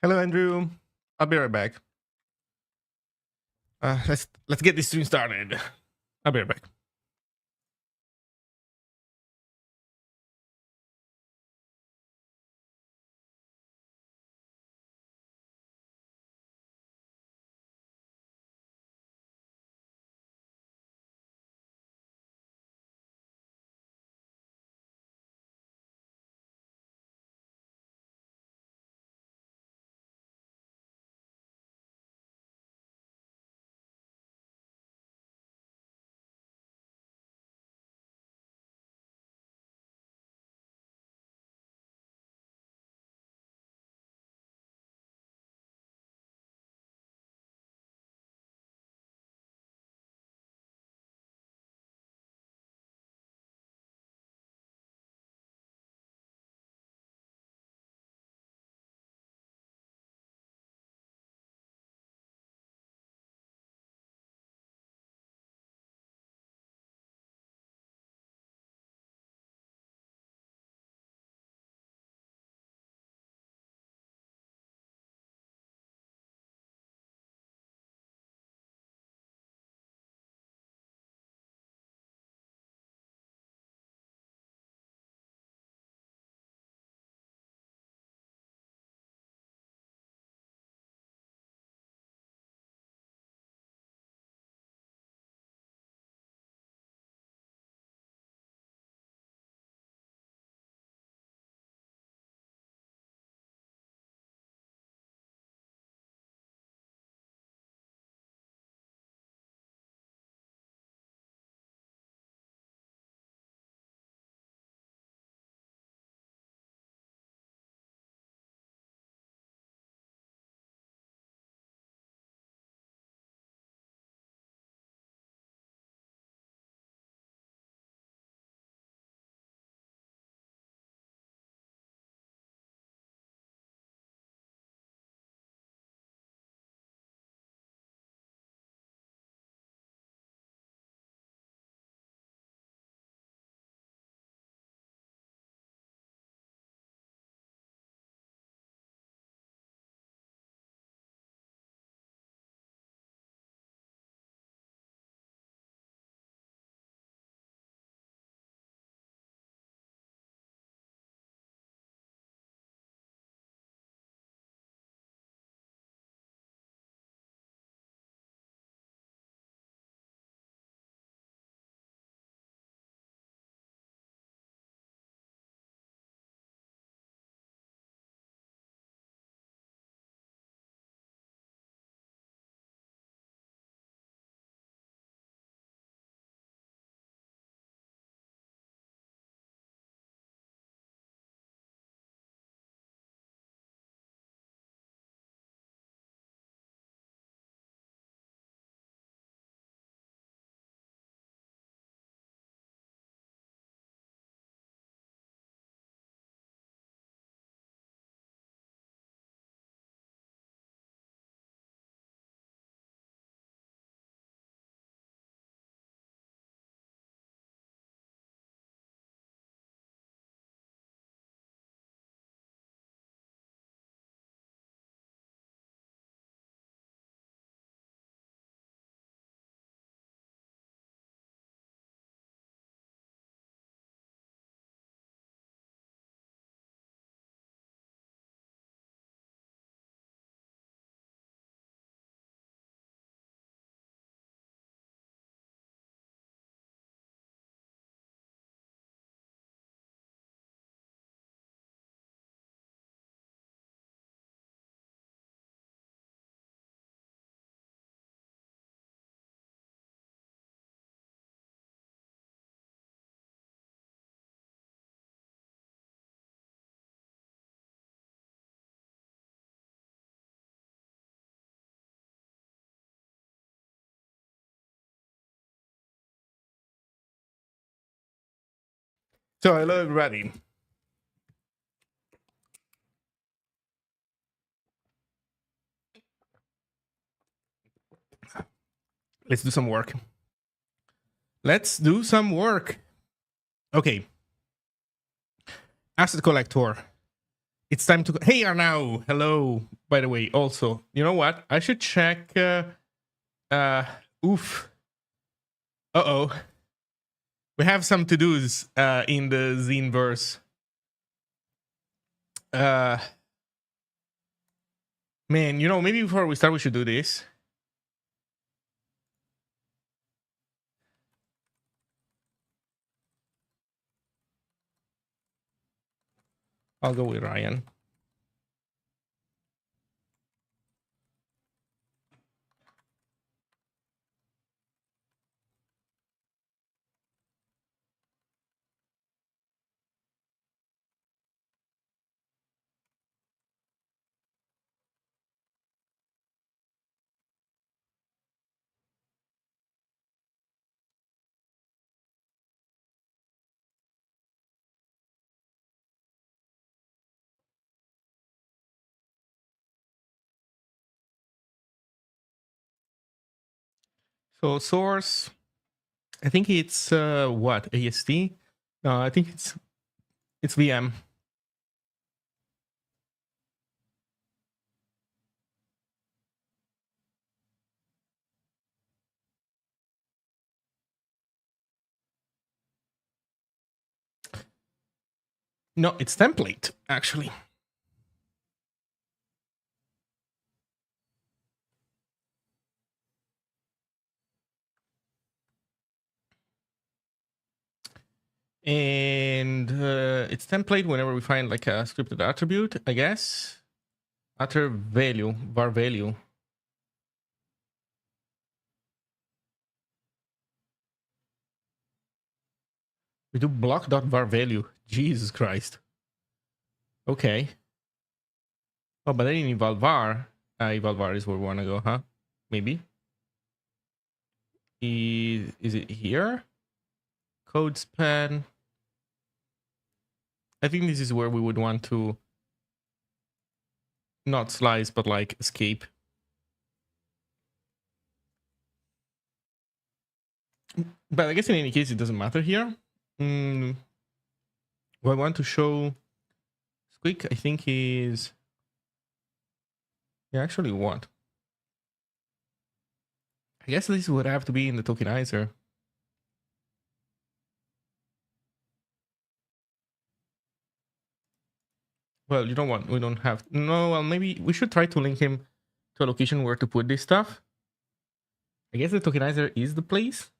Hello, Andrew. I'll be right back. Let's get this stream started. I'll be right back. So, hello, everybody. Let's do some work. Let's do some work. Okay. Asset collector It's time to. Hey, Arnau. Hello. By the way, also, you know what? I should check. Oof. Uh-oh. We have some to-dos in the Zine verse. Man, you know, maybe before we start, we should do this. I'll go with Ryan. So source, I think it's what, AST? No, I think it's VM. No, it's template actually. And it's template whenever we find like a scripted attribute, I guess. Utter value, var value. We do block.var value. Jesus Christ. Okay. Oh, but then in eval_var, eval_var is where we want to go, huh? Maybe. Is it here? Code span. I think this is where we would want to not slice, but like escape. But I guess in any case, it doesn't matter here. What I want to show Squeak, I think is... Yeah, actually what? I guess this would have to be in the tokenizer. Well, you know what? We don't have... No, well, maybe we should try to link him to a location where to put this stuff. I guess the tokenizer is the place.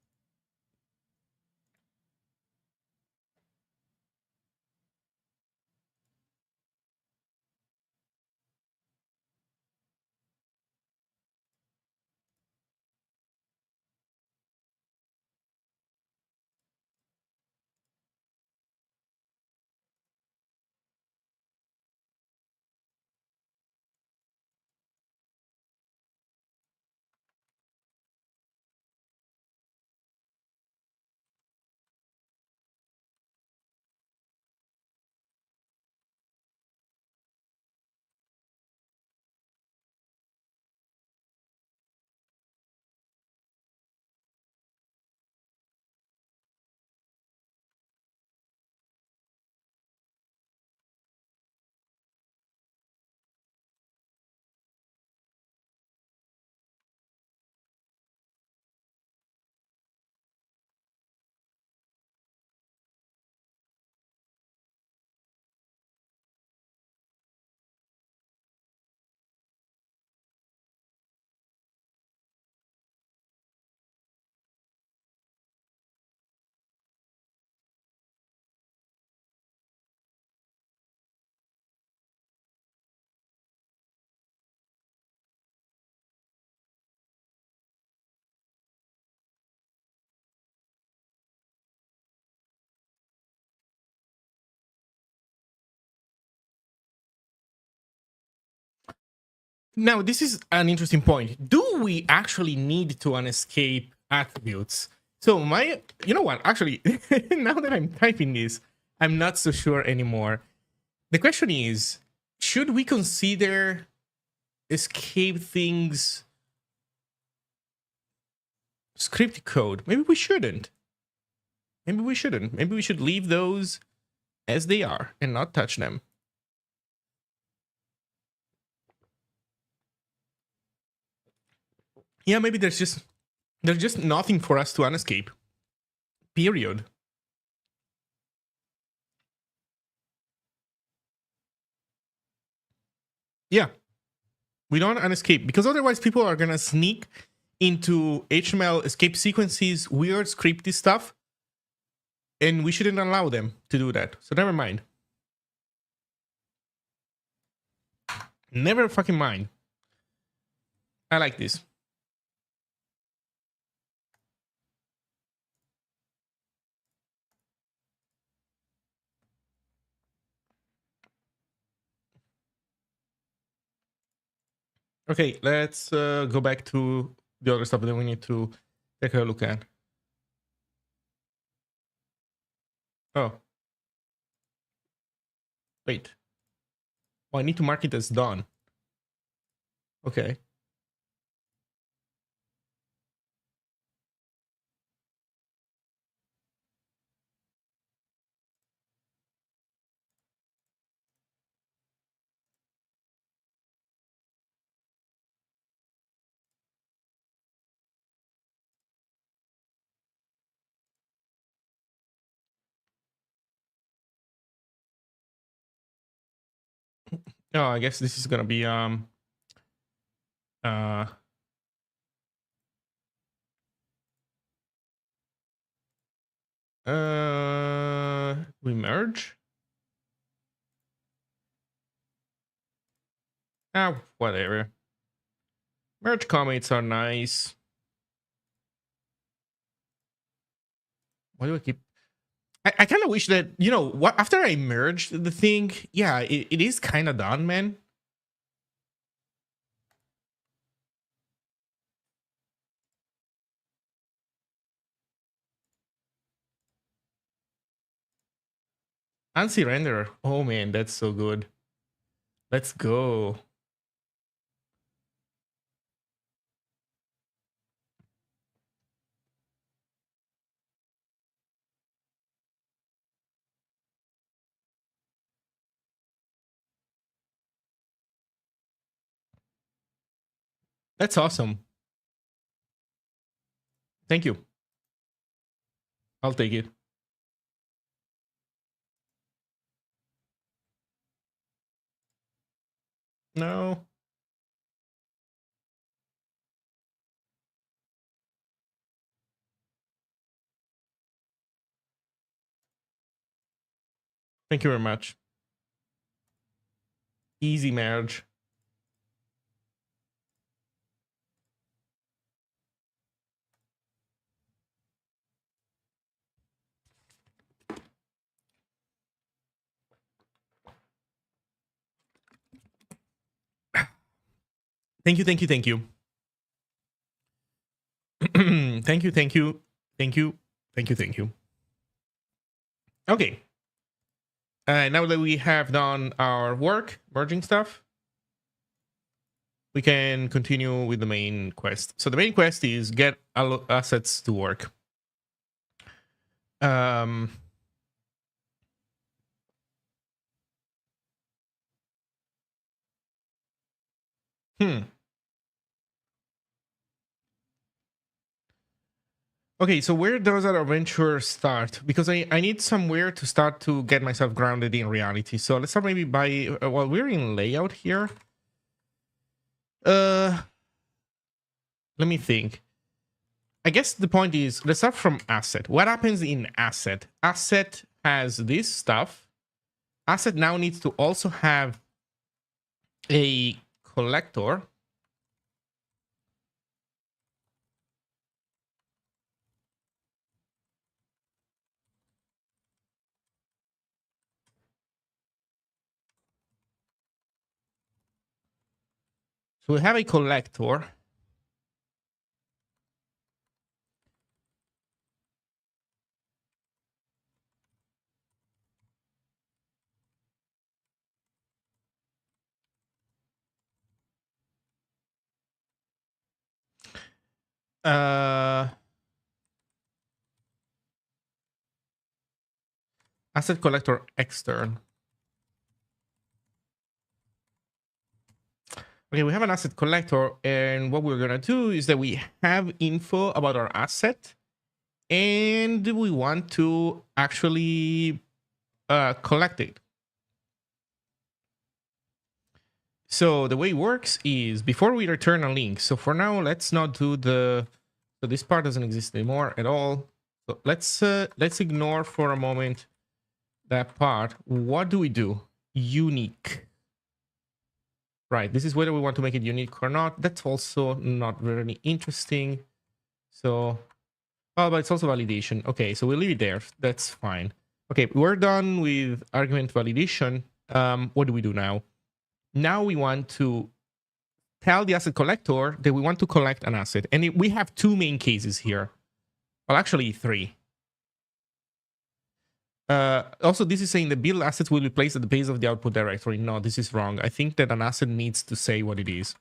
Now, this is an interesting point. Do we actually need to unescape attributes? So you know what? Actually, now that I'm typing this, I'm not so sure anymore. The question is, should we consider escape things script code? Maybe we shouldn't. Maybe we shouldn't. Maybe we should leave those as they are and not touch them. Yeah, maybe there's just nothing for us to unescape. Period. Yeah, we don't unescape because otherwise people are gonna sneak into HTML escape sequences, weird scripty stuff, and we shouldn't allow them to do that. So never mind. Never fucking mind. I like this. Okay, let's go back to the other stuff that we need to take a look at. Oh, wait. Oh, I need to mark it as done. Okay. Oh, I guess this is gonna be uh we merge. Ah, whatever. Merge comments are nice. Why do I keep? I kind of wish that, you know what, after I merged the thing, yeah, it is kind of done, man. ANSI renderer. Oh man, that's so good. Let's go. That's awesome. Thank you. I'll take it. No. Thank you very much. Easy merge. Thank you, thank you, thank you. Thank you, thank you, thank you, thank you, thank you. Okay. Now that we have done our work, merging stuff, we can continue with the main quest. So the main quest is get assets to work. Um, hmm. Okay, so where does our adventure start? Because I need somewhere to start to get myself grounded in reality. So let's start maybe by, well, we're in layout here. Let me think. I guess the point is, let's start from asset. What happens in asset? Asset has this stuff. Asset now needs to also have a collector. So we have a collector. Asset collector extern. Okay, we have an asset collector, and what we're gonna do is that we have info about our asset, and we want to actually collect it. So the way it works is before we return a link. So for now, let's not do the. So this part doesn't exist anymore at all. So let's ignore for a moment that part. What do we do? Unique. Right. This is whether we want to make it unique or not. That's also not really interesting. So, oh, but it's also validation. Okay, so we'll leave it there. That's fine. Okay, we're done with argument validation. What do we do now? Now we want to tell the asset collector that we want to collect an asset. And we have two main cases here. Well, actually, three. Also, this is saying the build assets will be placed at the base of the output directory. No, this is wrong. I think that an asset needs to say what it is.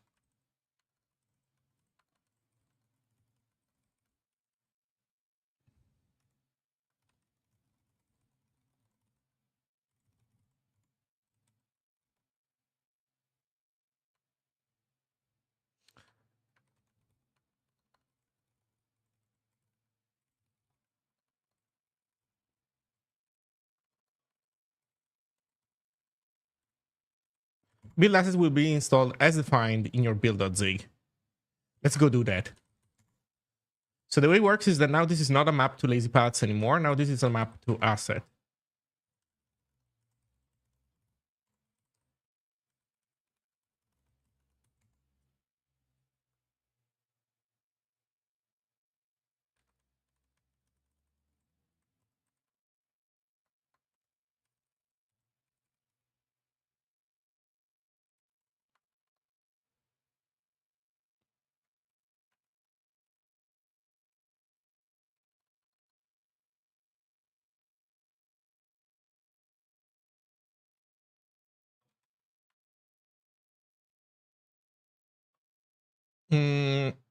Build assets will be installed as defined in your build.zig. Let's go do that. So the way it works is that now this is not a map to lazy paths anymore. Now this is a map to asset.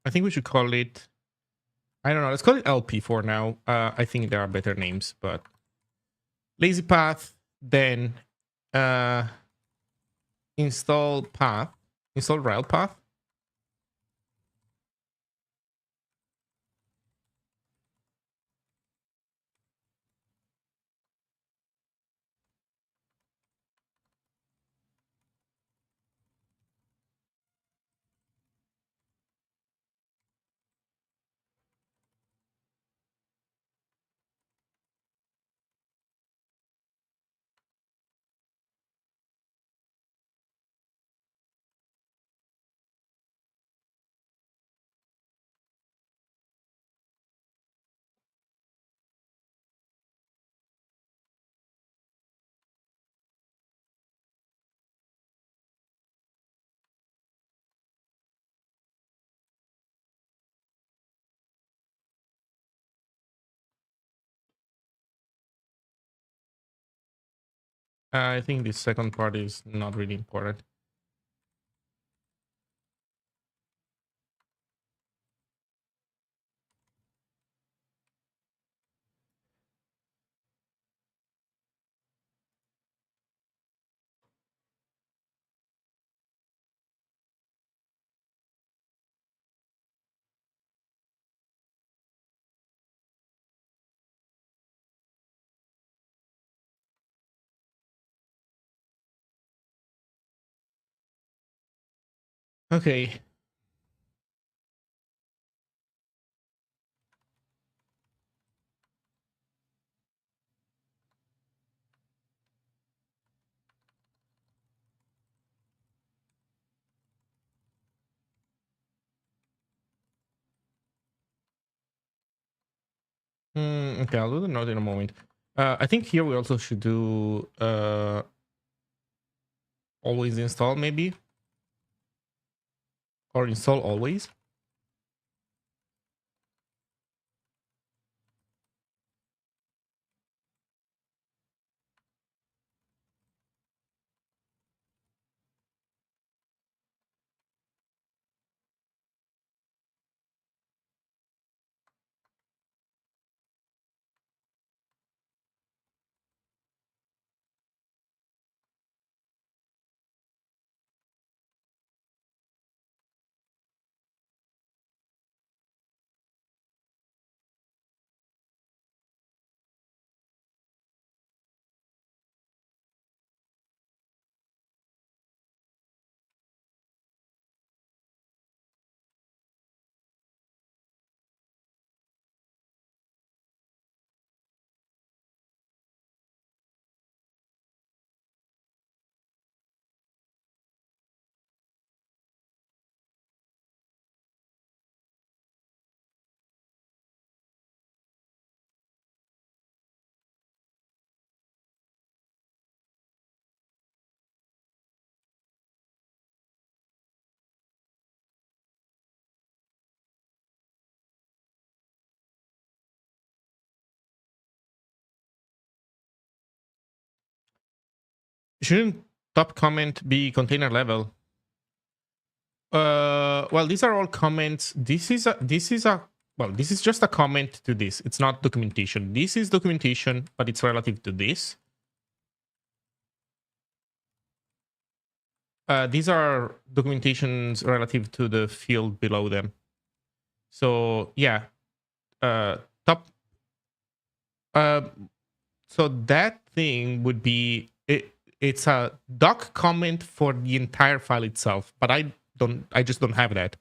I think we should call it, I don't know, let's call it LP for now. I think there are better names, but lazy path, then install path, install rail path. I think the second part is not really important. Okay. Okay, I'll do the note in a moment. I think here we also should do always install maybe, or install always. Shouldn't top comment be container level? Well, these are all comments. This is just a comment to this. It's not documentation. This is documentation, but it's relative to this. These are documentations relative to the field below them. So yeah, top. So that thing would be it. It's a doc comment for the entire file itself, but I just don't have that.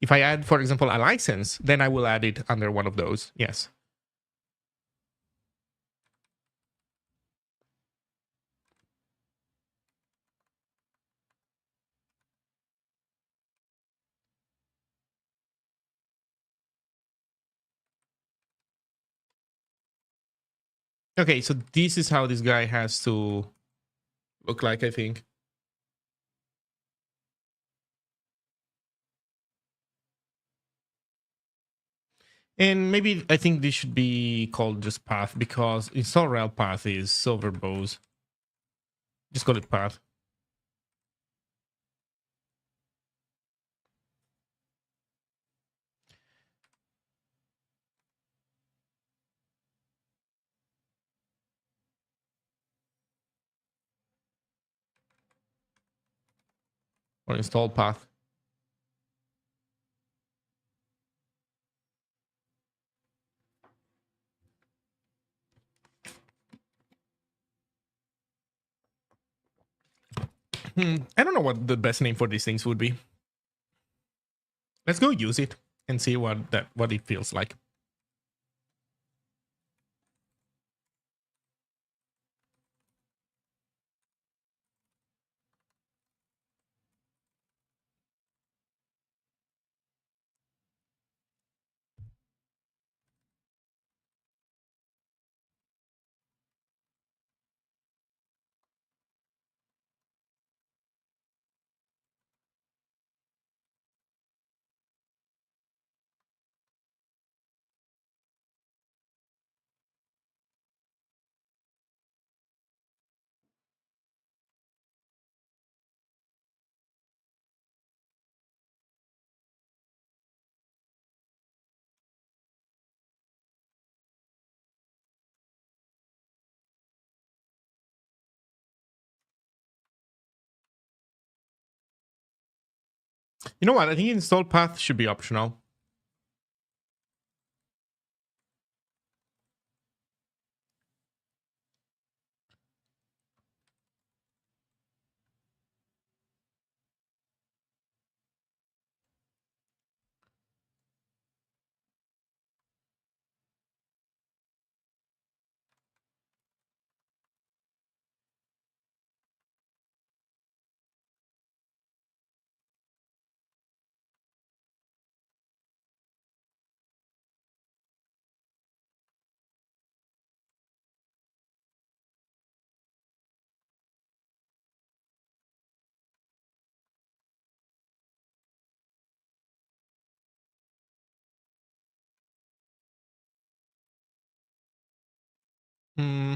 If I add, for example, a license, then I will add it under one of those. Yes. Okay, so this is how this guy has to look like, I think. And maybe I think this should be called just path because install rel path is so verbose. Just call it path. Or install path. I don't know what the best name for these things would be. Let's go use it and see what it feels like. You know what? I think install path should be optional. Hmm.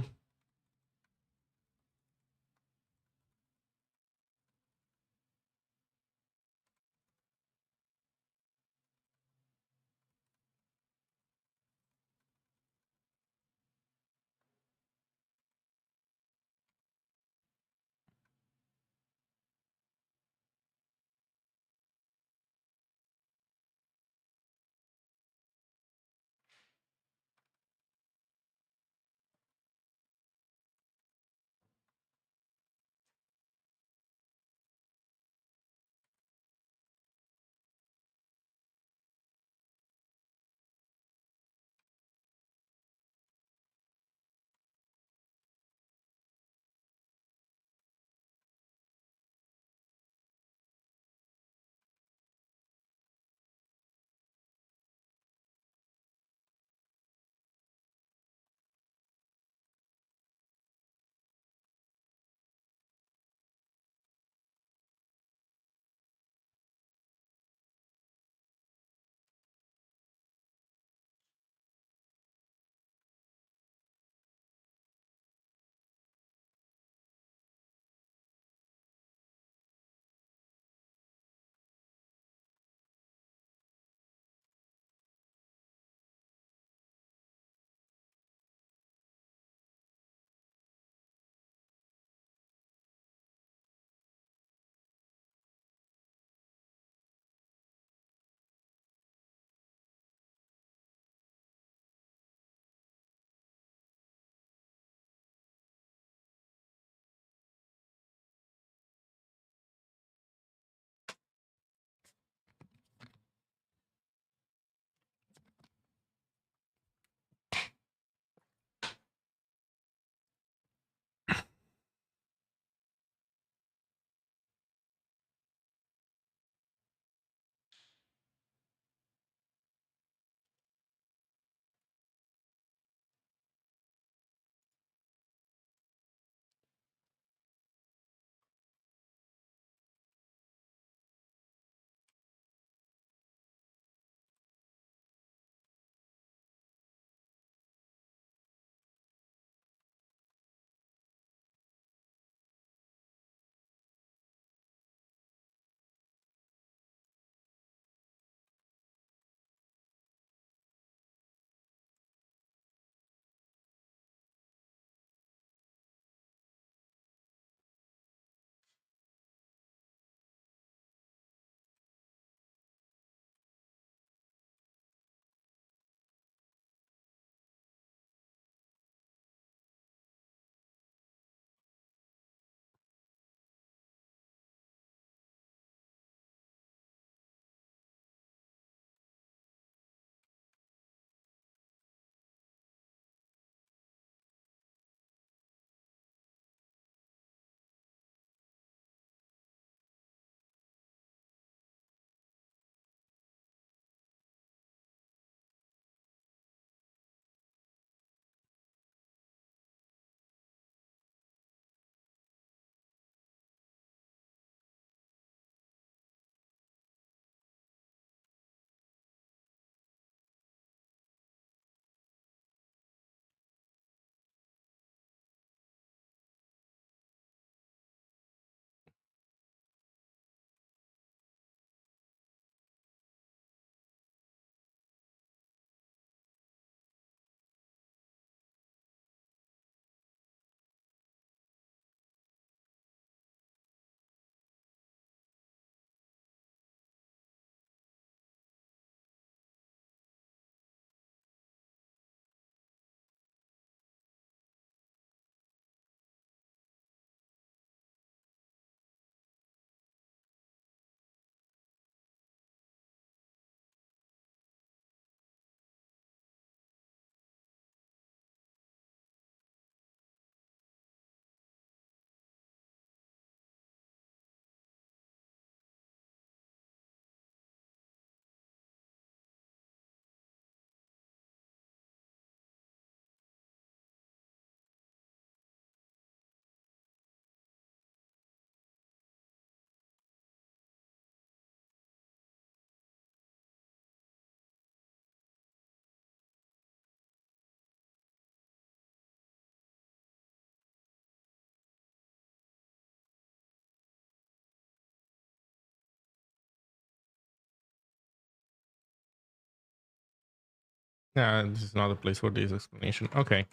This is not a place for this explanation. Okay.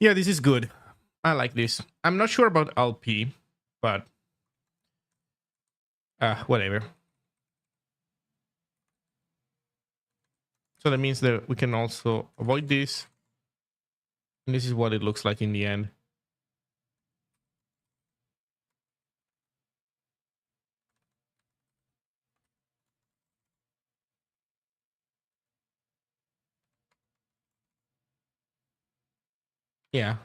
Yeah, this is good. I like this. I'm not sure about LP, but whatever. So that means that we can also avoid this. And this is what it looks like in the end. Yeah.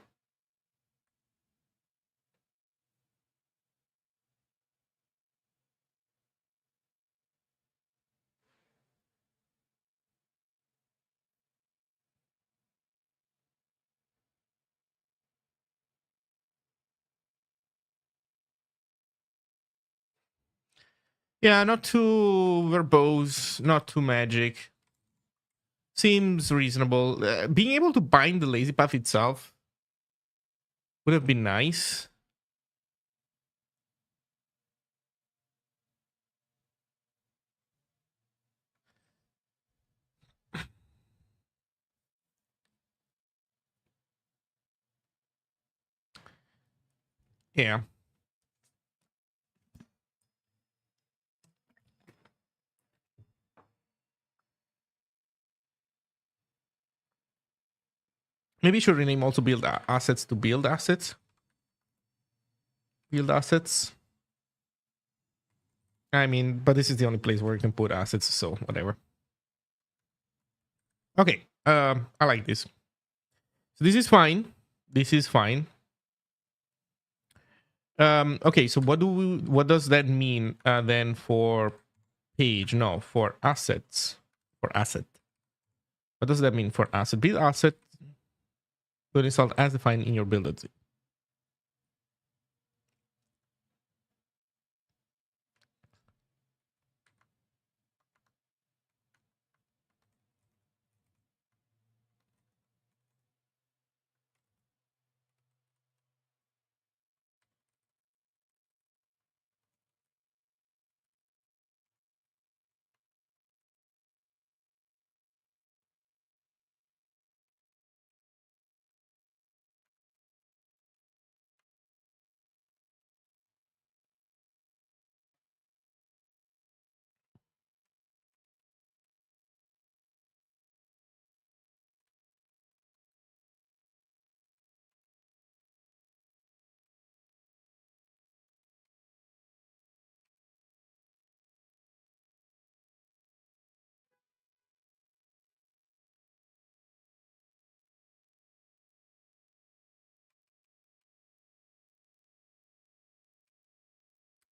Yeah, not too verbose, not too magic. Seems reasonable. Being able to bind the lazy path itself would have been nice. Yeah. Maybe should rename also build assets to build assets. Build assets. I mean, but this is the only place where you can put assets, so whatever. Okay. I like this. So this is fine. This is fine. Okay, so what does that mean then for page? No, for assets. For asset. What does that mean for asset? Build asset to install as defined in your build.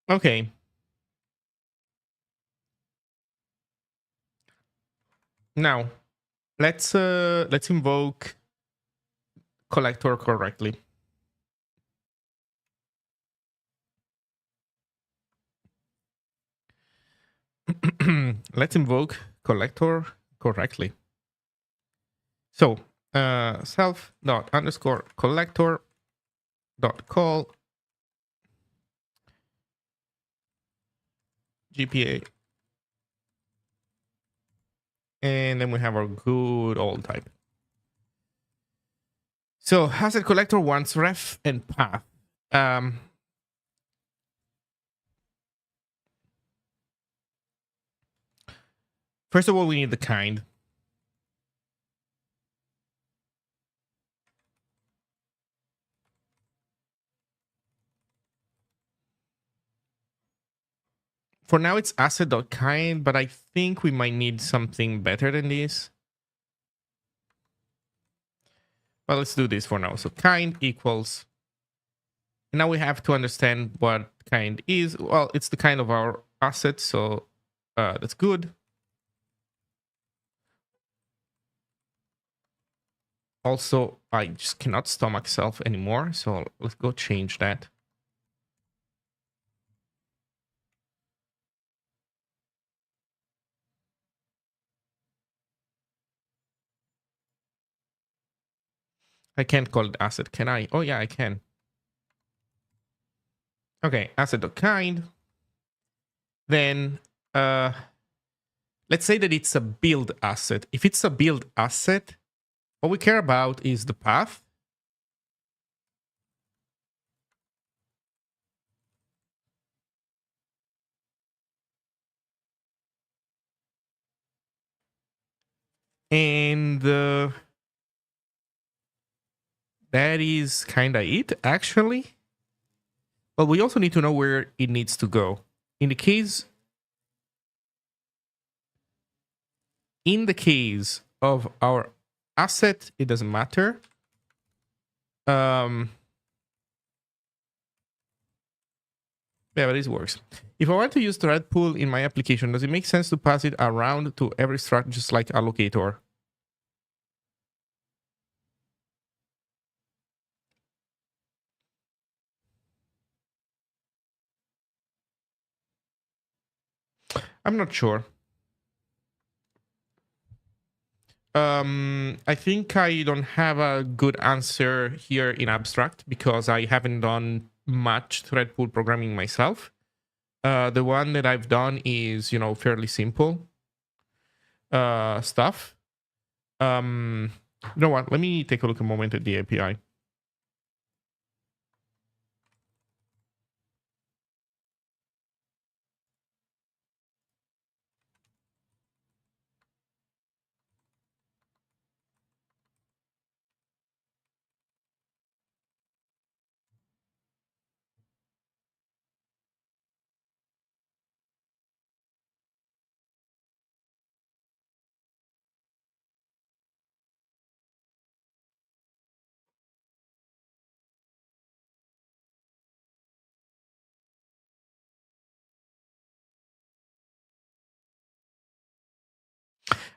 Okay. Now let's invoke collector correctly. Let's invoke collector correctly. So self dot underscore collector dot call GPA and then we have our good old type. So asset collector wants ref and path. First of all, we need the kind. For now, it's asset.kind, but I think we might need something better than this. Well, let's do this for now. So kind equals. Now we have to understand what kind is. Well, it's the kind of our asset, so that's good. Also, I just cannot stomach self anymore, so let's go change that. I can't call it asset, can I? Oh yeah, I can. Okay, asset.kind. Then let's say that it's a build asset. If it's a build asset, what we care about is the path. And that is kind of it, actually. But we also need to know where it needs to go. In the case of our asset, it doesn't matter. Yeah, but this works. If I want to use thread pool in my application, does it make sense to pass it around to every struct just like allocator? I'm not sure. I think I don't have a good answer here in abstract because I haven't done much thread pool programming myself. The one that I've done is, fairly simple stuff. You know what? Let me take a look a moment at the API.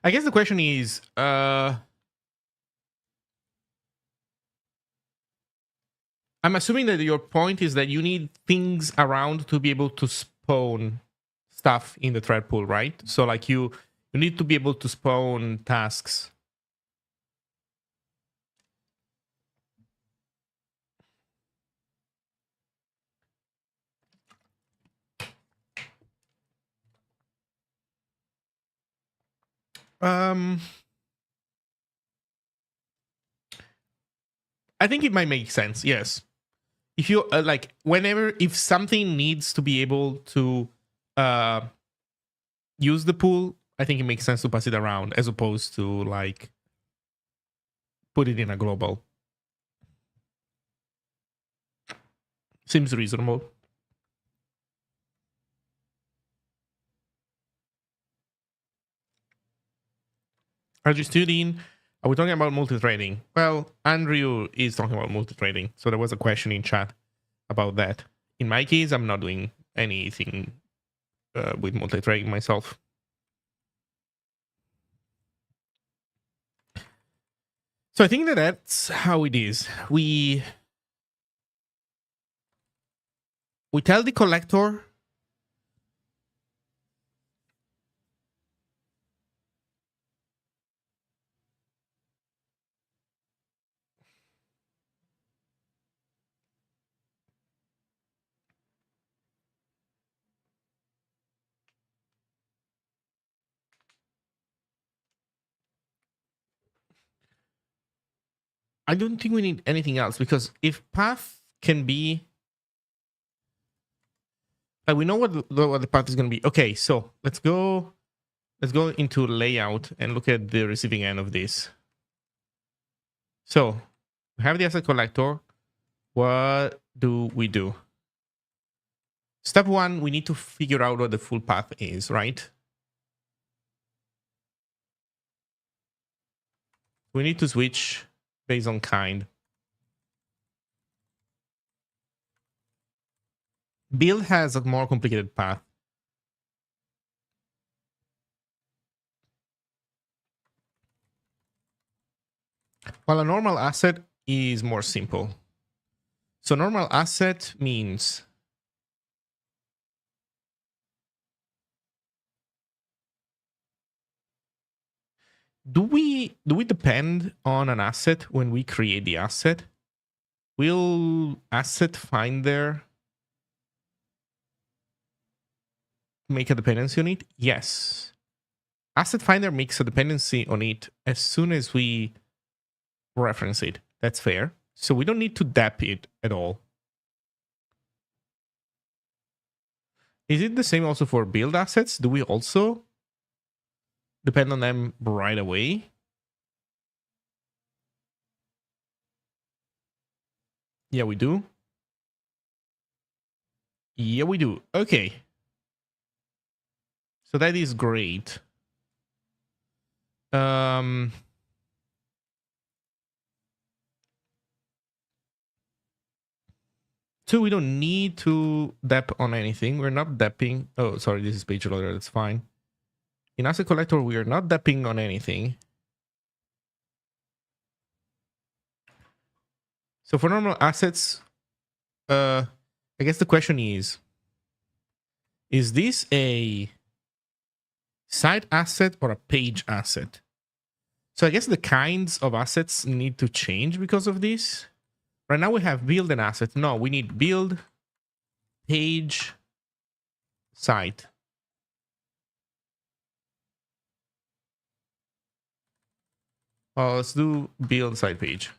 I guess the question is, I'm assuming that your point is that you need things around to be able to spawn stuff in the thread pool, right? So like you need to be able to spawn tasks. I think it might make sense. Yes, if you if something needs to be able to use the pool, I think it makes sense to pass it around as opposed to like put it in a global. Seems reasonable. Are you studying? Are we talking about multi-threading? Well, Andrew is talking about multi-threading, so there was a question in chat about that. In my case, I'm not doing anything with multi-threading myself. So I think that that's how it is. We tell the collector I don't think we need anything else, because if path can be, like, we know what the path is going to be. Okay, so let's go into layout and look at the receiving end of this. So we have the asset collector. What do we do? Step one, we need to figure out what the full path is, right? We need to switch based on kind. Build has a more complicated path. While a normal asset is more simple. So normal asset means do we depend on an asset when we create the asset? Will asset finder make a dependency on it? Yes. Asset finder makes a dependency on it as soon as we reference it. That's fair. So we don't need to dep it at all. Is it the same also for build assets? Do we also depend on them right away? Yeah, we do. Yeah, we do. Okay. So that is great. So we don't need to dep on anything. We're not depping. Oh, sorry, this is page loader. That's fine. In asset collector, we are not depping on anything. So for normal assets, I guess the question is this a site asset or a page asset? So I guess the kinds of assets need to change because of this. Right now we have build an asset. No, we need build, page, site. Let's do build site page.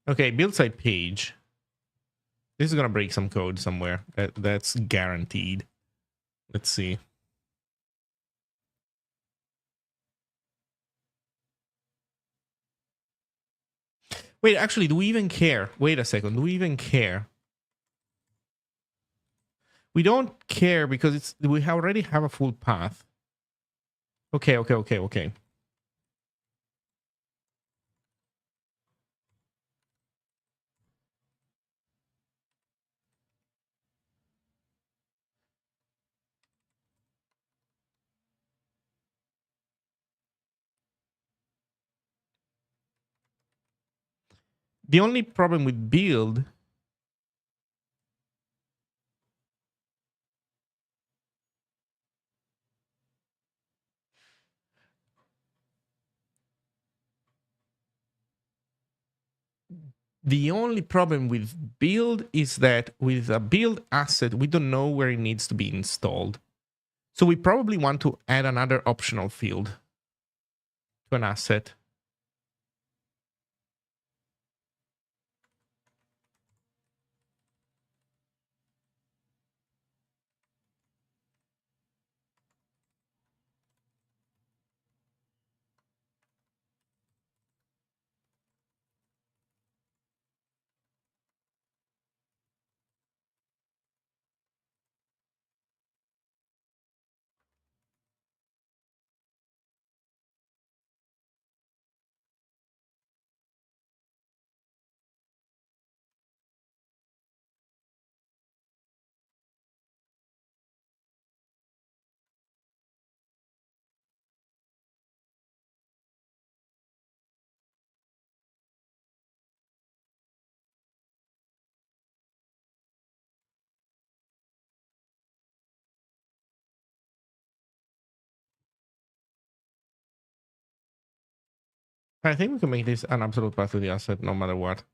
Okay, build site page. This is gonna break some code somewhere. That's guaranteed. Let's see. Wait, actually, do we even care? Wait a second. Do we even care? We don't care because we already have a full path. Okay. The only problem with build is that with a build asset, we don't know where it needs to be installed. So we probably want to add another optional field to an asset. I think we can make this an absolute path to the asset no matter what.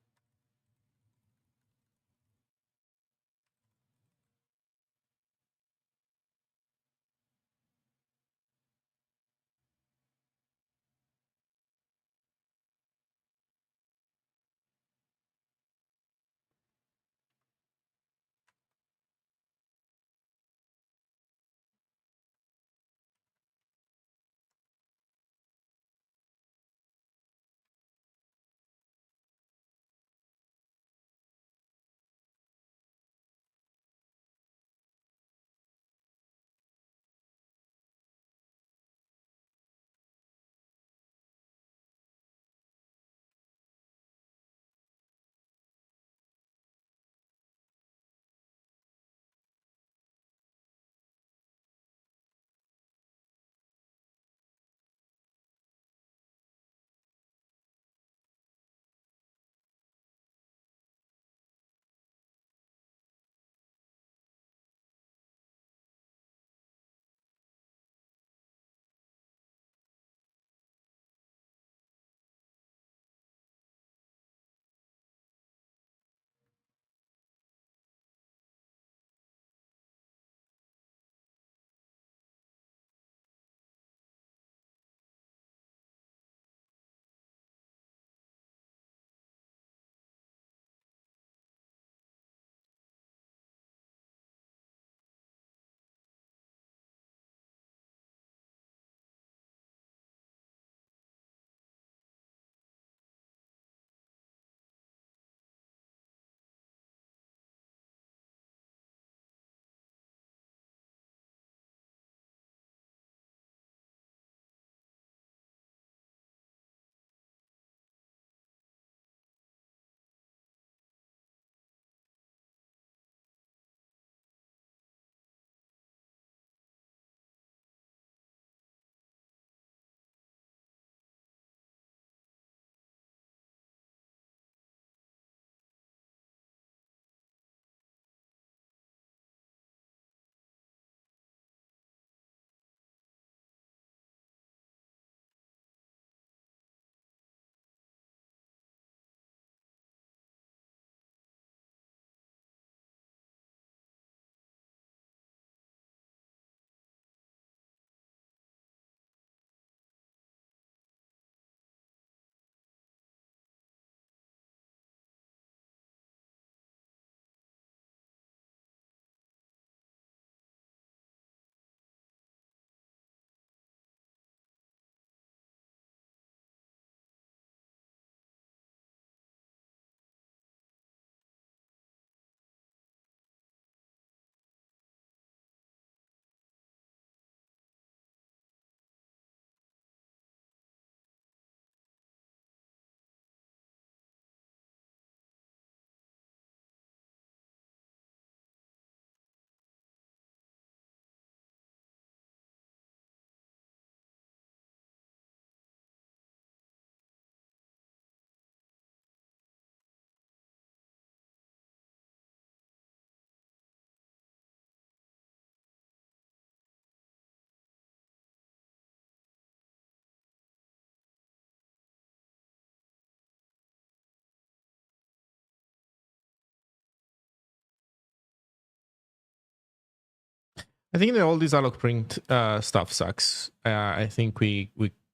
I think that all this alloc print stuff sucks. I think we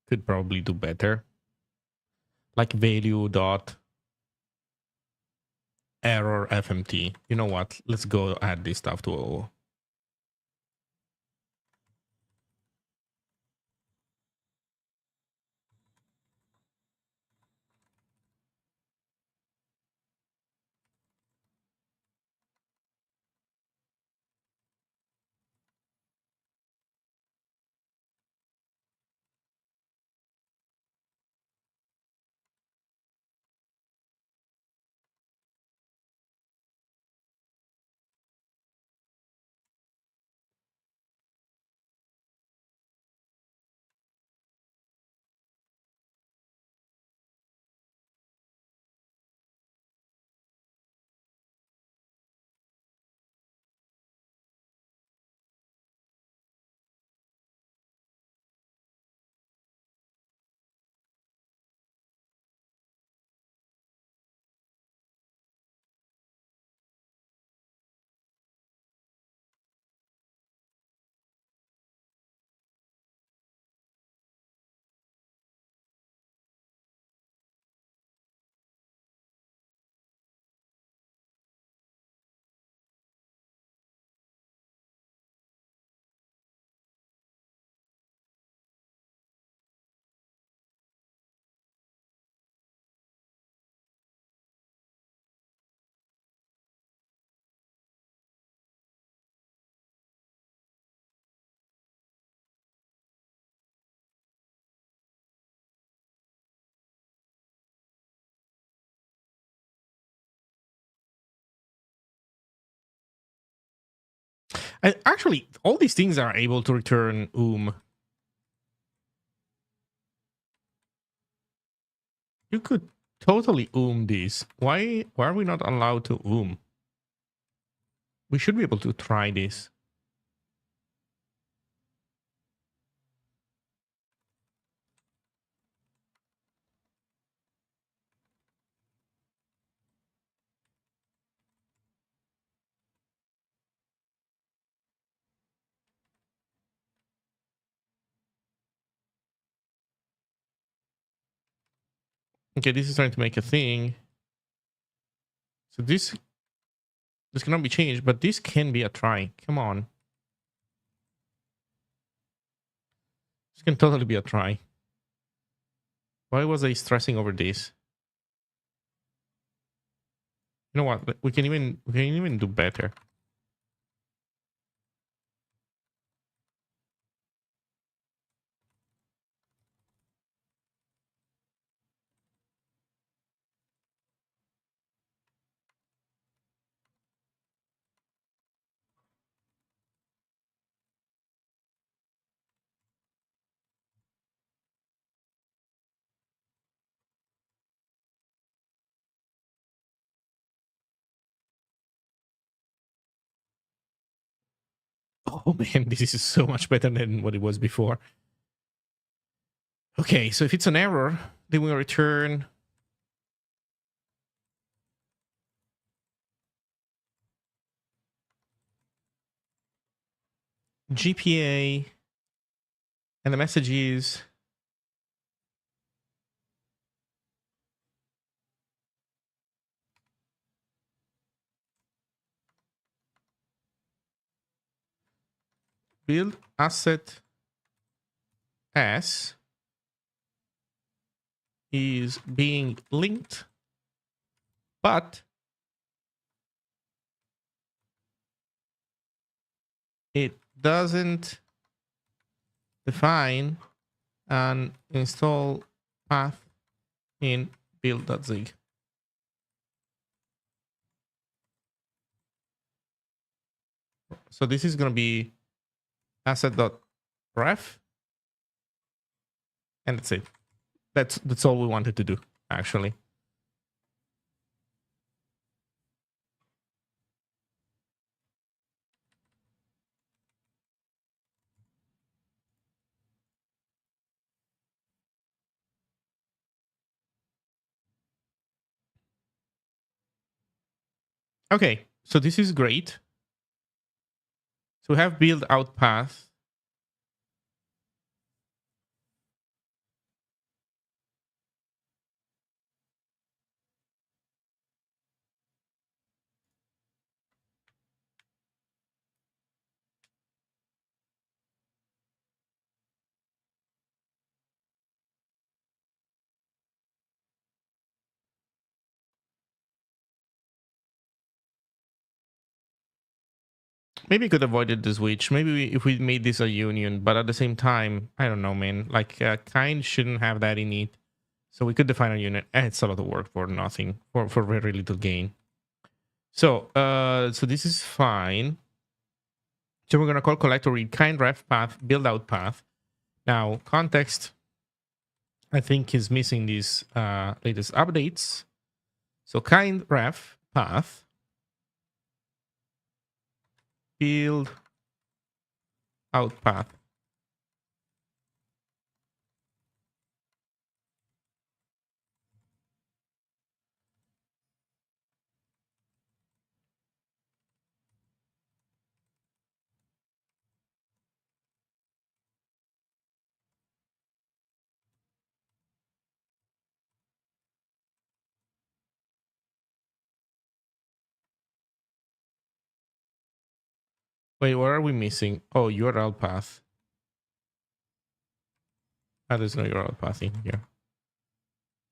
could probably do better. Like value dot error fmt. You know what? Let's go add this stuff to. And actually, all these things are able to return You could totally these. Why are we not allowed to We should be able to try this. Okay, this is trying to make a thing. So this cannot be changed, but this can be a try. Come on. This can totally be a try. Why was I stressing over this? You know what? We can even do better. Oh man, this is so much better than what it was before. Okay, so if it's an error, then we'll return GPA, and the message is build asset S is being linked, but it doesn't define an install path in build.zig. So this is going to be asset.ref, and that's it. That's all we wanted to do, actually. Okay, so this is great. So we have build out path. Maybe could avoided the switch. Maybe if we made this a union, but at the same time, I don't know, man. Like kind shouldn't have that in it. So we could define a unit. It's a lot of work for nothing, for very little gain. So so this is fine. So we're gonna call collector read kind ref path build out path. Now context, I think is missing these latest updates. So kind ref path build out path. Wait, what are we missing? Oh, URL path. Ah, there's no URL path in here.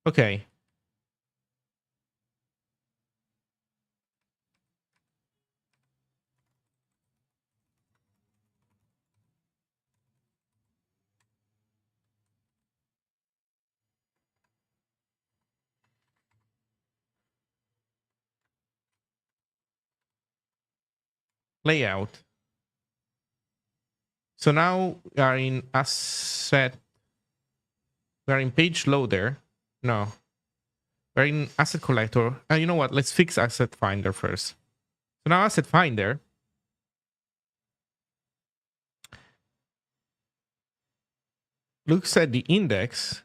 Okay. Layout. So now we are in asset. We are in page loader. No. We're in asset collector. You know what? Let's fix asset finder first. So now asset finder looks at the index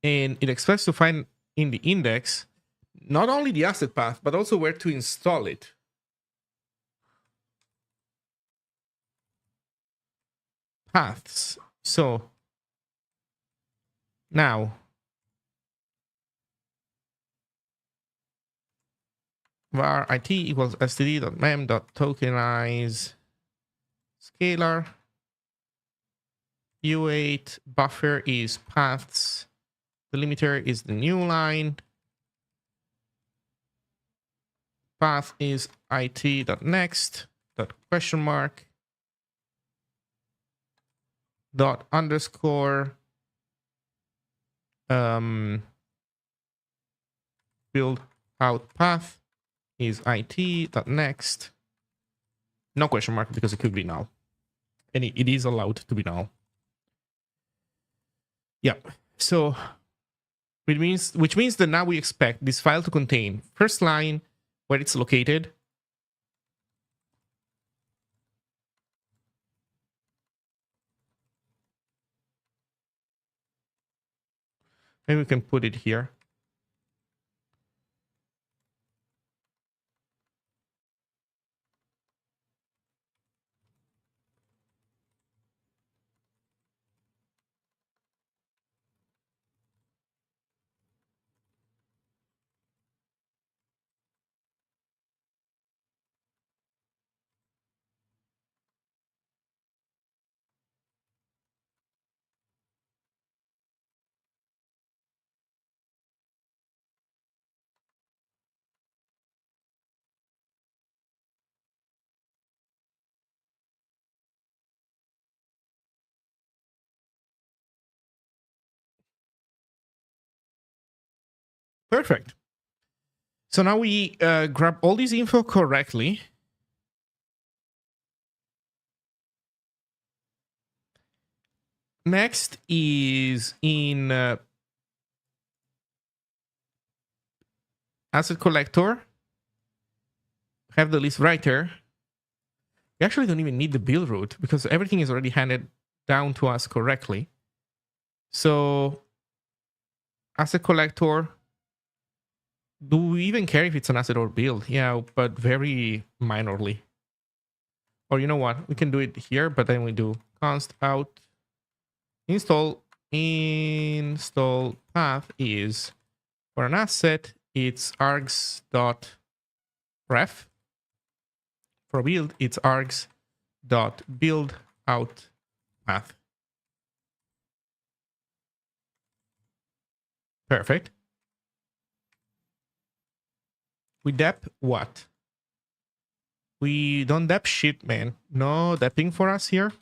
and it expects to find in the index not only the asset path, but also where to install it. Paths. So now var it equals std.mem.tokenize scalar u8 buffer is paths, delimiter is the new line, path is it.next dot question mark dot underscore build out path is it.next, no question mark because it could be null, and it is allowed to be null. Yeah, so which means that now we expect this file to contain first line where it's located, maybe we can put it here. Perfect. So now we grab all this info correctly. Next is in asset collector. Have the list writer. We actually don't even need the build route because everything is already handed down to us correctly. So asset collector. Do we even care if it's an asset or build? Yeah, but very minorly. Or you know what? We can do it here, but then we do const out install path is for an asset, it's args.ref. For build, it's args.build out path. Perfect. We dep what? We don't dep shit, man. No depping for us here.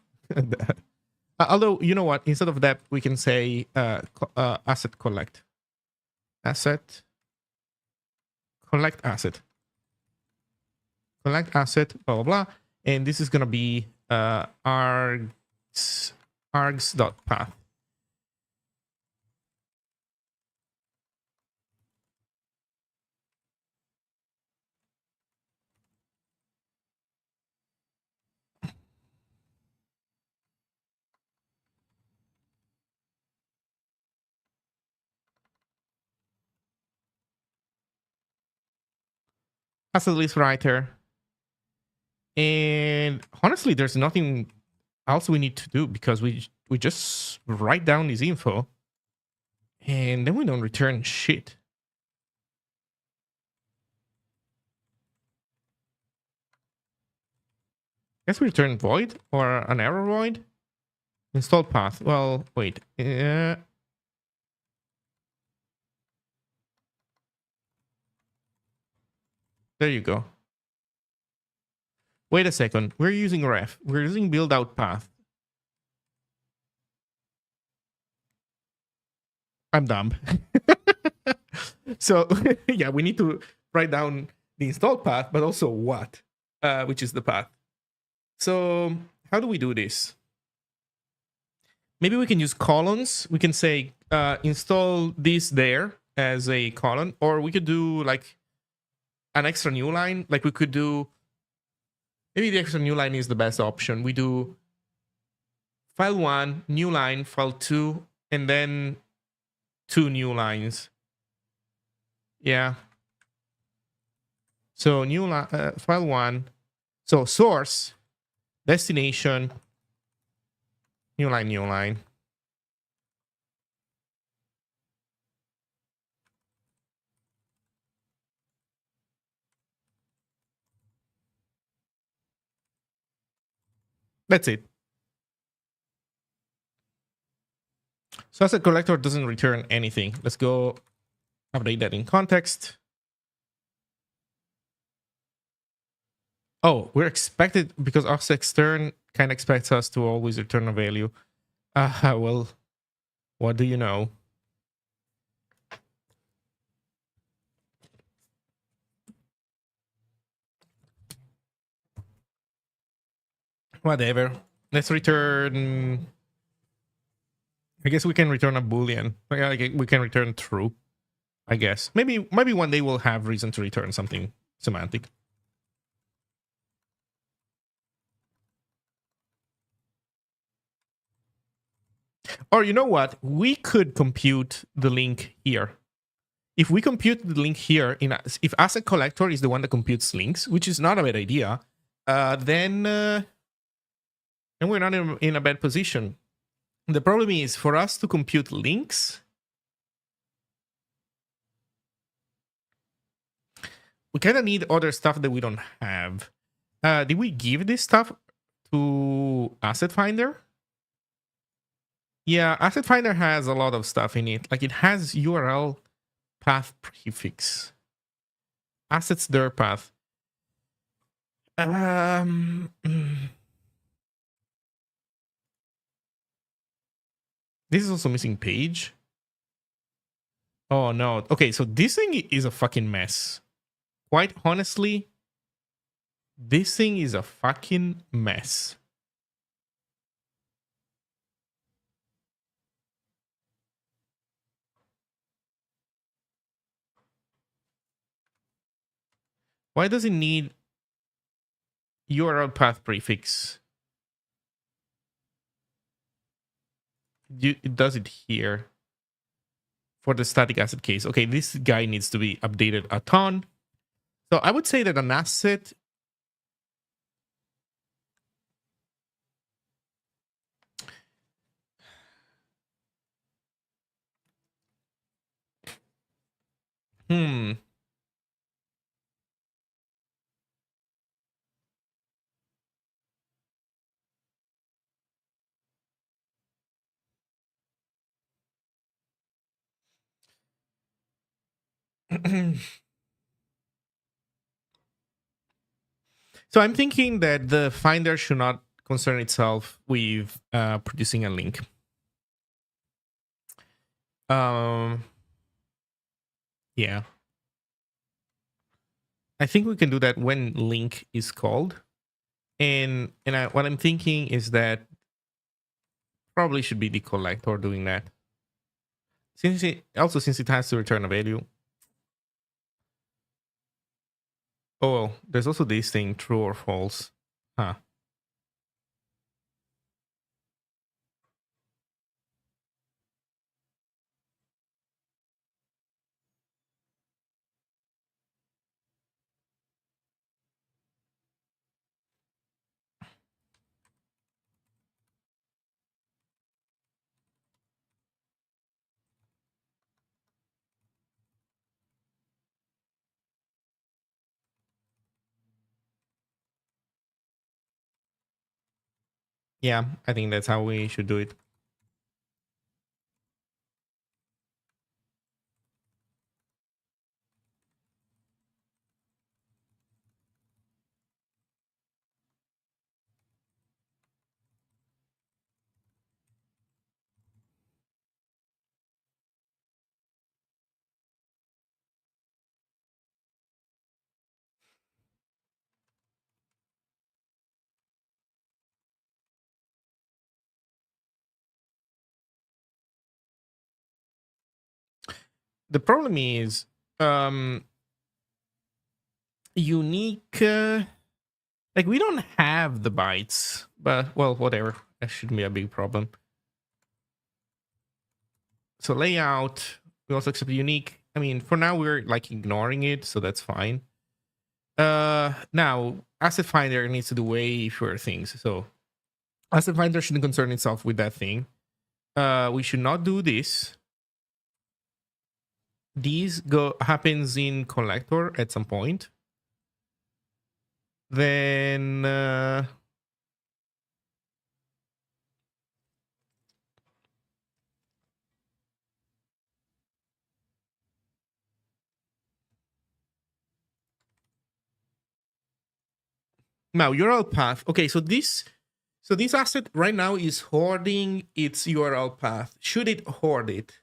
Although, you know what? Instead of dep, we can say asset collect. Asset. Collect asset. Collect asset, blah, blah, blah. And this is going to be args.path. Asset list writer. And honestly, there's nothing else we need to do because we just write down this info and then we don't return shit. Guess we return void or an error void. Install path. Well, wait. There you go. Wait a second. We're using ref. We're using build out path. I'm dumb. So yeah, we need to write down the install path, but also what, which is the path. So how do we do this? Maybe we can use colons. We can say install this there as a colon, or we could do like an extra new line. Like we could do, maybe the extra new line is the best option. We do file 1, new line, file 2, and then 2 new lines. Yeah. So new file 1. So source, destination, new line, new line. That's it. So asset collector doesn't return anything. Let's go update that in context. Oh, we're expected because Ox extern kind of expects us to always return a value. Well, what do you know? Whatever. Let's return. I guess we can return a boolean. Like we can return true. I guess maybe one day we'll have reason to return something semantic. Or you know what? We could compute the link here. If we compute the link here, if asset collector is the one that computes links, which is not a bad idea, then we're not in a bad position. The problem is for us to compute links, we kind of need other stuff that we don't have. Did we give this stuff to Asset Finder? Yeah, Asset Finder has a lot of stuff in it. Like it has URL path prefix, assets dir path. This is also missing page. Oh no. Okay, so this thing is a fucking mess. Quite honestly, this thing is a fucking mess. Why does it need URL path prefix? It does it here for the static asset case. Okay, this guy needs to be updated a ton. So I would say that an asset Hmm. So I'm thinking that the Finder should not concern itself with producing a link. Um, yeah, I think we can do that when link is called. And what I'm thinking is that probably should be the collector doing that. Since it has to return a value. Oh, well, there's also this thing, true or false. Huh. Yeah, I think that's how we should do it. The problem is unique. Like we don't have the bytes, but well, whatever. That shouldn't be a big problem. So layout, we also accept unique. I mean, for now we're like ignoring it, so that's fine. Now asset finder needs to do way fewer things. So asset finder shouldn't concern itself with that thing. We should not do this. These go happens in collector at some point. Then now URL path. Okay, so this asset right now is hoarding its URL path. Should it hoard it?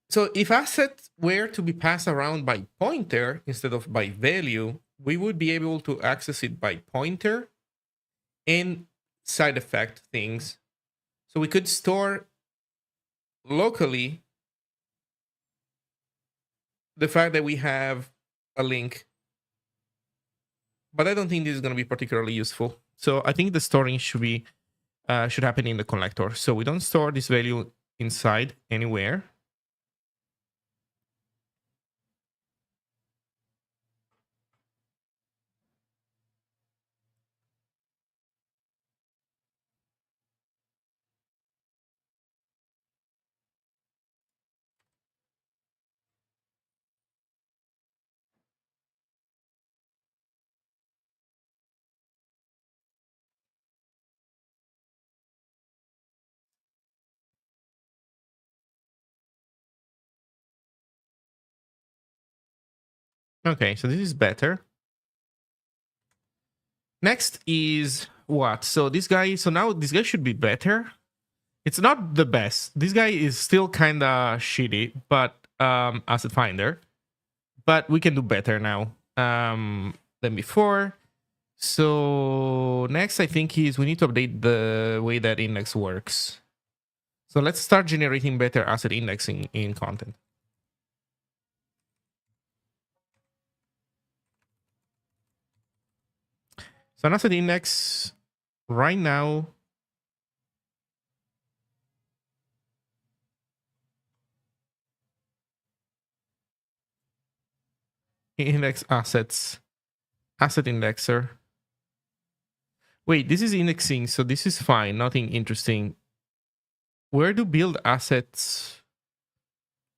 So if asset were to be passed around by pointer instead of by value, we would be able to access it by pointer and side effect things. So we could store locally the fact that we have a link. But I don't think this is going to be particularly useful. So I think the storing should happen in the collector. So we don't store this value inside anywhere. Okay, so this is better. Next is what? So now this guy should be better. It's not the best. This guy is still kind of shitty, but asset finder. But we can do better now than before. So next, I think is we need to update the way that index works. So let's start generating better asset indexing in content. So an asset index right now index assets, asset indexer. Wait, this is indexing, so this is fine. Nothing interesting. Where do build assets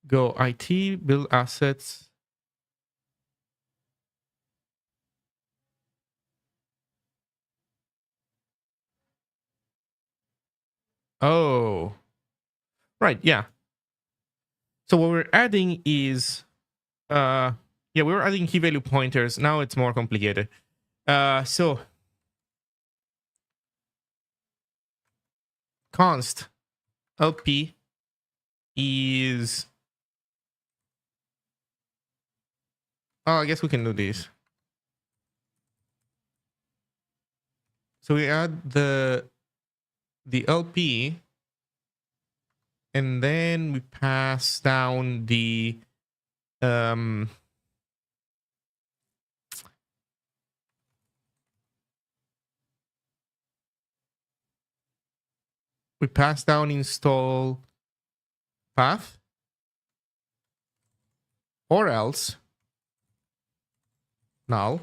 go? IT, build assets. Oh, right. Yeah. So what we're adding is, yeah, we were adding key value pointers. Now it's more complicated. So const LP is, oh, I guess we can do this. So we add the LP, and then we pass down the um we pass down install path, or else null.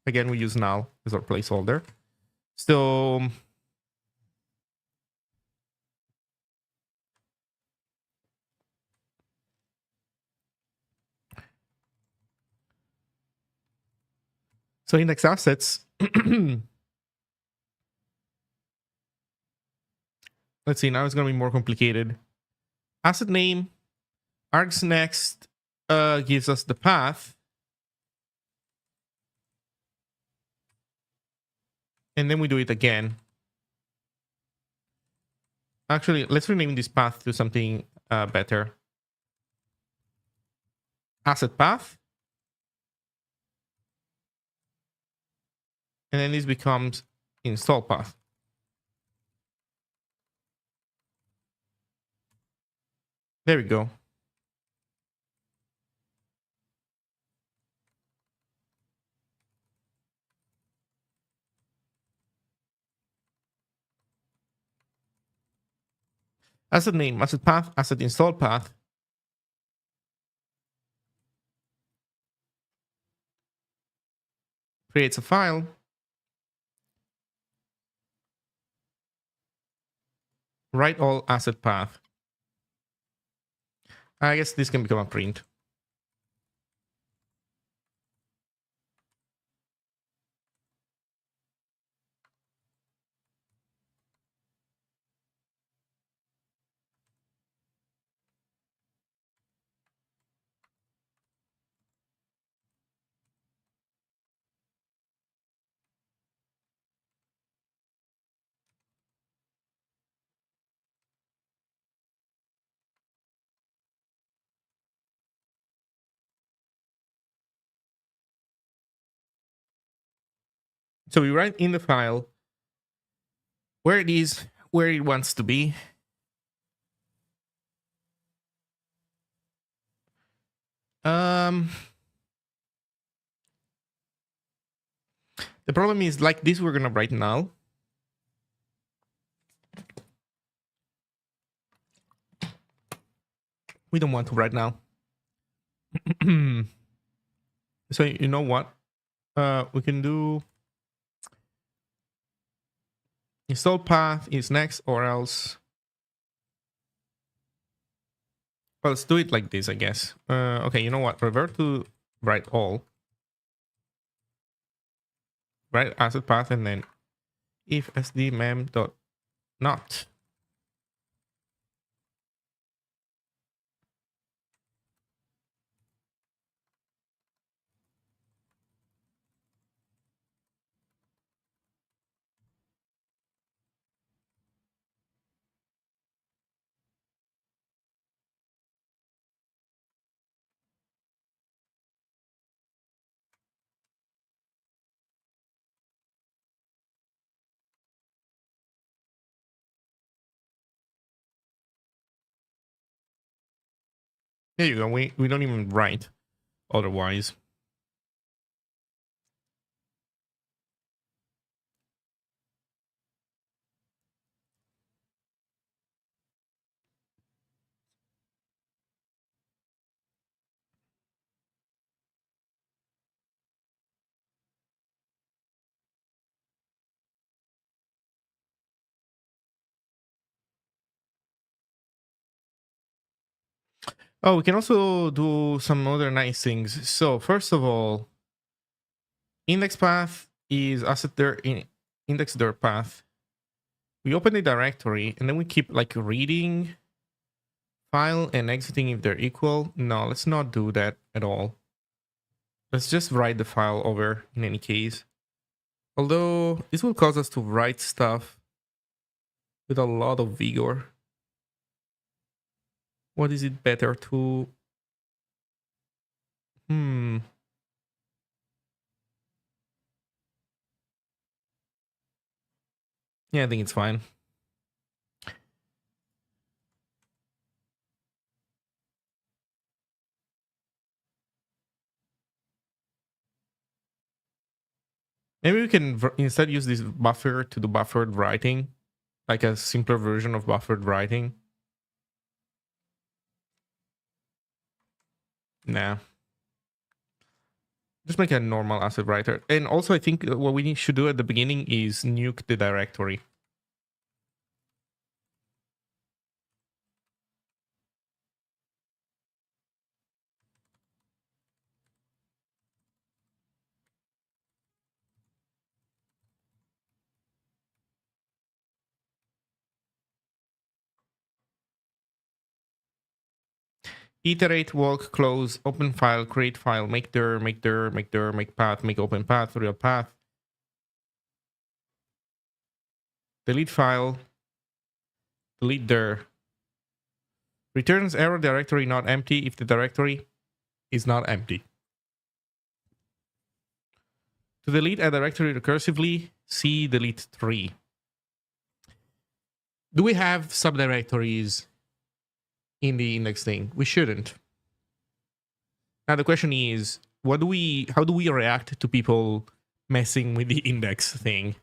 Again, we use null as our placeholder. So index assets. Let's see, now it's going to be more complicated. Asset name, args next gives us the path. And then we do it again. Actually, let's rename this path to something better. Asset path. And then this becomes install path. There we go. Asset name, asset path, asset install path. Creates a file. Write all asset path. I guess this can become a print. So we write in the file where it is, where it wants to be. The problem is, like this, we're gonna write null. We don't want to right now. So you know what? We can do install path is next, or else. Well, let's do it like this, I guess. Okay, you know what? Revert to write all. Write asset path, and then if sdmem dot not. There you go. We don't even write otherwise. Oh, we can also do some other nice things. So first of all, index path is asset dir in index dir path. We open the directory and then we keep like reading file and exiting if they're equal. No, let's not do that at all. Let's just write the file over in any case. Although this will cause us to write stuff with a lot of vigor. What is it better to... Yeah, I think it's fine. Maybe we can instead use this buffer to do buffered writing, like a simpler version of buffered writing. Nah. Just make a normal asset writer. And also, I think what we should do at the beginning is nuke the directory. Iterate, walk, close, open file, create file, make dir, make dir, make dir, make path, make open path, real path. Delete file, delete dir. Returns error directory not empty if the directory is not empty. To delete a directory recursively, C delete 3. Do we have subdirectories in the index thing? We shouldn't. Now the question is, how do we react to people messing with the index thing?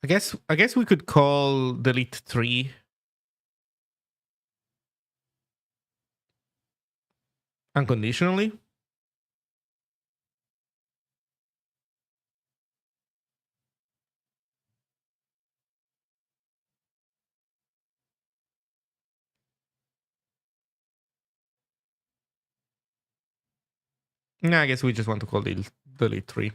I guess we could call delete 3 unconditionally. No, I guess we just want to call delete 3.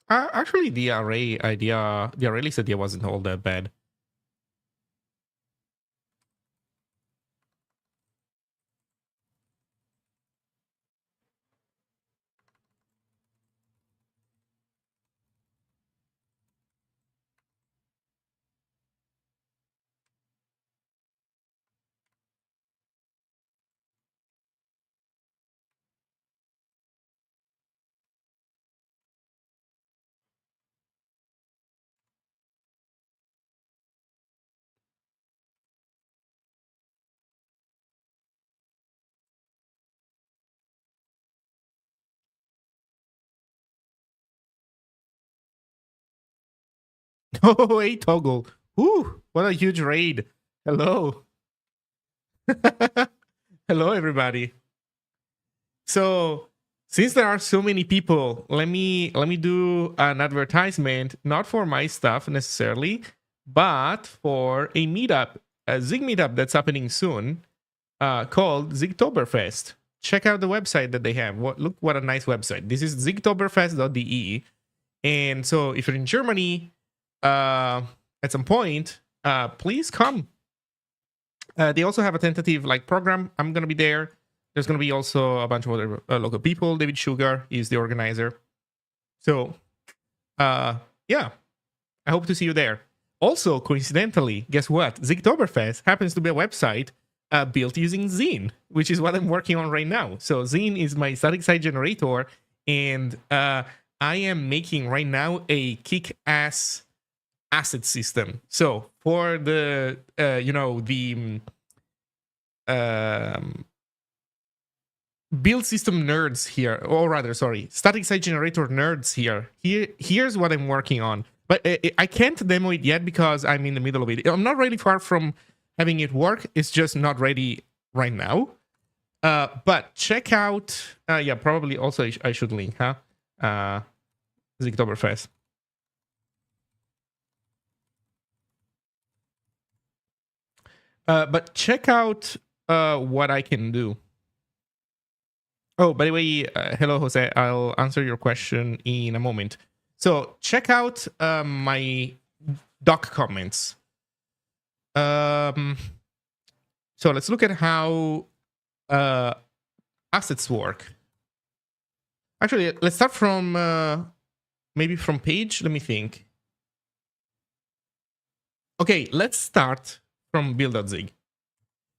Actually, the array list idea wasn't all that bad. Oh, hey, Toggle. Ooh, what a huge raid. Hello. Hello, everybody. So, since there are so many people, let me do an advertisement, not for my stuff necessarily, but for a meetup, a Zig meetup that's happening soon, called Zigtoberfest. Check out the website that they have. Look what a nice website. This is zigtoberfest.de. And so if you're in Germany, at some point, please come. They also have a tentative like program. I'm gonna be there. There's gonna be also a bunch of other local people. David Sugar is the organizer. So, yeah, I hope to see you there. Also, coincidentally, guess what? Zigtoberfest happens to be a website built using Zine, which is what I'm working on right now. So Zine is my static site generator, and I am making right now a kick-ass asset system. So for the build system nerds here, or rather, sorry, static site generator nerds here. Here's what I'm working on, but I can't demo it yet because I'm in the middle of it. I'm not really far from having it work. It's just not ready right now. But check out, yeah, probably also I should link, huh? Zigtoberfest. But check out what I can do. Oh, by the way, hello, Jose. I'll answer your question in a moment. So check out my doc comments. So let's look at how assets work. Actually, let's start from maybe from page. Let me think. Okay, let's start from build.zig.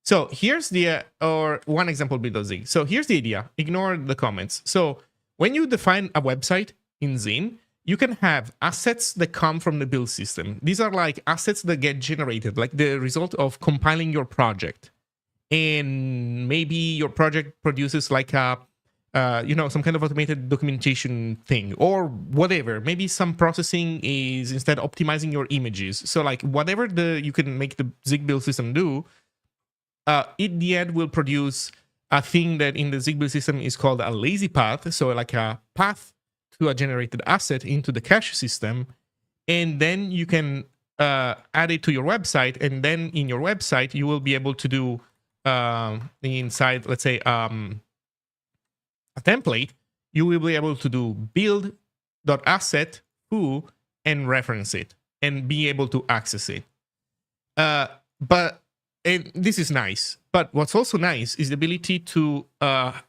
So here's the, or one example build.zig. So here's the idea. Ignore the comments. So when you define a website in Zine, you can have assets that come from the build system. These are like assets that get generated, like the result of compiling your project. And maybe your project produces like a, some kind of automated documentation thing or whatever. Maybe some processing is instead optimizing your images. So like whatever you can make the Zig build system do, in the end will produce a thing that in the Zig build system is called a lazy path. So like a path to a generated asset into the cache system. And then you can add it to your website. And then in your website, you will be able to do inside, let's say, a template, you will be able to do build.asset who and reference it and be able to access it. And this is nice. But what's also nice is the ability to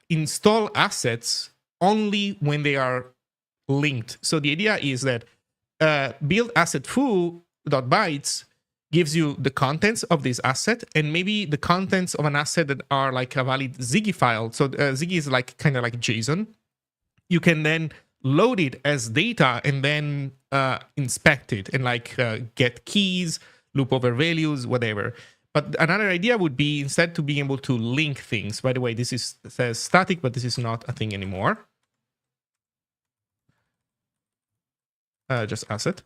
install assets only when they are linked. So the idea is that build asset foo.bytes gives you the contents of this asset and maybe the contents of an asset that are like a valid Ziggy file. So Ziggy is like kind of like JSON. You can then load it as data and then inspect it and like get keys, loop over values, whatever. But another idea would be instead to being able to link things. By the way, this says static, but this is not a thing anymore. Just asset.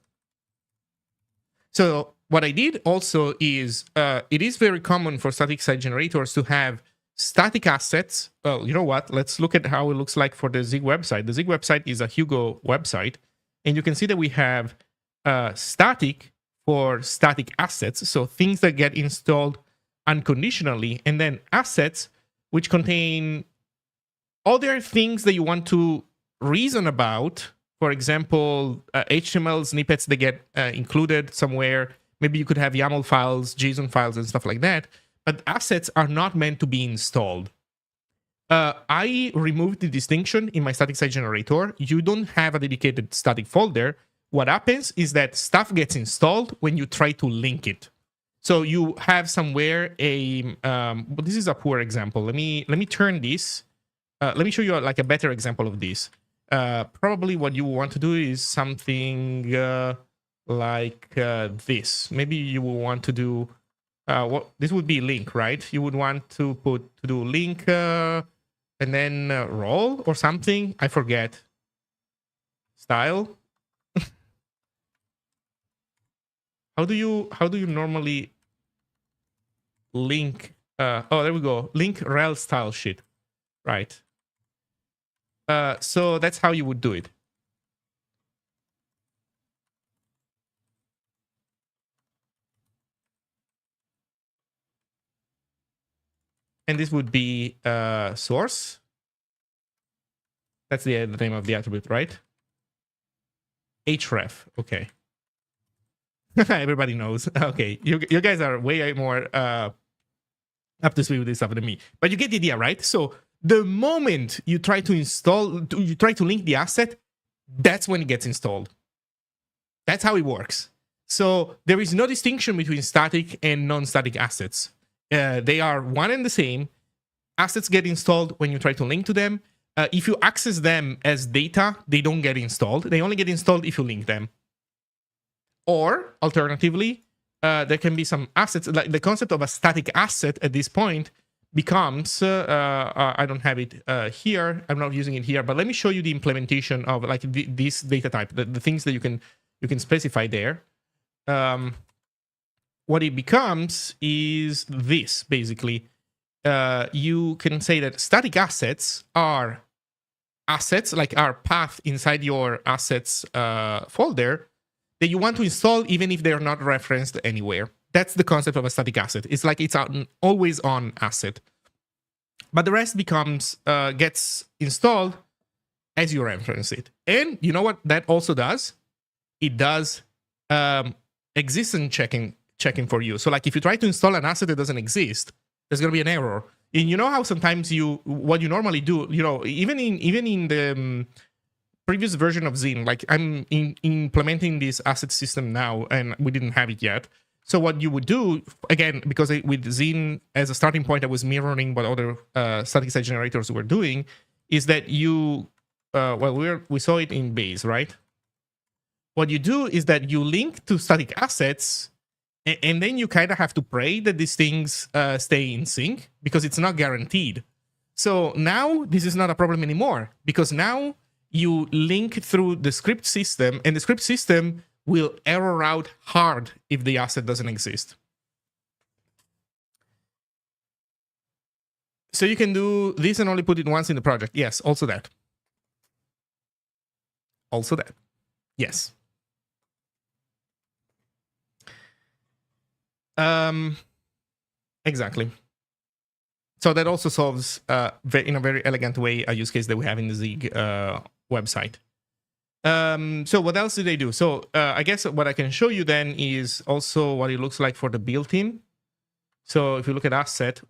So what I did also is it is very common for static site generators to have static assets. Well, you know what? Let's look at how it looks like for the Zig website. The Zig website is a Hugo website. And you can see that we have static for static assets. So things that get installed unconditionally. And then assets, which contain other things that you want to reason about. For example, HTML snippets that get included somewhere. Maybe you could have YAML files, JSON files, and stuff like that. But assets are not meant to be installed. I removed the distinction in my static site generator. You don't have a dedicated static folder. What happens is that stuff gets installed when you try to link it. So you have somewhere a. But this is a poor example. Let me turn this. Let me show you like a better example of this. Probably what you want to do is something like this. Maybe you will want to do what this would be link, right? You would want to do link and then role or something. I forget. Style. how do you normally link? Oh, there we go. Link rel style sheet, right? So that's how you would do it. And this would be source. That's the name of the attribute, right? href. Okay. Everybody knows. Okay, you guys are way more up to speed with this stuff than me. But you get the idea, right? So the moment you try to install, you try to link the asset, that's when it gets installed. That's how it works. So there is no distinction between static and non-static assets. They are one and the same. Assets get installed when you try to link to them. If you access them as data, they don't get installed. They only get installed if you link them. Or alternatively, there can be some assets. Like the concept of a static asset at this point becomes, I don't have it here. I'm not using it here, but let me show you the implementation of like this data type, the things that you can specify there. What it becomes is this, basically. You can say that static assets are assets, like our path inside your assets folder, that you want to install even if they're not referenced anywhere. That's the concept of a static asset. It's like it's an always on asset. But the rest becomes gets installed as you reference it. And you know what that also does? It does existence checking for you. So like if you try to install an asset that doesn't exist, there's going to be an error. And you know how sometimes what you normally do, even in the previous version of Zine, like I'm implementing this asset system now, and we didn't have it yet. So what you would do, again, because with Zine as a starting point, I was mirroring what other static site generators were doing, is that you, we saw it in base, right? What you do is that you link to static assets, and then you kind of have to pray that these things stay in sync, because it's not guaranteed. So now this is not a problem anymore, because now you link through the script system, and the script system will error out hard if the asset doesn't exist. So you can do this and only put it once in the project. Yes, also that. Also that. Yes. Exactly. So that also solves in a very elegant way a use case that we have in the Zig website. So what else do they do? So I guess what I can show you then is also what it looks like for the built-in. So if you look at asset,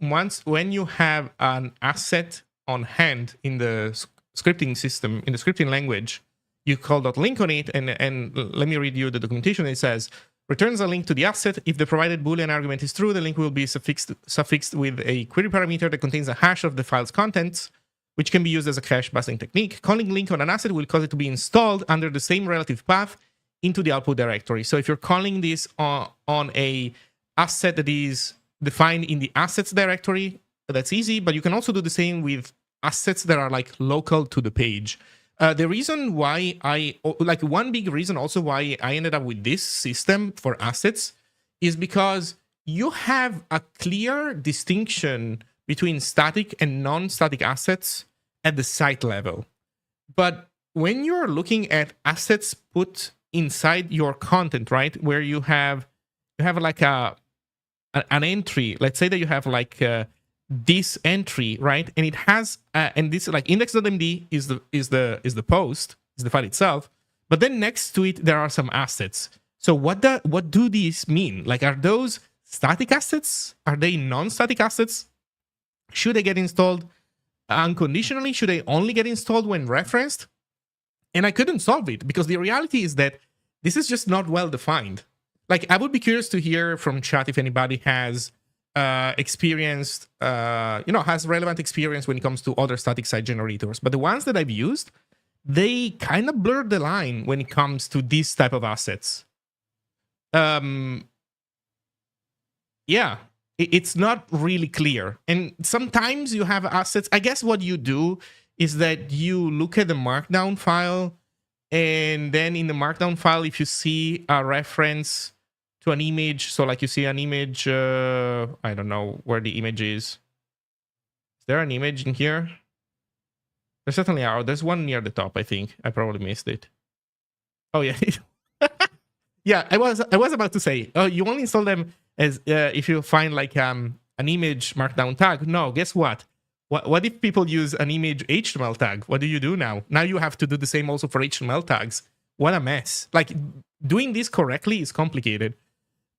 when you have an asset on hand in the scripting system, in the scripting language, you call .link on it, and let me read you the documentation. It says, returns a link to the asset. If the provided Boolean argument is true, the link will be suffixed with a query parameter that contains a hash of the file's contents, which can be used as a cache busting technique. Calling link on an asset will cause it to be installed under the same relative path into the output directory. So if you're calling this on a asset that is defined in the assets directory, that's easy, but you can also do the same with assets that are like local to the page. The reason why one big reason also why I ended up with this system for assets is because you have a clear distinction between static and non-static assets at the site level. But when you're looking at assets put inside your content, right, where you have like an entry, let's say that you have like this entry, right, and it has and this like index.md is the post, is the file itself, but then next to it there are some assets. So what do these mean? Like, are those static assets? Are they non-static assets? Should they get installed unconditionally? Should they only get installed when referenced? And I couldn't solve it, because the reality is that this is just not well defined. Like, I would be curious to hear from chat if anybody has experienced, has relevant experience when it comes to other static site generators. But the ones that I've used, they kind of blur the line when it comes to this type of assets. Yeah, it's not really clear. And sometimes you have assets. I guess what you do is that you look at the markdown file, and then in the markdown file, if you see a reference to an image. So like you see an image, I don't know where the image is. Is there an image in here? There certainly are. There's one near the top, I think. I probably missed it. Oh yeah. Yeah, I was about to say, oh, you only install them as if you find like an image markdown tag. No, guess what? What if people use an image HTML tag? What do you do now? Now you have to do the same also for HTML tags. What a mess. Like doing this correctly is complicated.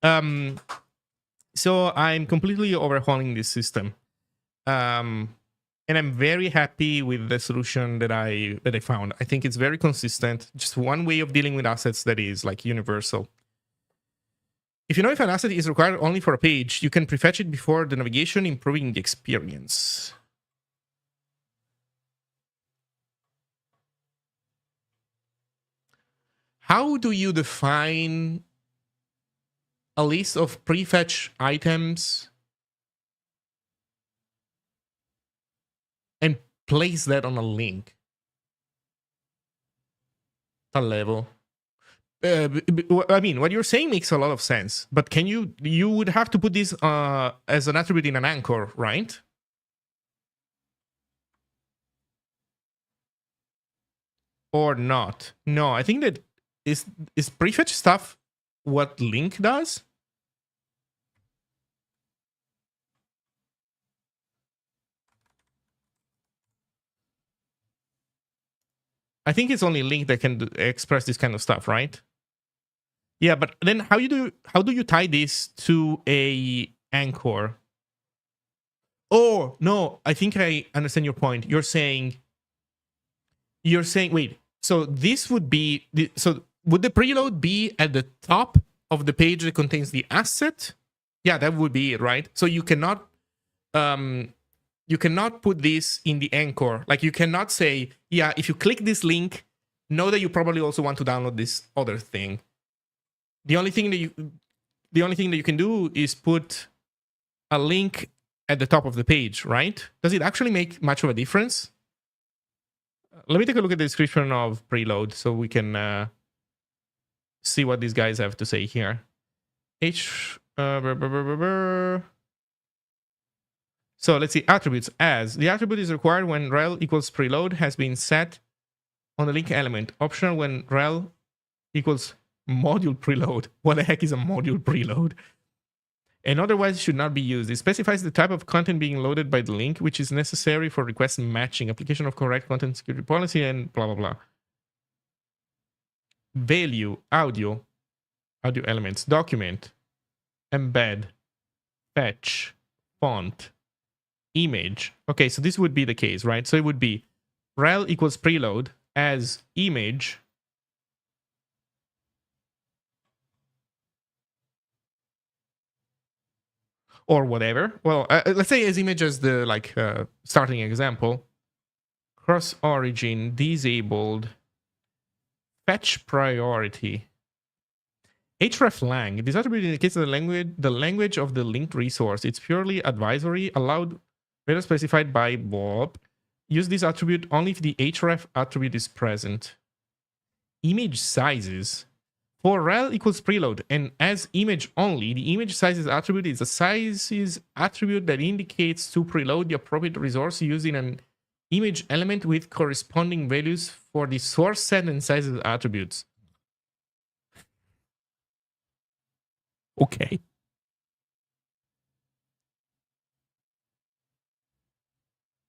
So I'm completely overhauling this system. And I'm very happy with the solution that I found. I think it's very consistent. Just one way of dealing with assets that is like universal. If you know if an asset is required only for a page, you can prefetch it before the navigation, improving the experience. How do you define a list of prefetch items and place that on a link? A level. I mean, what you're saying makes a lot of sense, but can you would have to put this as an attribute in an anchor, right? Or not? No, I think that is prefetch stuff what link does. I think it's only link that can express this kind of stuff, right? Yeah, but then how do you tie this to a anchor? Oh no, I think I understand your point. You're saying wait. So this would be so would the preload be at the top of the page that contains the asset? Yeah, that would be it, right? So you cannot put this in the anchor. Like you cannot say, yeah, if you click this link, know that you probably also want to download this other thing. The only thing that you can do is put a link at the top of the page, right? Does it actually make much of a difference? Let me take a look at the description of preload so we can see what these guys have to say here. So let's see, attributes as. The attribute is required when rel equals preload has been set on the link element. Optional when rel equals module preload. What the heck is a module preload? And otherwise should not be used. It specifies the type of content being loaded by the link, which is necessary for request matching, application of correct content security policy, and blah, blah, blah. Value, audio elements, document, embed, fetch, font, image. Okay, so this would be the case, right? So it would be rel equals preload as image or whatever. Well, let's say as image as the like starting example. Cross origin disabled. Fetch priority. hreflang. This attribute indicates the language of the linked resource. It's purely advisory, allowed, better specified by Bob. Use this attribute only if the href attribute is present. Image sizes. For rel equals preload and as image only, the image sizes attribute is a sizes attribute that indicates to preload the appropriate resource using an image element with corresponding values for the source set and sizes attributes. Okay.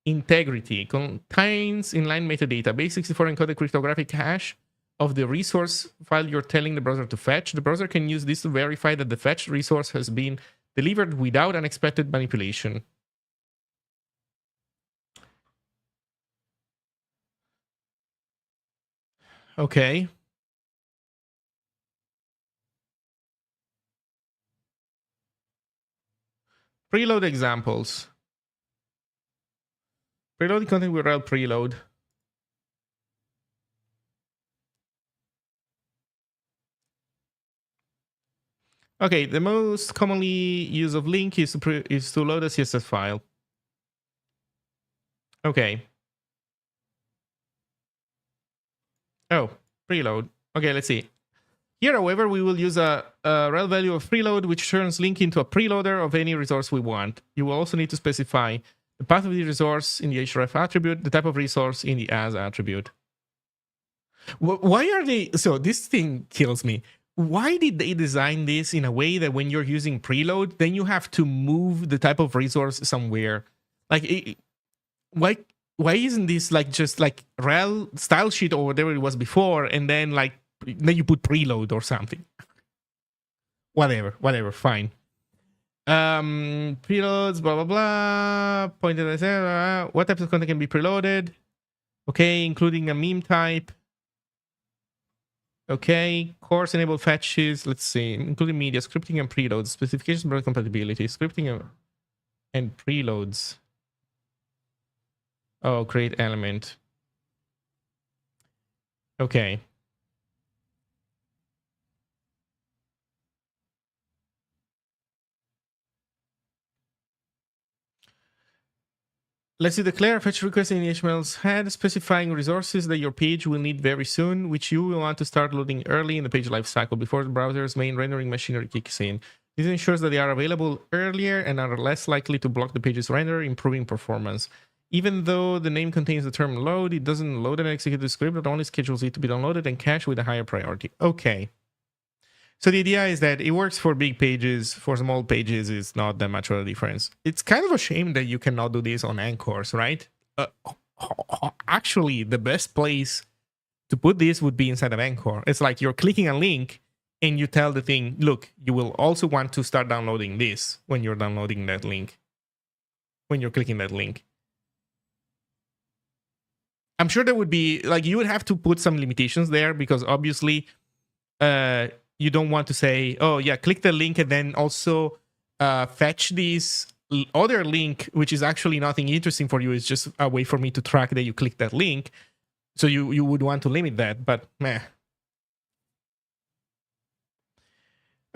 Integrity contains inline metadata, base64 encoded cryptographic hash of the resource file you're telling the browser to fetch. The browser can use this to verify that the fetched resource has been delivered without unexpected manipulation. Okay. Preload examples. Preload content with rel preload. Okay, the most commonly used of link is to load a CSS file. Okay. Oh, preload. Okay, let's see. Here, however, we will use a rel value of preload, which turns link into a preloader of any resource we want. You will also need to specify the path of the resource in the href attribute, the type of resource in the as attribute. Why are they... So this thing kills me. Why did they design this in a way that when you're using preload, then you have to move the type of resource somewhere? Like, why isn't this like just like rel style sheet or whatever it was before, and then like then you put preload or something? Whatever, fine. Preloads, blah blah blah. Pointed at what types of content can be preloaded? Okay, including a meme type. Okay, course enable fetches. Let's see, including media, scripting and preloads, specifications, broad compatibility, scripting and preloads. Oh, create element. Okay. Let's declare a fetch request in HTML's head, specifying resources that your page will need very soon, which you will want to start loading early in the page lifecycle before the browser's main rendering machinery kicks in. This ensures that they are available earlier and are less likely to block the page's render, improving performance. Even though the name contains the term load, it doesn't load and execute the script, but only schedules it to be downloaded and cached with a higher priority. Okay. So the idea is that it works for big pages. For small pages, it's not that much of a difference. It's kind of a shame that you cannot do this on anchors, right? Actually, the best place to put this would be inside of Anchor. It's like you're clicking a link and you tell the thing, look, you will also want to start downloading this when you're downloading that link, when you're clicking that link. I'm sure there would be, like, you would have to put some limitations there because obviously you don't want to say, oh yeah, click the link and then also fetch this other link, which is actually nothing interesting for you. It's just a way for me to track that you click that link. So you would want to limit that, but meh.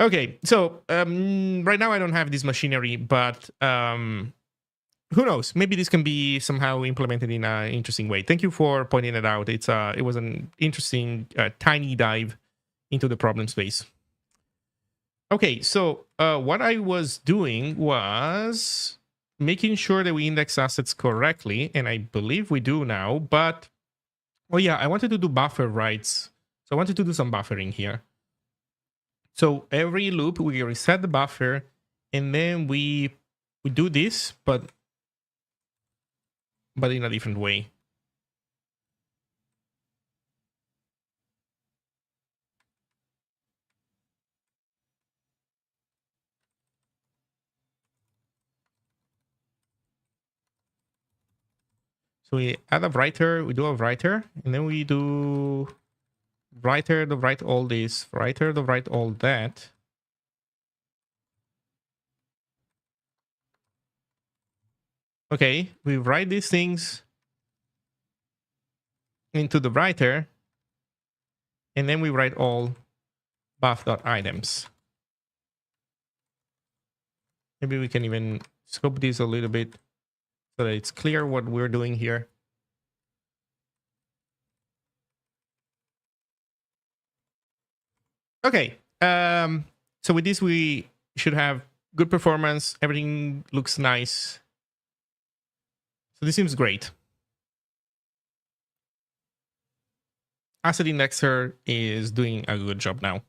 Okay, so right now I don't have this machinery, but who knows? Maybe this can be somehow implemented in an interesting way. Thank you for pointing it out. It was an interesting tiny dive into the problem space. Okay, so what I was doing was making sure that we index assets correctly, and I believe we do now, but oh yeah, I wanted to do buffer writes. So I wanted to do some buffering here. So every loop, we reset the buffer, and then we do this, but in a different way. So we add a writer, we do a writer, and then we do writer to write all this, writer to write all that. Okay, we write these things into the writer, and then we write all buff.items. Maybe we can even scope this a little bit so that it's clear what we're doing here. Okay, so with this we should have good performance. Everything looks nice. So this seems great. Asset Indexer is doing a good job now.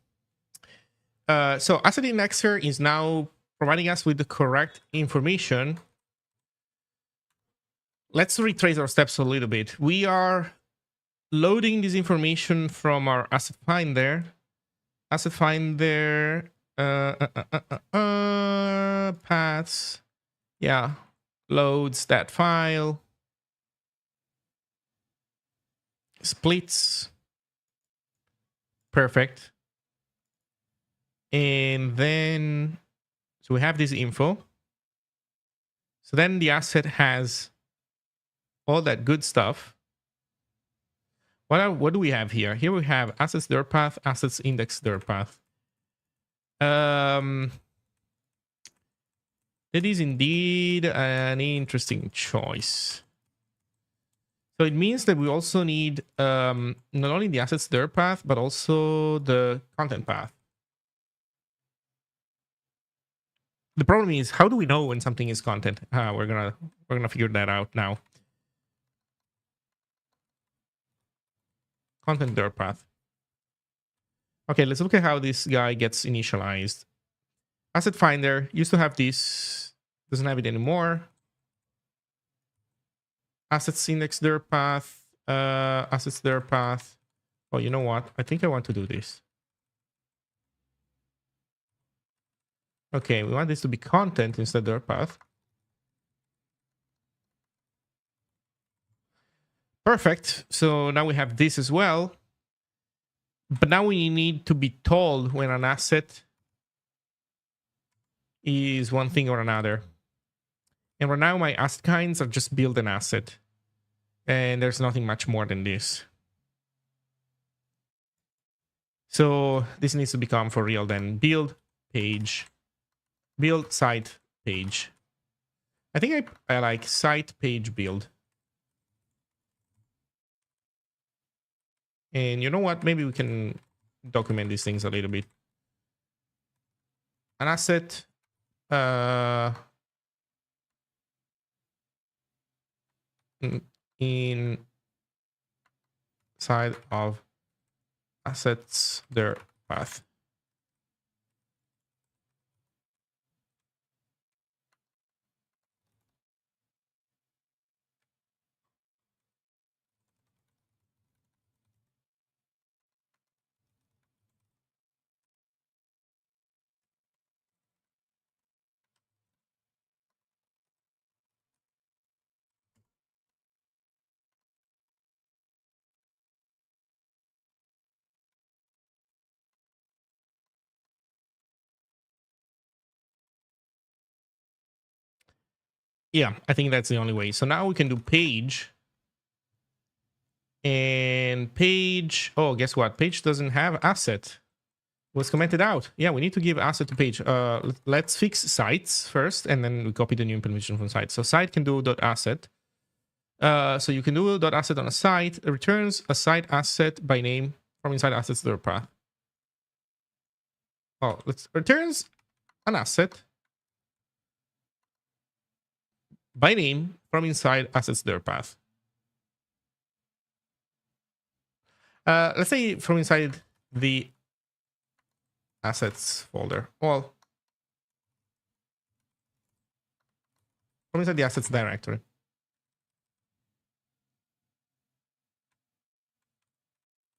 So Asset Indexer is now providing us with the correct information. Let's retrace our steps a little bit. We are loading this information from our asset finder. Asset finder, paths. Yeah, loads that file. Splits. Perfect. And then, so we have this info. So then the asset has all that good stuff. What do we have here? Here we have assets dir path, assets index dir path. That is indeed an interesting choice. So it means that we also need not only the assets dir path, but also the content path. The problem is, how do we know when something is content? We're gonna figure that out now. Content dir path. Okay, let's look at how this guy gets initialized. Asset finder used to have this, doesn't have it anymore. Assets index dir path, assets dir path. Oh, you know what? I think I want to do this. Okay, we want this to be content instead of dir path. Perfect. So now we have this as well. But now we need to be told when an asset is one thing or another. And right now my asset kinds are just build an asset. And there's nothing much more than this. So this needs to become for real then. Build page. Build site page. I think I like site page build. And you know what? Maybe we can document these things a little bit. An asset. Inside of assets dir path. Yeah, I think that's the only way. So now we can do page. And page, oh, guess what? Page doesn't have asset. Was commented out. Yeah, we need to give asset to page. Let's fix sites first, and then we copy the new implementation from site. So site can do .asset. So you can do .asset on a site. It returns a site asset by name from inside assets dir path. Oh, let's returns an asset by name from inside assets dir path. Let's say from inside the assets folder. Well, from inside the assets directory.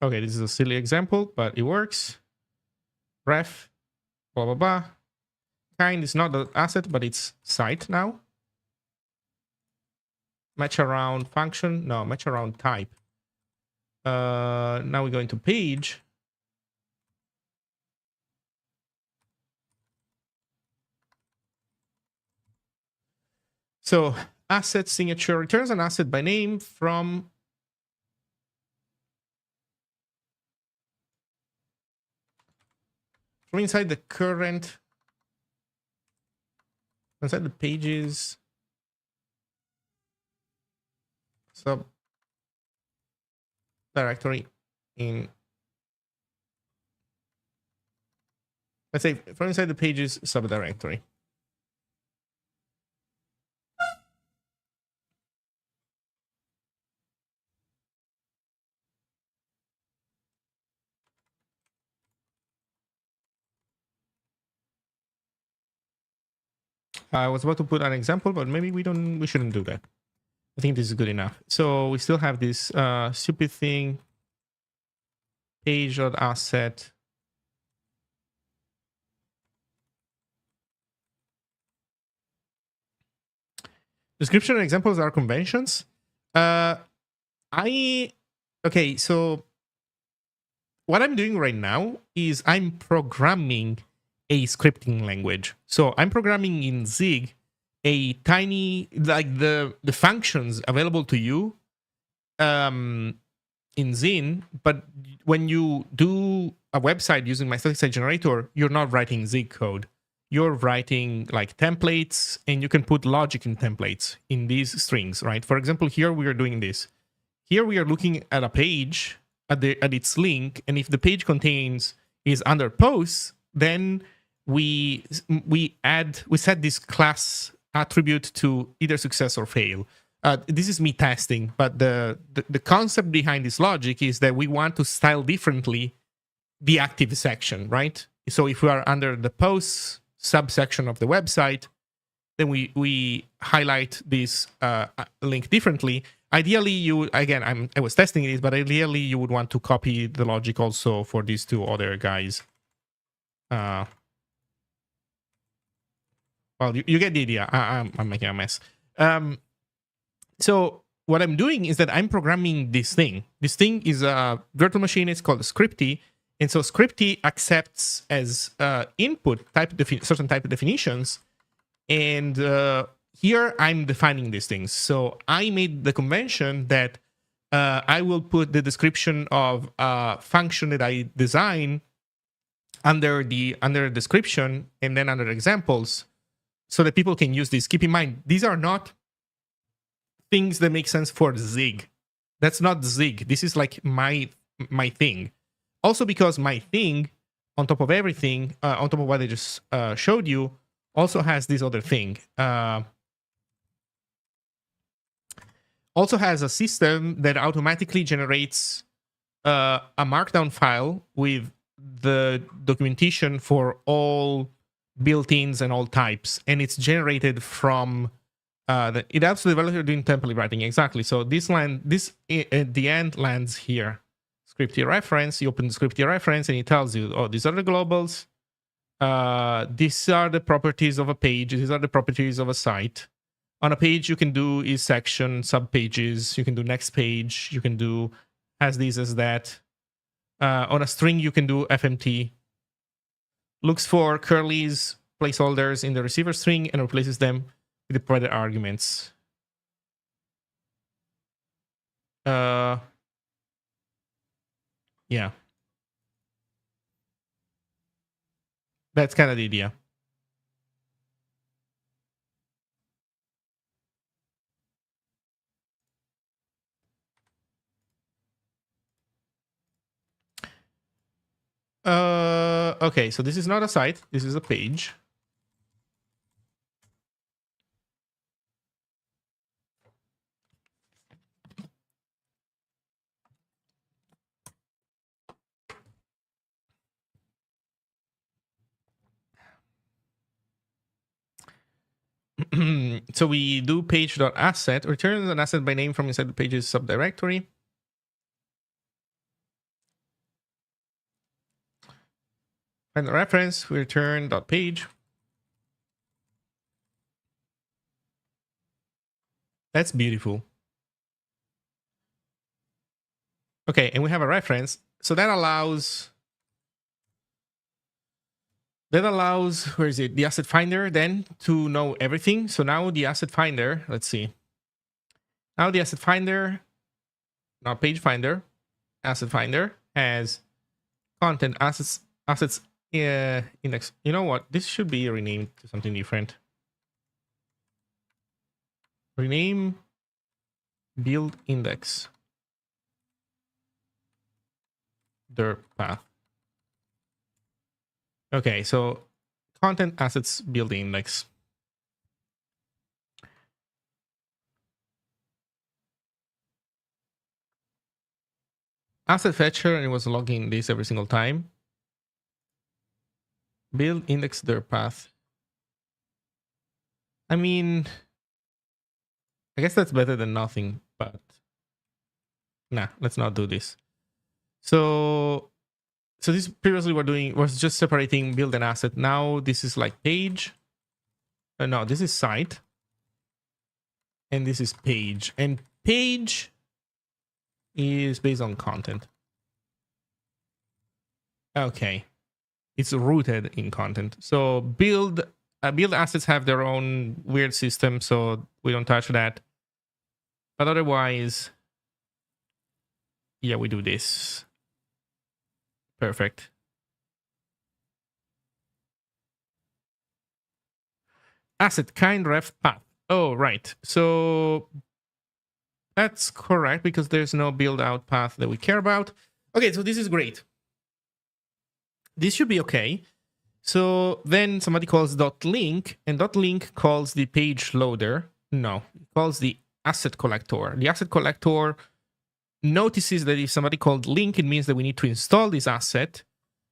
Okay, this is a silly example, but it works. Ref, blah, blah, blah. Kind is not the asset, but it's site now. Match around function. No, match around type. Now we go into page. So asset signature returns an asset by name from inside the current, inside the pages sub directory in, let's say from inside the pages subdirectory. I was about to put an example, but maybe we shouldn't do that. I think this is good enough. So we still have this stupid thing, page.asset. Description and examples are conventions. Okay, so what I'm doing right now is I'm programming a scripting language. So I'm programming in Zig a tiny, like the functions available to you in Zine, but when you do a website using my static site generator, you're not writing Zig code. You're writing like templates, and you can put logic in templates in these strings, right? For example, here we are doing this. here we are looking at a page at its link, and if the page contains is under posts, then we set this class attribute to either success or fail. This is me testing, but the concept behind this logic is that we want to style differently the active section, right? So if we are under the posts subsection of the website, then we highlight this link differently. Ideally, I was testing this, but ideally you would want to copy the logic also for these two other guys. Well, you get the idea. I'm making a mess. So what I'm doing is that I'm programming this thing. This thing is a virtual machine. It's called Scripty. And so Scripty accepts as input certain type of definitions. And here I'm defining these things. So I made the convention that I will put the description of a function that I design under description and then under examples so that people can use this. Keep in mind, these are not things that make sense for Zig. That's not Zig. This is like my thing. Also because my thing, on top of everything, on top of what I just showed you, also has this other thing. Also has a system that automatically generates a markdown file with the documentation for all built-ins and all types, and it's generated from it helps the developer doing template writing. Exactly. So this at the end lands here. Scripty reference. You open the Scripty reference, and it tells you, oh, these are the globals. These are the properties of a page. These are the properties of a site. On a page, you can do is section, sub pages. You can do next page. You can do as this as that. On a string, you can do FMT. Looks for curly's placeholders in the receiver string and replaces them with the provided arguments. Yeah. That's kind of the idea. Okay, so this is not a site. This is a page. So we do page.asset, returns an asset by name from inside the page's subdirectory. Find the reference, we return .page. That's beautiful. Okay, and we have a reference. So that allows, where is it? The asset finder then to know everything. So now the asset finder, let's see. Now the asset finder, not page finder, asset finder has content assets index. You know what? This should be renamed to something different. Rename build index dir path. Okay, so content assets build index. Asset fetcher, and it was logging this every single time. Build index dir path. I mean, I guess that's better than nothing, but nah, let's not do this. So this previously was just separating build and asset. Now this is like page. No, this is site. And this is page. And page is based on content. Okay. It's rooted in content. So build assets have their own weird system, so we don't touch that. But otherwise, yeah, we do this. Perfect. Asset kind ref path. Oh, right. So That's correct, because there's no build out path that we care about. Okay, so this is great. This should be okay. So then somebody calls .link, and .link calls the page loader. No, it calls the asset collector. The asset collector notices that if somebody called link, it means that we need to install this asset.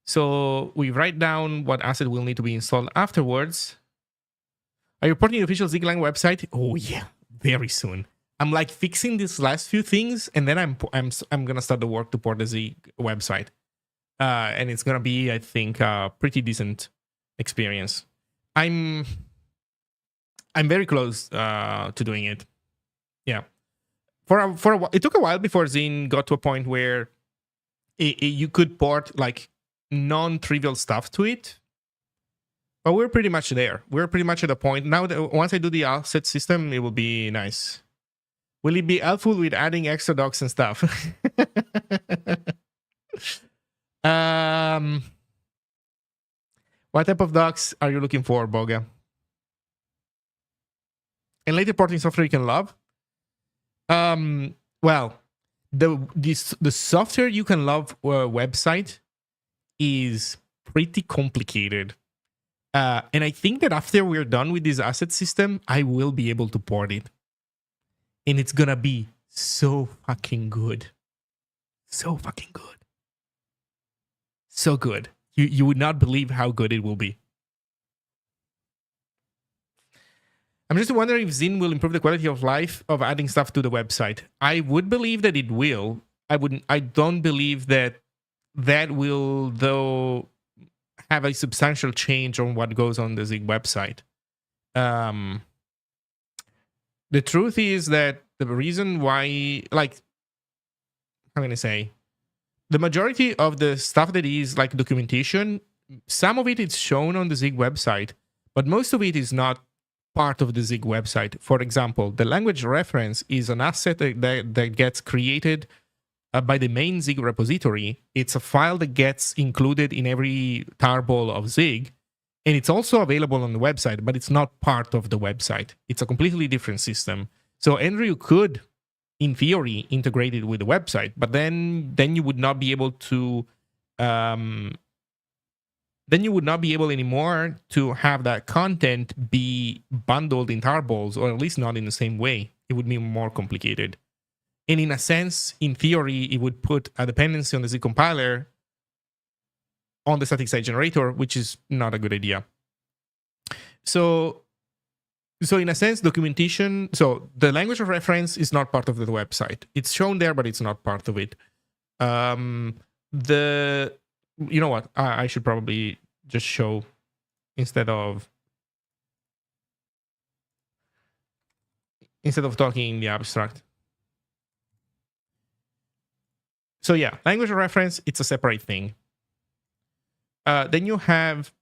So we write down what asset will need to be installed afterwards. Are you reporting the official Ziglang website? Oh yeah, very soon. I'm like fixing these last few things, and then I'm gonna start the work to port the Zig website. And it's gonna be, I think, a pretty decent experience. I'm very close to doing it. Yeah, for a while, it took a while before Zine got to a point where you could port like non-trivial stuff to it. But we're pretty much there. We're pretty much at a point now that once I do the asset system, it will be nice. Will it be helpful with adding extra docs and stuff? What type of docs are you looking for, Boga? And later porting software you can love? Well, the software you can love website is pretty complicated. And I think that after we're done with this asset system, I will be able to port it. And it's gonna be so fucking good. So fucking good. So good. You would not believe how good it will be. I'm just wondering if Zine will improve the quality of life of adding stuff to the website. I would believe that it will. I don't believe that will, though, have a substantial change on what goes on the Zig website. The truth is that the reason why, like, how can I say, the majority of the stuff that is like documentation, some of it is shown on the Zig website, but most of it is not part of the Zig website. For example, the language reference is an asset that gets created by the main Zig repository. It's a file that gets included in every tarball of Zig, and it's also available on the website, but it's not part of the website. It's a completely different system. So Andrew could, in theory, integrate it with the website, but then you would not be able to then you would not be able anymore to have that content be bundled in tarballs, or at least not in the same way. It would be more complicated. And in a sense, in theory, it would put a dependency on the Zig compiler on the static site generator, which is not a good idea. So in a sense, documentation, so the language of reference is not part of the website. It's shown there, but it's not part of it. You know what? I should probably just show instead of talking in the abstract. So yeah, language of reference, it's a separate thing. Then you have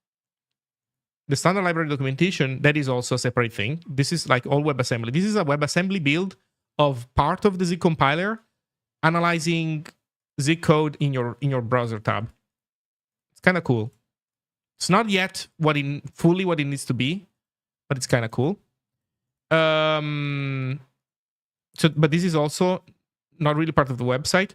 the standard library documentation. That is also a separate thing. This is like all WebAssembly. This is a WebAssembly build of part of the Zig compiler analyzing Zig code in your browser tab. It's kind of cool. It's not yet fully what it needs to be, but it's kind of cool. But this is also not really part of the website.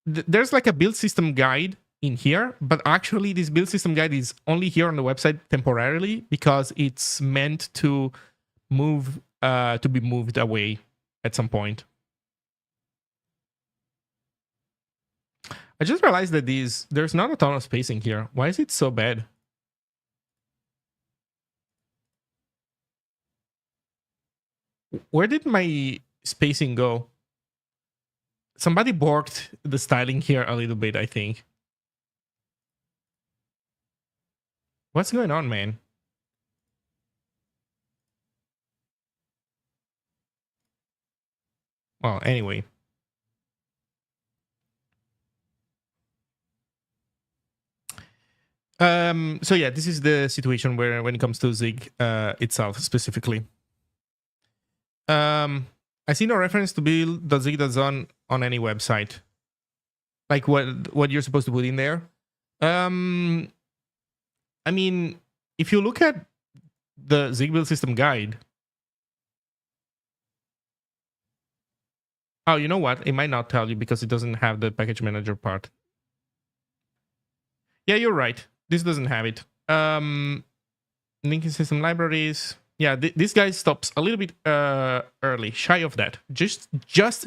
There's like a build system guide in here, but actually this build system guide is only here on the website temporarily because it's meant to be moved away at some point. I just realized that there's not a ton of spacing here. Why is it so bad? Where did my spacing go? Somebody borked the styling here a little bit, I think. What's going on, man? Well, anyway. So yeah, this is the situation where when it comes to Zig itself specifically. I see no reference to build.zig.zone on any website. Like what you're supposed to put in there. I mean, if you look at the Zig build system guide, Oh, you know what? It might not tell you because it doesn't have the package manager part. Yeah, you're right. This doesn't have it. Linking system libraries. Yeah, this guy stops a little bit early, shy of that. Just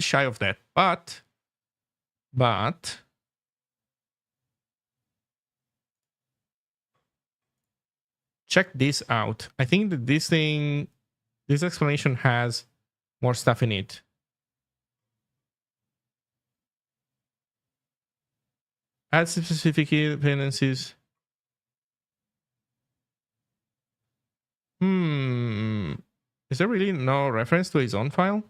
shy of that. But check this out. I think that this explanation has more stuff in it. Add specific dependencies. Is there really no reference to his own file?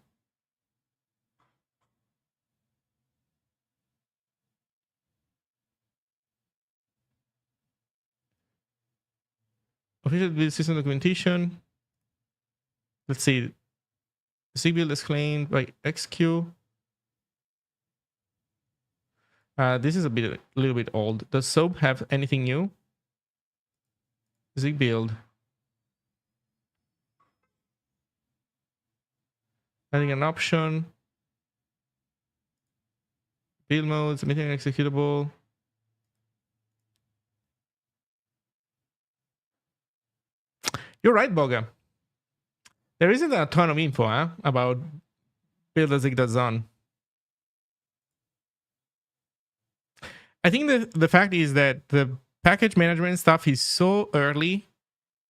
Official build system documentation. Let's see. Zig build is claimed by XQ. This is a little bit old. Does SOAP have anything new? Zig build. Adding an option. Build mode, submitting an executable. You're right, Boga. There isn't a ton of info about build.zig.zone. I think the fact is that the package management stuff is so early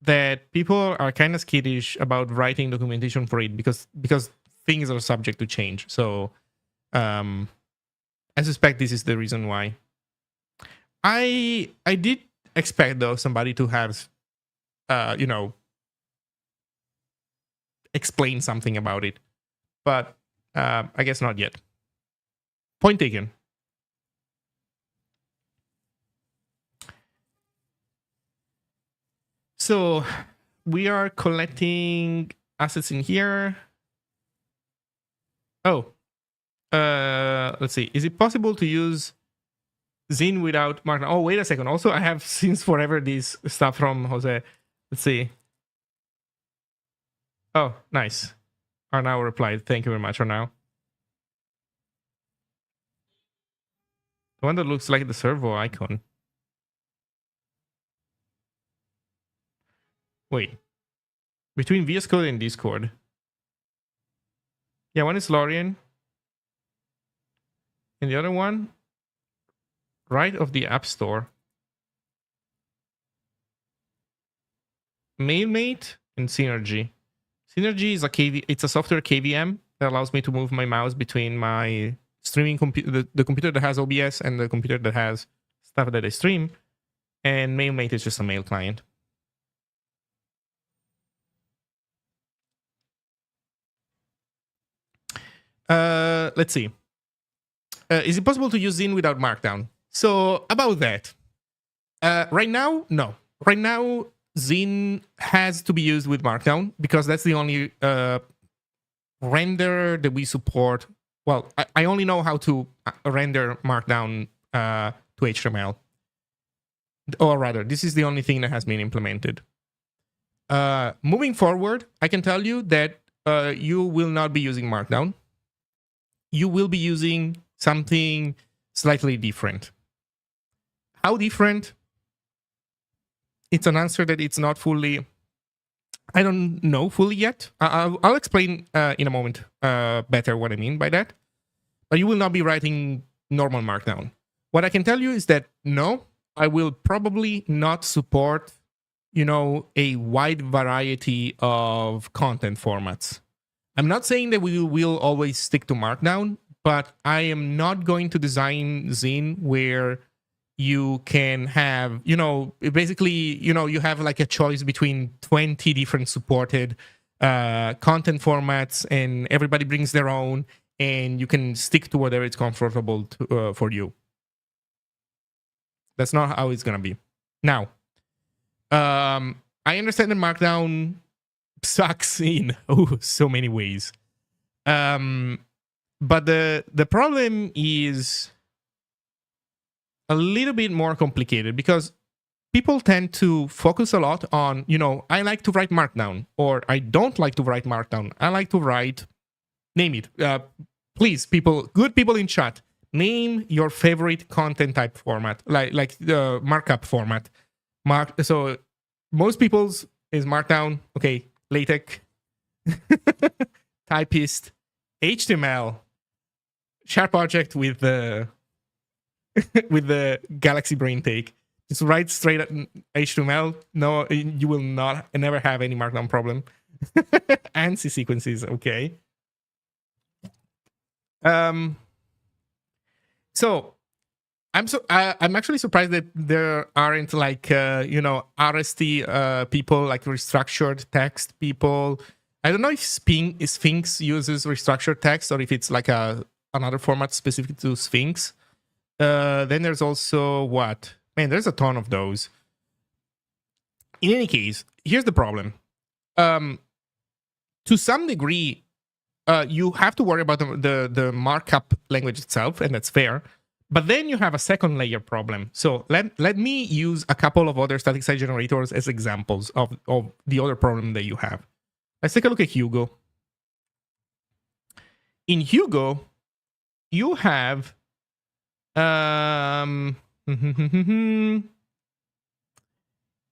that people are kind of skittish about writing documentation for it because things are subject to change. So I suspect this is the reason why. I did expect though somebody to have explain something about it, but I guess not yet. Point taken. So we are collecting assets in here. Oh, let's see. Is it possible to use Zine without Markdown? Oh, wait a second. Also, I have since forever this stuff from Jose. Let's see. Oh, nice. Arnau replied. Thank you very much, Arnau. The one that looks like the servo icon. Wait. Between VS Code and Discord. Yeah, one is Lorian. And the other one, right of the App Store. MailMate and Synergy. Synergy is it's a software KVM that allows me to move my mouse between my streaming computer, the computer that has OBS and the computer that has stuff that I stream. And MailMate is just a mail client. Let's see. Is it possible to use Zine without Markdown? So about that, right now, no. Right now, Zine has to be used with Markdown because that's the only render that we support. Well, I only know how to render Markdown to HTML. Or rather, this is the only thing that has been implemented. Moving forward, I can tell you that you will not be using Markdown. You will be using something slightly different. How different? It's an answer that it's not fully, I don't know fully yet. I'll explain in a moment better what I mean by that. But you will not be writing normal Markdown. What I can tell you is that no, I will probably not support, a wide variety of content formats. I'm not saying that we will always stick to Markdown, but I am not going to design Zine where you can have, basically, you have like a choice between 20 different supported content formats and everybody brings their own and you can stick to whatever is comfortable for you. That's not how it's going to be. Now, I understand that Markdown sucks in so many ways. But the problem is a little bit more complicated because people tend to focus a lot on, I like to write Markdown or I don't like to write Markdown. I like to write, name it, please, people, good people in chat, name your favorite content type format, like the markup format. So most people's is Markdown, okay, LaTeX, Typist, HTML, Sharp Object with the with the Galaxy Brain take. Just write straight at HTML. No, you will never have any Markdown problem. ANSI sequences, okay. So I'm actually surprised that there aren't like RST people, like restructured text people. I don't know if Sphinx uses restructured text or if it's like another format specific to Sphinx. Then there's also what? Man, there's a ton of those. In any case, here's the problem. To some degree, you have to worry about the markup language itself, and that's fair. But then you have a second layer problem. So let me use a couple of other static site generators as examples of the other problem that you have. Let's take a look at Hugo. In Hugo, you have in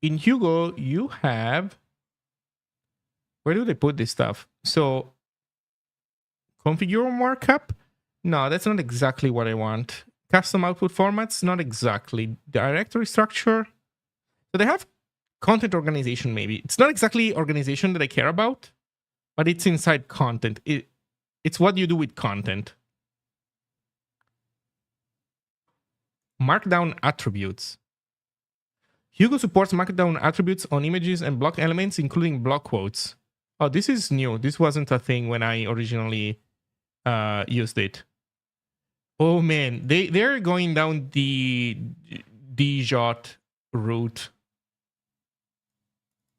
Hugo, you have, where do they put this stuff? So configure markup? No, that's not exactly what I want. Custom output formats? Not exactly. Directory structure? So they have content organization, maybe. It's not exactly organization that I care about, but it's inside content. It's what you do with content. Markdown attributes. Hugo supports Markdown attributes on images and block elements, including block quotes. Oh, this is new. This wasn't a thing when I originally used it. Oh man, they're going down the DJOT route.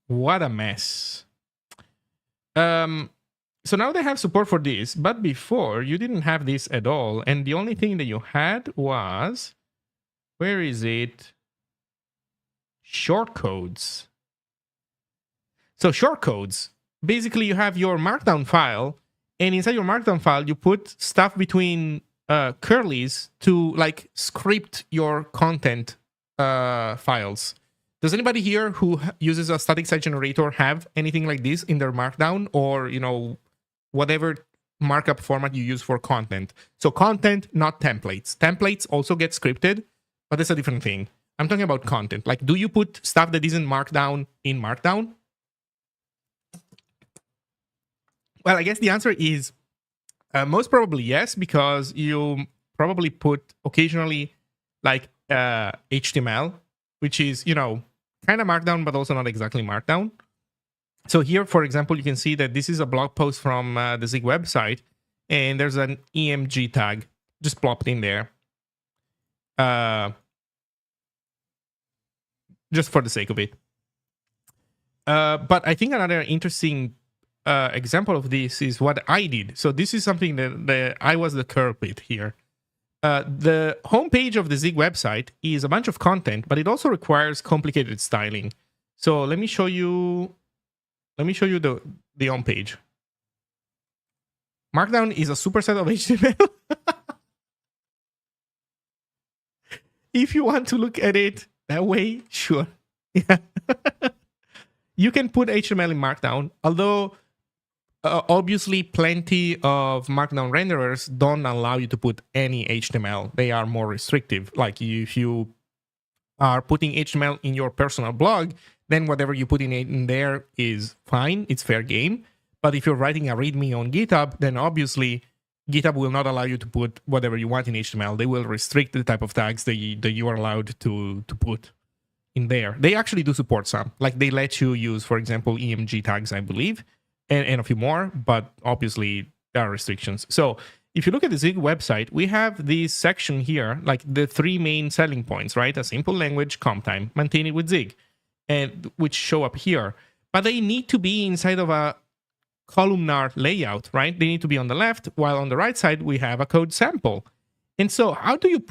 What a mess. So now they have support for this, but before you didn't have this at all, and the only thing that you had was, where is it? Shortcodes. So shortcodes, basically you have your Markdown file, and inside your Markdown file you put stuff between curlies to like script your content files. Does anybody here who uses a static site generator have anything like this in their Markdown, or whatever markup format you use for content? So content, not templates. Templates also get scripted, but that's a different thing. I'm talking about content. Like, do you put stuff that isn't Markdown in Markdown? Well, I guess the answer is most probably yes, because you probably put occasionally like HTML, which is, kind of Markdown, but also not exactly Markdown. So here, for example, you can see that this is a blog post from the Zig website, and there's an EMG tag just plopped in there. Just for the sake of it. But I think another interesting example of this is what I did. So this is something that I was the culprit here. The homepage of the Zig website is a bunch of content, but it also requires complicated styling. So let me show you the homepage. Markdown is a superset of HTML. If you want to look at it that way, sure. Yeah. You can put HTML in Markdown, although obviously plenty of Markdown renderers don't allow you to put any HTML. They are more restrictive. Like if you are putting HTML in your personal blog, then whatever you put in there is fine. It's fair game. But if you're writing a README on GitHub, then obviously GitHub will not allow you to put whatever you want in HTML. They will restrict the type of tags that you are allowed to put in there. They actually do support some. Like they let you use, for example, EMG tags, I believe, and a few more, but obviously there are restrictions. So if you look at the Zig website, we have this section here, like the three main selling points, right? A simple language, comp time, maintain it with Zig, and which show up here. But they need to be inside of a columnar layout, right? They need to be on the left, while on the right side we have a code sample. And so how do you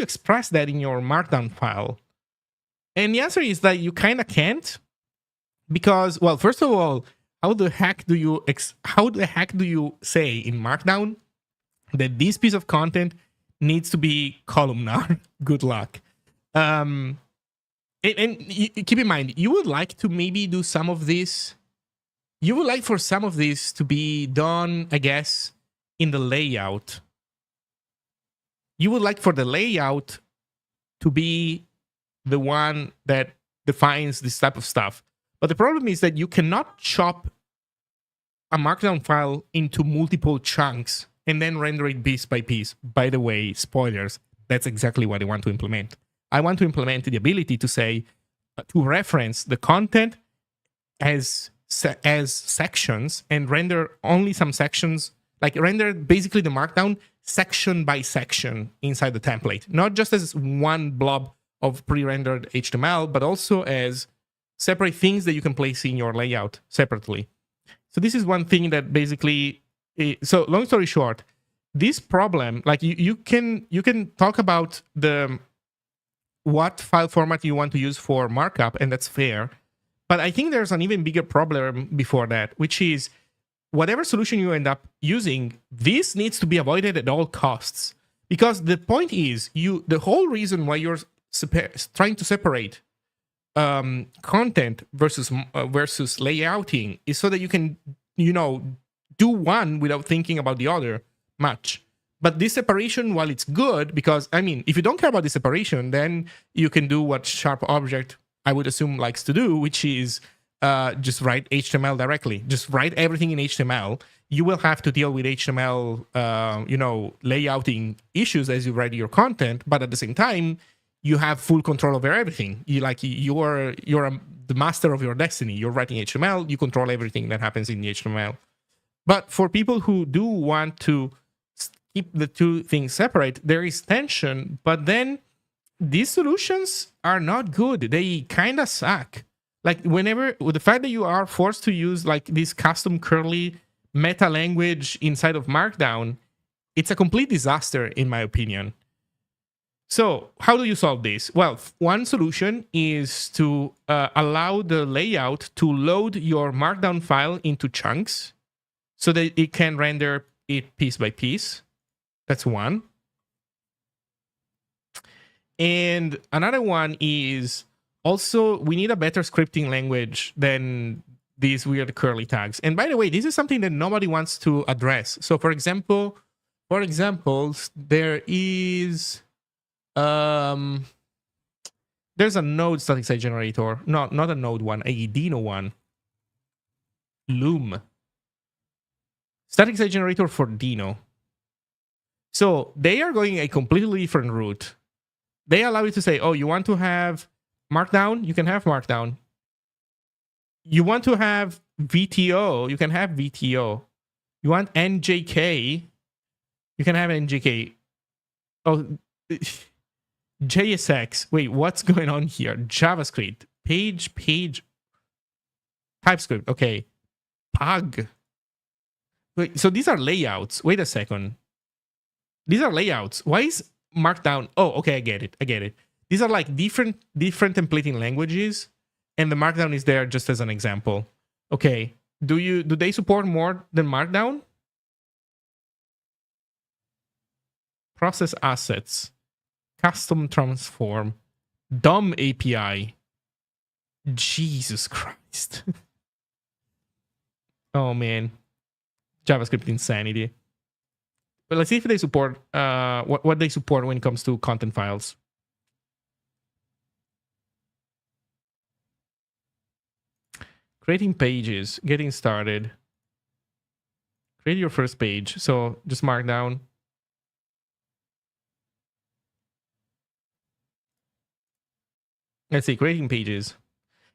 express that in your Markdown file? And the answer is that you kind of can't, because, well, first of all, how the heck do you say in Markdown that this piece of content needs to be columnar. Good luck. And keep in mind, you would like to maybe do some of this. You would like for some of this to be done, I guess, in the layout. You would like for the layout to be the one that defines this type of stuff. But the problem is that you cannot chop a markdown file into multiple chunks and then render it piece by piece. By the way, spoilers, that's exactly what I want to implement. I want to implement the ability to say, to reference the content as sections and render only some sections, like render basically the markdown section by section inside the template, not just as one blob of pre-rendered HTML, but also as separate things that you can place in your layout separately. So this is one thing that basically, so long story short, this problem, like you can talk about what file format you want to use for markup, and that's fair. But I think there's an even bigger problem before that, which is whatever solution you end up using, this needs to be avoided at all costs. Because the point is, the whole reason why you're trying to separate content versus layouting is so that you can, do one without thinking about the other much. But this separation, while it's good, because, I mean, if you don't care about the separation, then you can do what Sharp Object, I would assume, likes to do, which is just write HTML directly. Just write everything in HTML. You will have to deal with HTML, layouting issues as you write your content, but at the same time, you have full control over everything. You're the master of your destiny. You're writing HTML. You control everything that happens in the HTML. But for people who do want to keep the two things separate, there is tension, but then these solutions are not good. They kind of suck. Like with the fact that you are forced to use like this custom curly meta language inside of Markdown, it's a complete disaster in my opinion. So how do you solve this? Well, one solution is to allow the layout to load your Markdown file into chunks so that it can render it piece by piece. That's one. And another one is also we need a better scripting language than these weird curly tags. And by the way, this is something that nobody wants to address. So for example, there is there's a node static site generator. No, not a node one, a Dino one. Loom. Static site generator for Dino. So they are going a completely different route. They allow you to say, oh, you want to have Markdown? You can have Markdown. You want to have VTO? You can have VTO. You want NJK? You can have NJK. Oh, JSX. Wait, what's going on here? JavaScript. Page. TypeScript. Okay. Pug. Wait, so these are layouts. Wait a second. These are layouts. Why is Markdown? Oh, okay, I get it. These are like different templating languages, and the Markdown is there just as an example. Okay, do they support more than Markdown? Process assets, custom transform, DOM API. Jesus Christ. Oh man, JavaScript insanity. But let's see if they support what they support when it comes to content files. Creating pages, getting started. Create your first page. So just Markdown. Let's see, creating pages.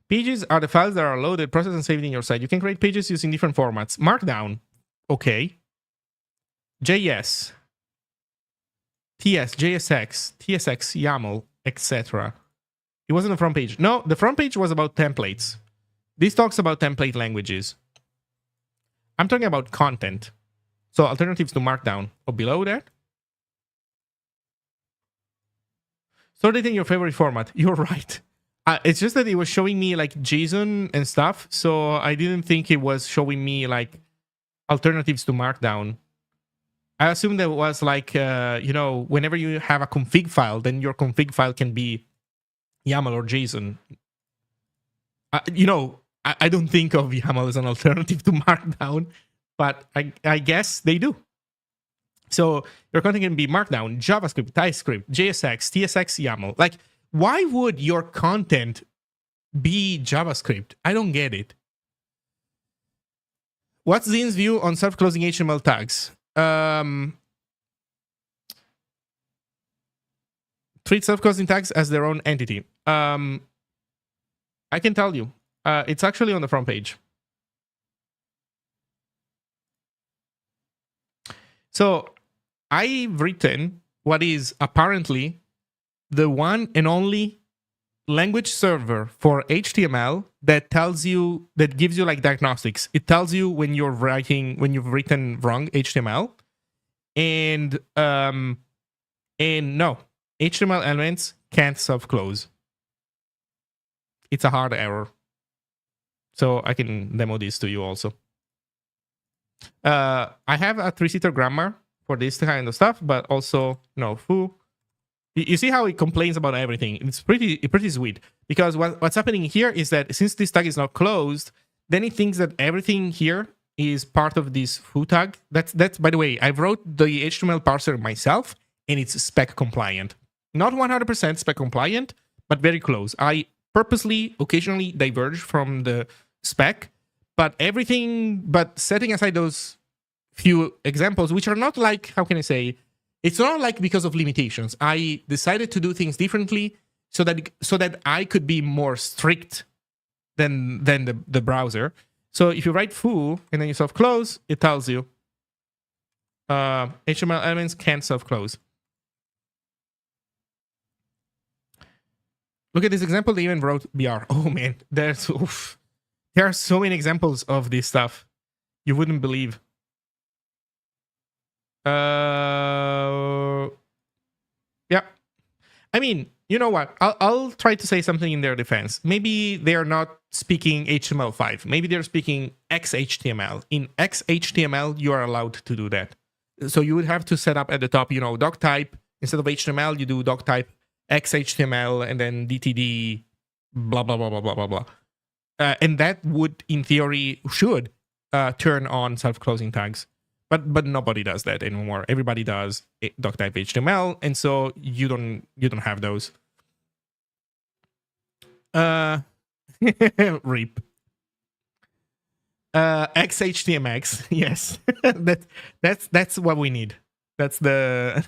Pages are the files that are loaded, processed, and saved in your site. You can create pages using different formats. Markdown, okay. JS, TS, JSX, TSX, YAML, etc. It wasn't the front page. No, the front page was about templates. This talks about template languages. I'm talking about content. So alternatives to Markdown. Or below that. Sort it in your favorite format. You're right. It's just that it was showing me like JSON and stuff. So I didn't think it was showing me like alternatives to Markdown. I assume there was like, whenever you have a config file, then your config file can be YAML or JSON. I don't think of YAML as an alternative to Markdown, but I guess they do. So your content can be Markdown, JavaScript, TypeScript, JSX, TSX, YAML. Like, why would your content be JavaScript? I don't get it. What's Zine's view on self-closing HTML tags? Treat self-closing tags as their own entity. I can tell you. It's actually on the front page. So I've written what is apparently the one and only language server for HTML that gives you like diagnostics. It tells you when you've written wrong HTML, and no, HTML elements can't self-close. It's a hard error. So I can demo this to you also. I have a 3-seater grammar for this kind of stuff, but also foo. You see how it complains about everything. It's pretty sweet, because what's happening here is that since this tag is not closed, then it thinks that everything here is part of this foo tag. That's by the way, I wrote the HTML parser myself, and it's spec compliant. Not 100% spec compliant, but very close. I purposely occasionally diverge from the spec, but setting aside those few examples, which are not like, how can I say, it's not like because of limitations. I decided to do things differently so that I could be more strict than the browser. So if you write foo and then you self-close, it tells you HTML elements can't self-close. Look at this example. They even wrote BR. Oh man, there are so many examples of this stuff. You wouldn't believe. Yeah. I mean, you know what? I'll try to say something in their defense. Maybe they are not speaking HTML5. Maybe they're speaking XHTML. In XHTML, you are allowed to do that. So you would have to set up at the top, doc type. Instead of HTML, you do doc type XHTML and then DTD, blah, blah, blah, blah, blah, blah, blah. And that would, in theory, should turn on self-closing tags. But nobody does that anymore. Everybody does doctype HTML, and so you don't have those. RIP. XHTMX. Yes, that's what we need. That's the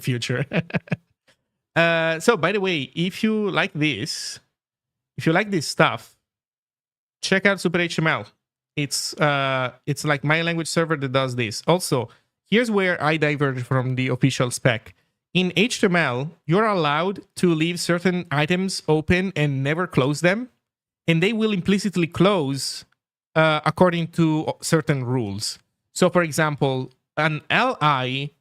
future. So by the way, if you like this stuff, check out Super HTML. It's like my language server that does this. Also, here's where I diverge from the official spec. In HTML, you're allowed to leave certain items open and never close them, and they will implicitly close according to certain rules. So, for example, an li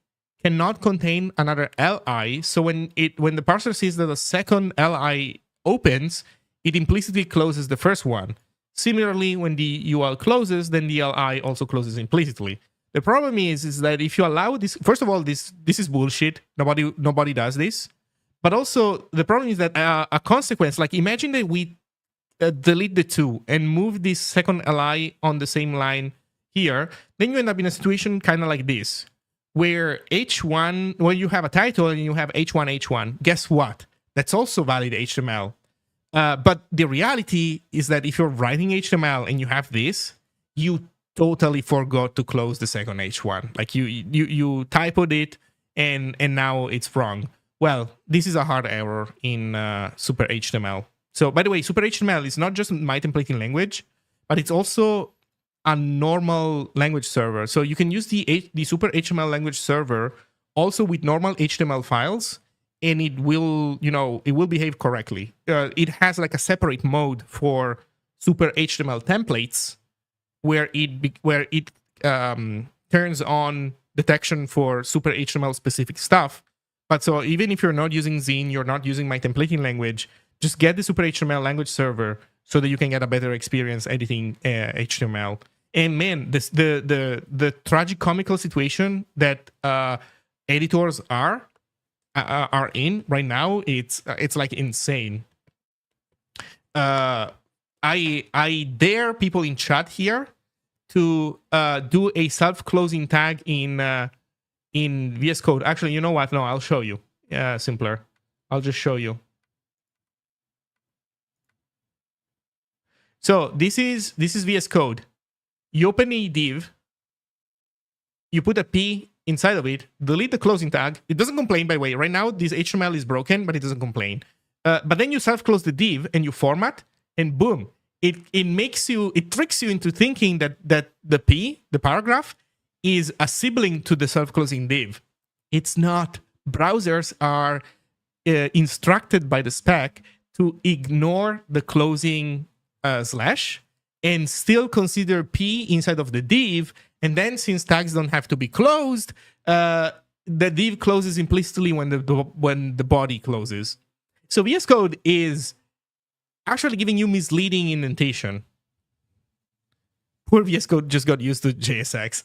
cannot contain another li. So when the parser sees that a second li opens, it implicitly closes the first one. Similarly, when the UL closes, then the li also closes implicitly. The problem is that if you allow this, first of all, this is bullshit. Nobody does this. But also, the problem is that a consequence, like imagine that we delete the two and move this second li on the same line here, then you end up in a situation kind of like this, where H1, where you have a title and you have H1. Guess what? That's also valid HTML. But the reality is that if you're writing HTML and you have this, you totally forgot to close the second H1. Like you typoed it and now it's wrong. Well, this is a hard error in Super HTML. So by the way, Super HTML is not just my templating language, but it's also a normal language server. So you can use the Super HTML language server also with normal HTML files, and it will behave correctly. It has like a separate mode for Super HTML templates, where it turns on detection for Super HTML specific stuff. But so even if you're not using Zine, you're not using my templating language, just get the Super HTML language server so that you can get a better experience editing HTML. And man, the tragic comical situation that editors are in right now, it's like insane. I dare people in chat here to do a self-closing tag in VS Code. Actually, you know what? No, I'll show you. Simpler. I'll just show you. So this is VS Code. You open a div, you put a P inside of it, delete the closing tag. It doesn't complain, by the way. Right now, this HTML is broken, but it doesn't complain. But then you self-close the div and you format, and boom, it tricks you into thinking that the P, the paragraph, is a sibling to the self-closing div. It's not. Browsers are instructed by the spec to ignore the closing slash and still consider P inside of the div. And then, since tags don't have to be closed, the div closes implicitly when the body closes. So VS Code is actually giving you misleading indentation. Poor VS Code just got used to JSX.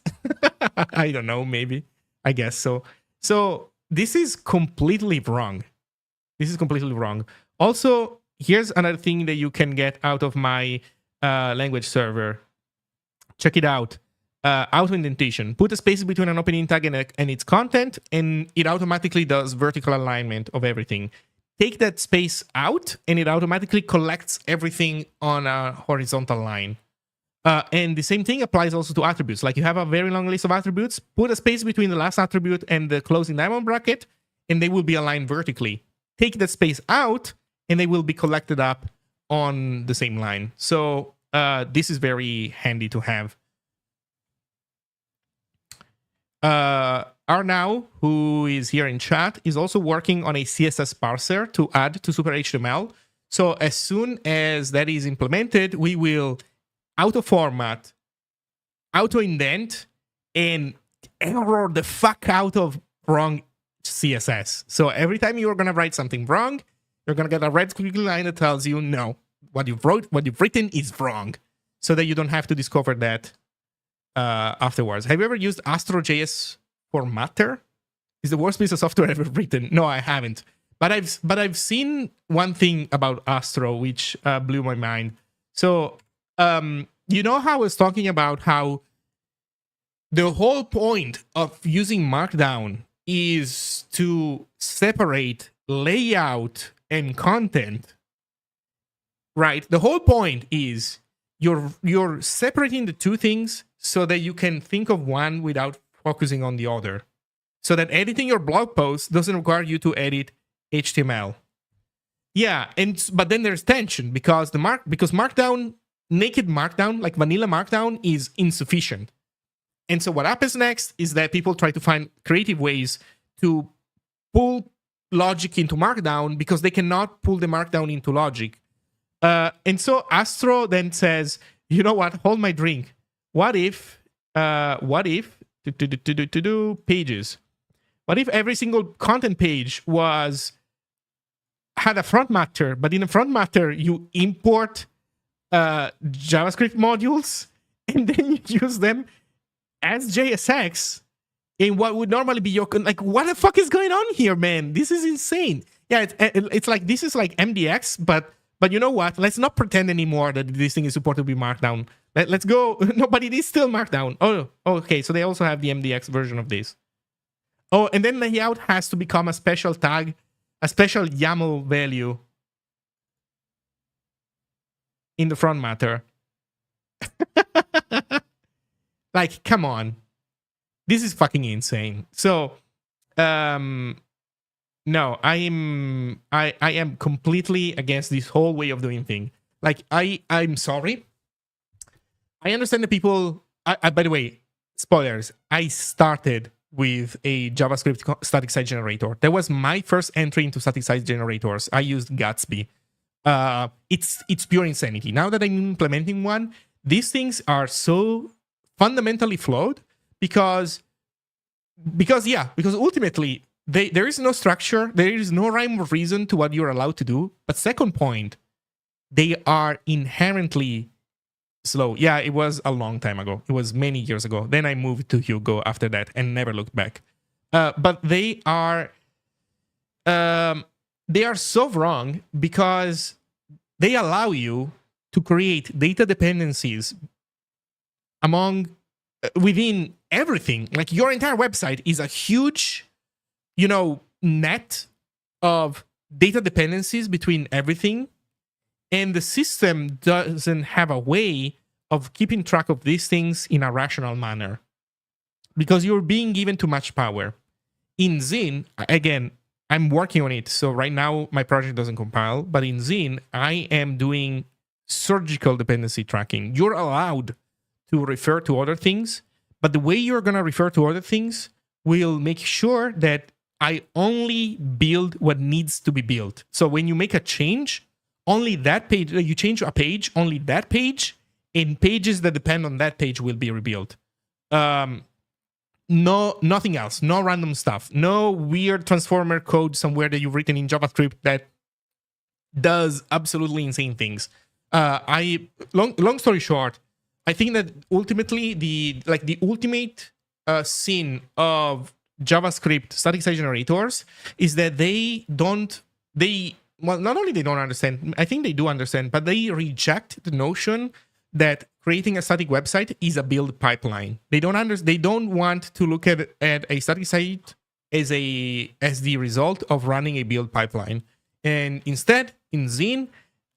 I don't know, maybe. I guess so. So this is completely wrong. This is completely wrong. Also, here's another thing that you can get out of my language server. Check it out. Auto indentation. Put a space between an opening tag and its content, and it automatically does vertical alignment of everything. Take that space out, and it automatically collects everything on a horizontal line. And the same thing applies also to attributes. Like, you have a very long list of attributes, put a space between the last attribute and the closing diamond bracket, and they will be aligned vertically. Take that space out, and they will be collected up on the same line. So this is very handy to have. Arnau, who is here in chat, is also working on a CSS parser to add to Super HTML. So as soon as that is implemented, we will auto-format, auto-indent, and error the fuck out of wrong CSS. So every time you're going to write something wrong, you're going to get a red squiggly line that tells you, no, what you've written is wrong, so that you don't have to discover that afterwards. Have you ever used Astro.js formatter? It's the worst piece of software ever written. No, I haven't. But I've seen one thing about Astro which blew my mind. So you know how I was talking about how the whole point of using Markdown is to separate layout and content, right? The whole point is you're separating the two things so that you can think of one without focusing on the other. So that editing your blog post doesn't require you to edit HTML. Yeah, but then there's tension because Markdown, naked Markdown, like vanilla Markdown, is insufficient. And so what happens next is that people try to find creative ways to pull logic into Markdown because they cannot pull the Markdown into logic. And so Astro then says, you know what, hold my drink. What if pages? What if every single content page had a front matter, but in a front matter you import JavaScript modules and then you use them as JSX in what would normally be your like, what the fuck is going on here, man? This is insane. Yeah, it's like, this is like MDX, but you know what? Let's not pretend anymore that this thing is supposed to be Markdown. Let's go. No, but it is still Markdown. Oh, okay. So they also have the MDX version of this. Oh, and then layout has to become a special tag, a special YAML value in the front matter. Like, come on. This is fucking insane. So, no, I am completely against this whole way of doing thing. Like, I'm sorry. I understand that people. By the way, spoilers. I started with a JavaScript static site generator. That was my first entry into static site generators. I used Gatsby. It's pure insanity. Now that I'm implementing one, these things are so fundamentally flawed because ultimately there is no structure, there is no rhyme or reason to what you're allowed to do. But second point, they are inherently slow. Yeah, it was a long time ago. It was many years ago. Then I moved to Hugo after that and never looked back. But they are so wrong because they allow you to create data dependencies among within everything. Like your entire website is a huge, net of data dependencies between everything, and the system doesn't have a way of keeping track of these things in a rational manner because you're being given too much power. In Zine, again, I'm working on it. So right now my project doesn't compile, but in Zine, I am doing surgical dependency tracking. You're allowed to refer to other things, but the way you're going to refer to other things will make sure that I only build what needs to be built. So when you make a change, only that page, you change a page, only that page, and pages that depend on that page will be rebuilt. No, nothing else. No random stuff. No weird transformer code somewhere that you've written in JavaScript that does absolutely insane things. Long story short, I think that ultimately the ultimate sin of JavaScript static site generators is that not only they don't understand, I think they do understand, but they reject the notion that creating a static website is a build pipeline. They don't want to look at a static site as the result of running a build pipeline. And instead, in Zine,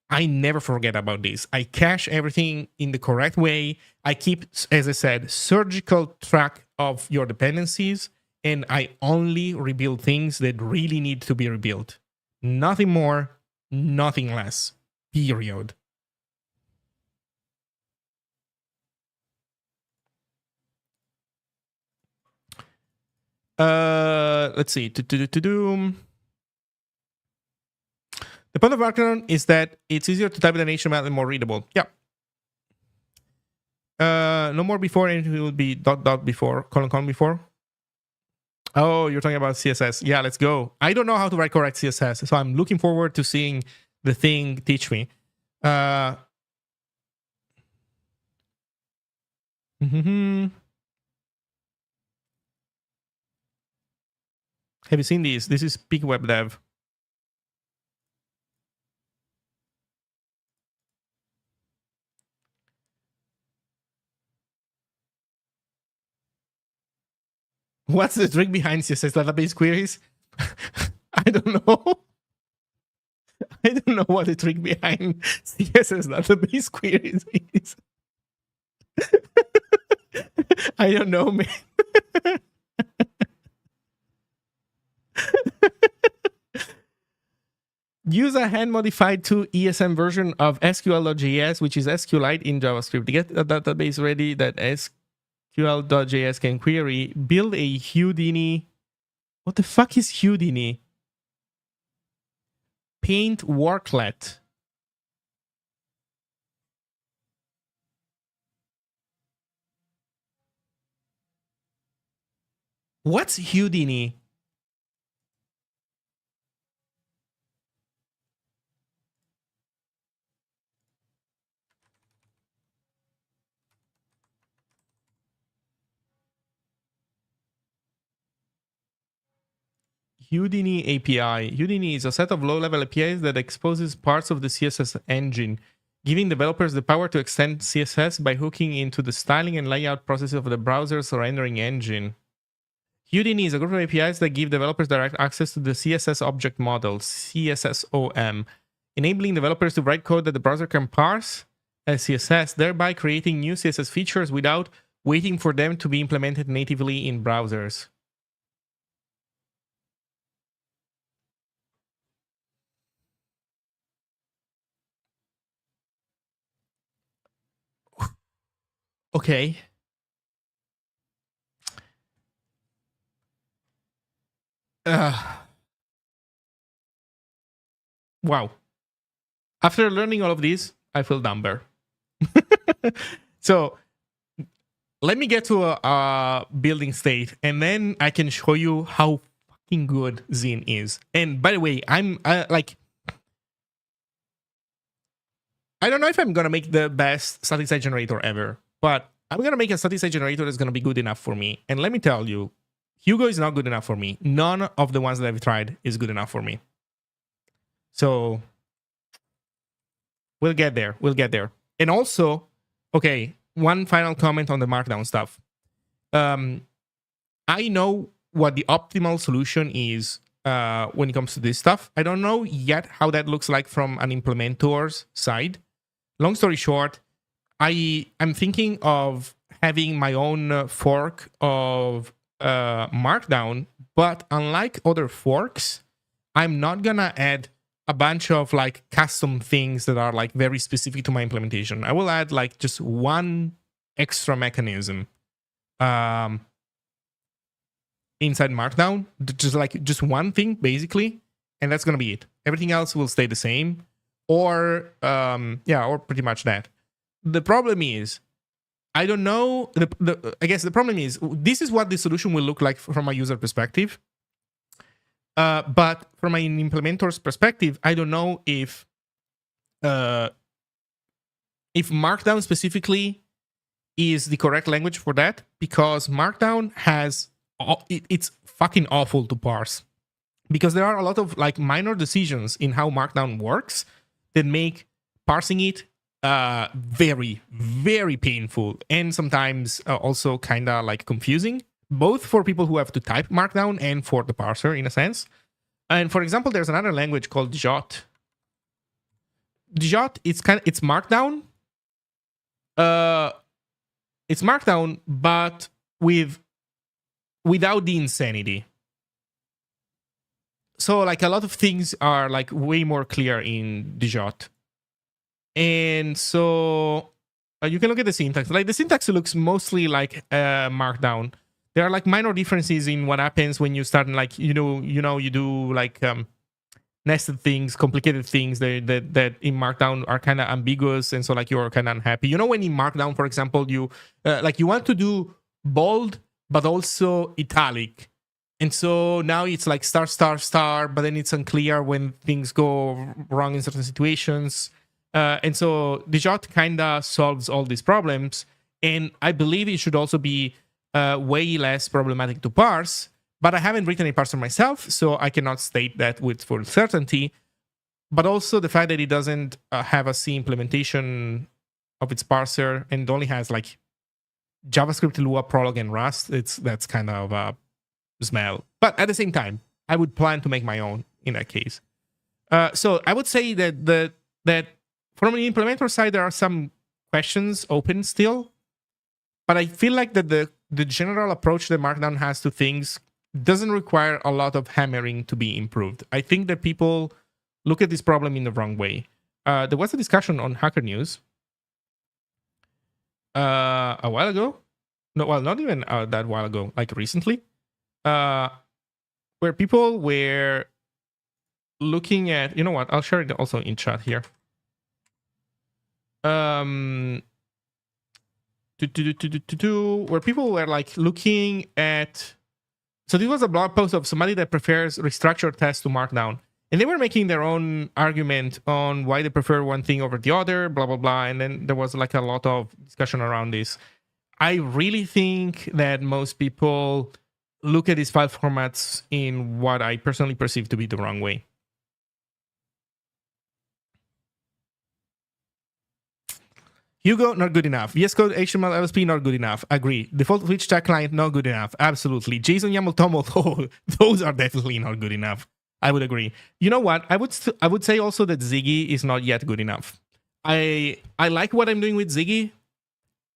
I never forget about this. I cache everything in the correct way. I keep, as I said, surgical track of your dependencies, and I only rebuild things that really need to be rebuilt. Nothing more, nothing less. Period. Let's see. The point of background is that it's easier to type in an HTML and more readable. Yeah. No more before, and it will be ... before, colon before. Oh, you're talking about CSS. Yeah, let's go. I don't know how to write correct CSS, so I'm looking forward to seeing the thing teach me. Have you seen these? This is Peak Web Dev. What's the trick behind CSS database queries? I don't know. I don't know what the trick behind CSS database queries is. I don't know, man. Use a hand-modified 2 ESM version of SQL.js, which is SQLite in JavaScript. To get a database ready that SQL.js can query, build a Houdini. What the fuck is Houdini? Paint worklet. What's Houdini? Houdini API. Houdini is a set of low-level APIs that exposes parts of the CSS engine, giving developers the power to extend CSS by hooking into the styling and layout process of the browser's rendering engine. Houdini is a group of APIs that give developers direct access to the CSS object model, CSSOM, enabling developers to write code that the browser can parse as CSS, thereby creating new CSS features without waiting for them to be implemented natively in browsers. Okay. Wow. After learning all of this, I feel dumber. So let me get to a building state, and then I can show you how fucking good Zine is. And by the way, I'm like, I don't know if I'm gonna make the best static site generator ever, but I'm gonna make a static site generator that's gonna be good enough for me. And let me tell you, Hugo is not good enough for me. None of the ones that I've tried is good enough for me. So we'll get there. We'll get there. And also, okay, one final comment on the Markdown stuff. I know what the optimal solution is when it comes to this stuff. I don't know yet how that looks like from an implementor's side. Long story short, I'm thinking of having my own fork of Markdown, but unlike other forks, I'm not gonna add a bunch of like custom things that are like very specific to my implementation. I will add like just one extra mechanism inside Markdown, just one thing basically, and that's gonna be it. Everything else will stay the same, or or pretty much that. The problem is, I don't know. I guess the problem is, this is what the solution will look like from a user perspective. But from an implementor's perspective, I don't know if Markdown specifically is the correct language for that, because Markdown has it's fucking awful to parse, because there are a lot of like minor decisions in how Markdown works that make parsing it very, very painful, and sometimes also kind of like confusing, both for people who have to type Markdown and for the parser in a sense. And for example, there's another language called Jot. Jot, it's Markdown. It's Markdown, but without the insanity. So like a lot of things are like way more clear in the Jot. And so you can look at the syntax. Like the syntax looks mostly like Markdown. There are like minor differences in what happens when you start like you do like nested things, complicated things that in Markdown are kind of ambiguous, and so like you're kind of unhappy. You know, when in Markdown, for example, you like you want to do bold but also italic, and so now it's like star star star, but then it's unclear when things go wrong in certain situations. And so the Jot kind of solves all these problems, and I believe it should also be way less problematic to parse. But I haven't written a parser myself, so I cannot state that with full certainty. But also the fact that it doesn't have a C implementation of its parser and only has like JavaScript, Lua, Prolog, and Rust, that's kind of a smell. But at the same time, I would plan to make my own in that case. So I would say that from an implementer side, there are some questions open still. But I feel like that the general approach that Markdown has to things doesn't require a lot of hammering to be improved. I think that people look at this problem in the wrong way. There was a discussion on Hacker News a while ago. No, well, not even that while ago, like recently, where people were looking at, you know what, I'll share it also in chat here. Where people were like looking at, so this was a blog post of somebody that prefers restructured tests to Markdown, and they were making their own argument on why they prefer one thing over the other, blah blah blah, and then there was like a lot of discussion around this. I really think that most people look at these file formats in what I personally perceive to be the wrong way. Hugo, not good enough. VS Code, HTML, LSP, not good enough. Agree. Default Twitch chat client, not good enough. Absolutely. JSON, YAML, TOML, those are definitely not good enough. I would agree. You know what? I would say also that Ziggy is not yet good enough. I like what I'm doing with Ziggy,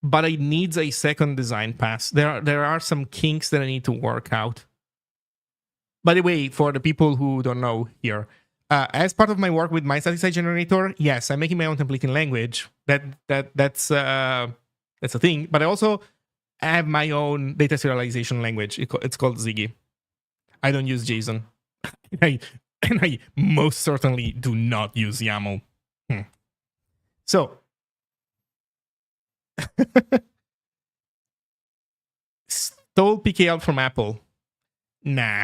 but it needs a second design pass. There are some kinks that I need to work out. By the way, for the people who don't know here, as part of my work with my static site generator, yes, I'm making my own templating language. That's a thing. But I also have my own data serialization language. It's called Ziggy. I don't use JSON. and I most certainly do not use YAML. So stole PKL from Apple. Nah.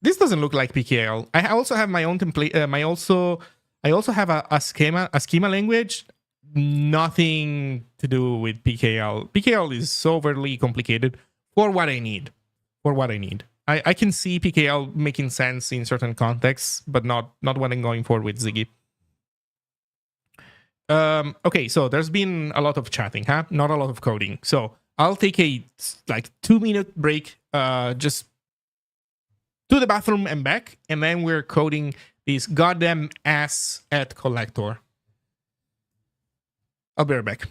This doesn't look like PKL. I also have my own template. I also have a schema language, nothing to do with PKL. PKL is so overly complicated for what I need. For what I need. I can see PKL making sense in certain contexts, but not what I'm going for with Ziggy. Okay, so there's been a lot of chatting, huh? Not a lot of coding. So I'll take a 2-minute break, just to the bathroom and back, and then we're coding this goddamn ass at collector. I'll be right back.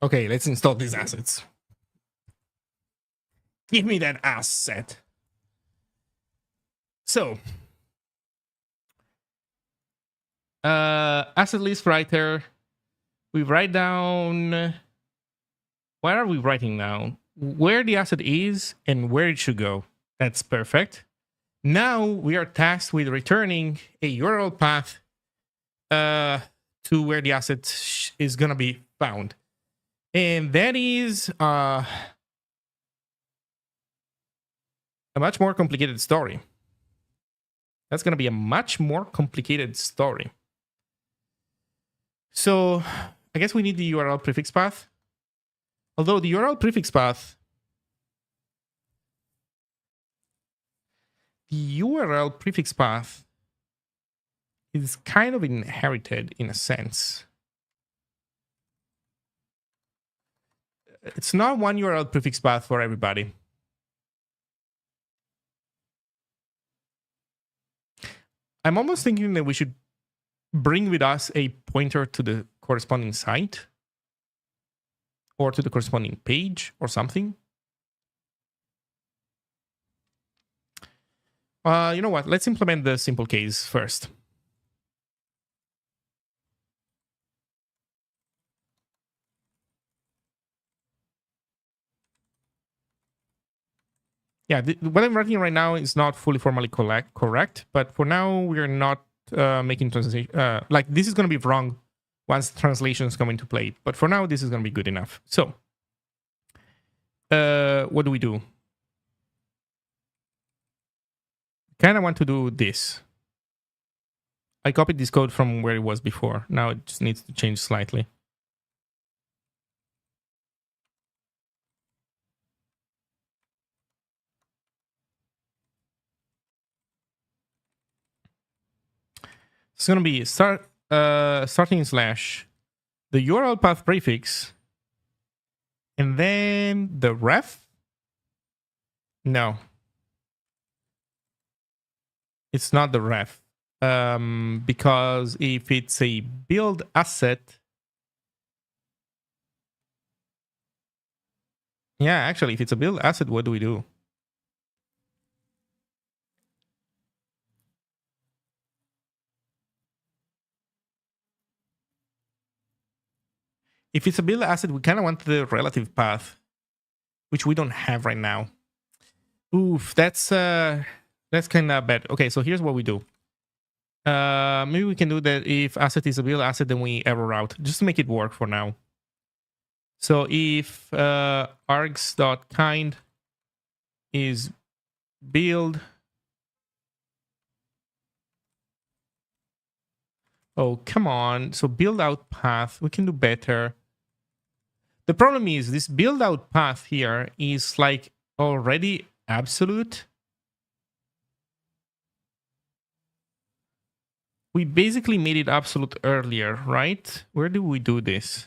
Okay, let's install these assets. Give me that asset. So, asset list writer. We write down. Where are we writing now? Where the asset is and where it should go. That's perfect. Now we are tasked with returning a URL path to where the asset is gonna be found, and that is a much more complicated story. That's gonna be a much more complicated story. So I guess we need the URL prefix path. Although the URL prefix path, is kind of inherited in a sense. It's not one URL prefix path for everybody. I'm almost thinking that we should bring with us a pointer to the corresponding site or to the corresponding page or something. You know what? Let's implement the simple case first. Yeah, what I'm writing right now is not fully formally correct, but for now we are not making translation. Like this is going to be wrong once translations come into play, but for now this is going to be good enough. So, what do we do? Kind of want to do this. I copied this code from where it was before. Now it just needs to change slightly. It's going to be starting slash the URL path prefix and then the ref. No, it's not the ref. Because if it's a build asset, Yeah, actually, if it's a build asset, what do we do? If it's a build asset, we kind of want the relative path, which we don't have right now. Oof, that's kind of bad. Okay, so here's what we do. Maybe we can do that if asset is a build asset, then we error out just to make it work for now. So if args.kind is build. Oh, come on. So build out path, we can do better. The problem is this build out path here is like already absolute. We basically made it absolute earlier, right? Where do we do this?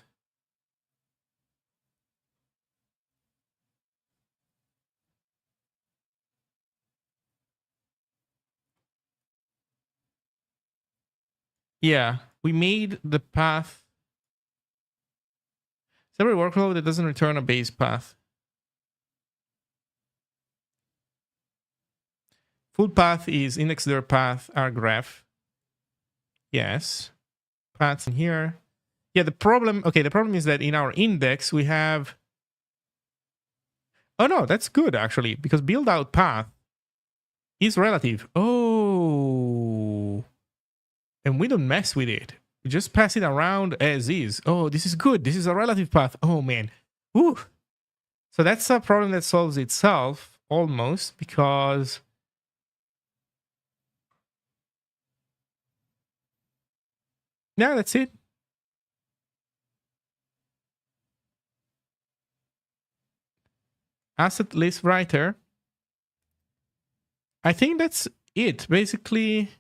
Yeah, we made the path separate workflow that doesn't return a base path. Full path is index.dir path rgraph. Yes. Paths in here. Yeah, the problem is that in our index we have. Oh no, that's good actually, because build out path is relative. Oh. And we don't mess with it. We just pass it around as is. Oh, this is good. This is a relative path. Oh man. Woo. So that's a problem that solves itself almost, because yeah, that's it. Asset list writer. I think that's it. Basically,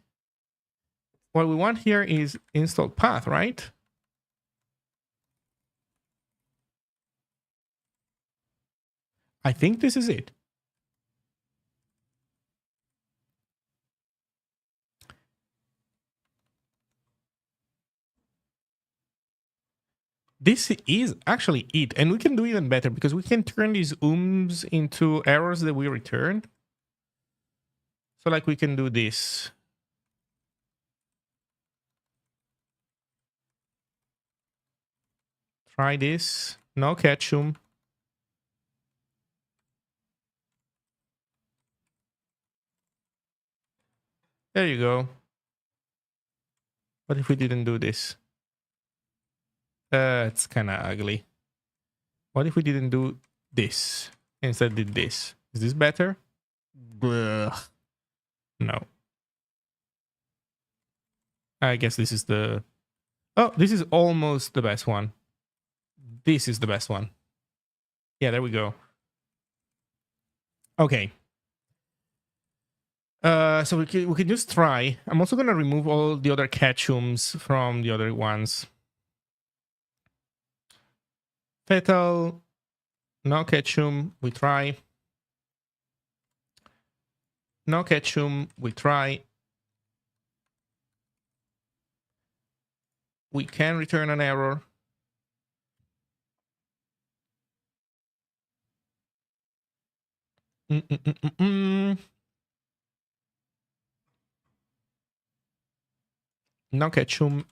what we want here is install path, right? I think this is it. This is actually it. And we can do even better because we can turn these ums into errors that we return. So like we can do this. Try this. No catch There you go. What if we didn't do this? It's kind of ugly. What if we didn't do this? Instead did this. Is this better? Blah. No. I guess this is the... Oh, this is almost the best one. This is the best one. Yeah, there we go. Okay. So we can just try. I'm also going to remove all the other catchums from the other ones. Fatal. No catchum. We try. No catchum. We try. We can return an error. No catchum.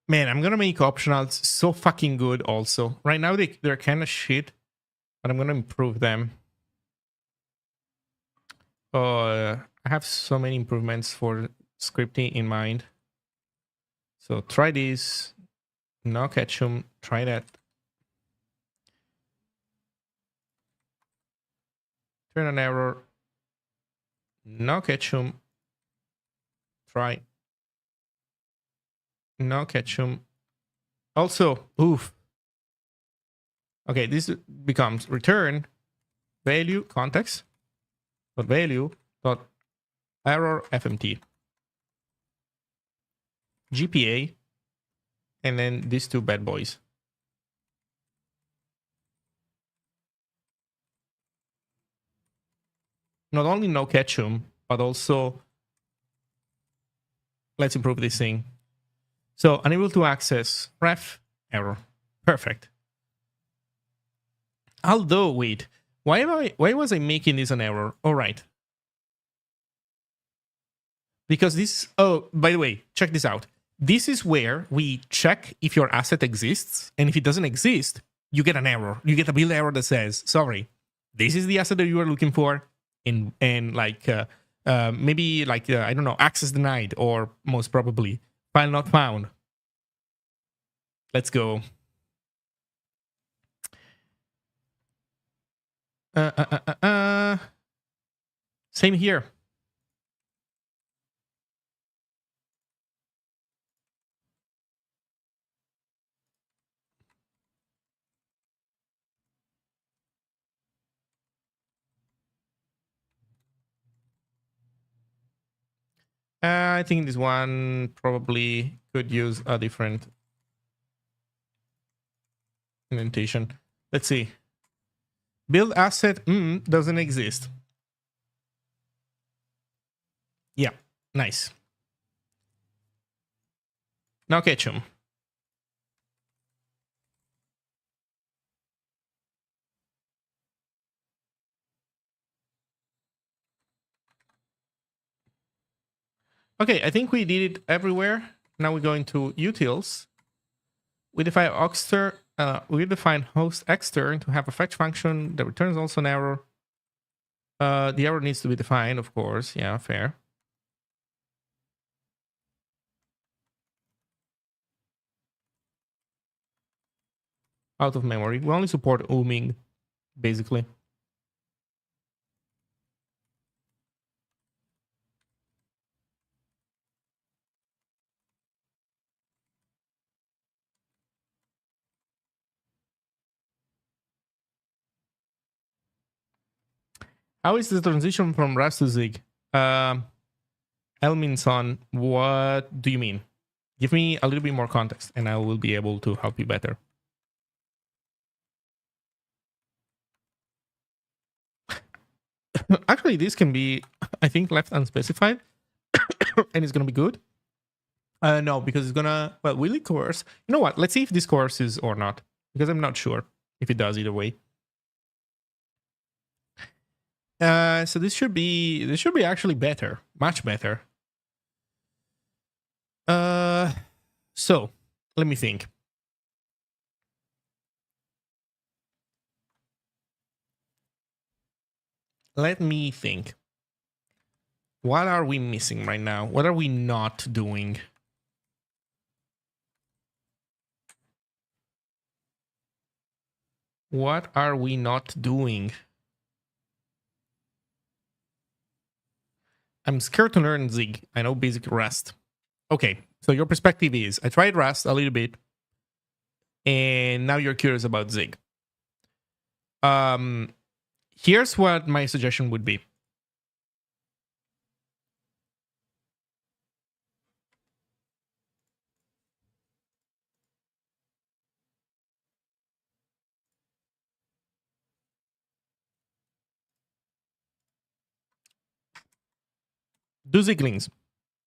Man, I'm gonna make optionals so fucking good also. Right now they're kind of shit, but I'm gonna improve them. I have so many improvements for scripting in mind. So try this. No catchum. Try that. Turn an error. No catchum. Try. No ketchum. Also, oof. Okay, this becomes return value context dot value dot error fmt GPA, and then these two bad boys. Not only no ketchum, but also let's improve this thing. So unable to access ref error. Perfect. Although, wait, why was I making this an error? All right. Because this, oh, by the way, check this out. This is where we check if your asset exists, and if it doesn't exist, you get an error. You get a build error that says, sorry, this is the asset that you are looking for, and like maybe like I don't know, access denied, or most probably file not found. Let's go. Same here. I think this one probably could use a different indentation. Let's see. Build asset doesn't exist. Yeah, nice. Now ketchum. Okay, I think we did it everywhere. Now we're going to utils. We define we define host extern to have a fetch function that returns also an error. The error needs to be defined, of course. Yeah, fair. Out of memory. We only support ooming, basically. How is the transition from Rust to Zig? Elminson, what do you mean? Give me a little bit more context, and I will be able to help you better. Actually, this can be, I think, left unspecified, and it's going to be good. No, because it's going to, well, will it coerce? You know what? Let's see if this coerces or not, because I'm not sure if it does either way. So this should be actually better, much better. So let me think. Let me think. What are we missing right now? What are we not doing? What are we not doing? I'm scared to learn Zig. I know basic Rust. Okay, so your perspective is I tried Rust a little bit, and now you're curious about Zig. Here's what my suggestion would be. Do Ziglings.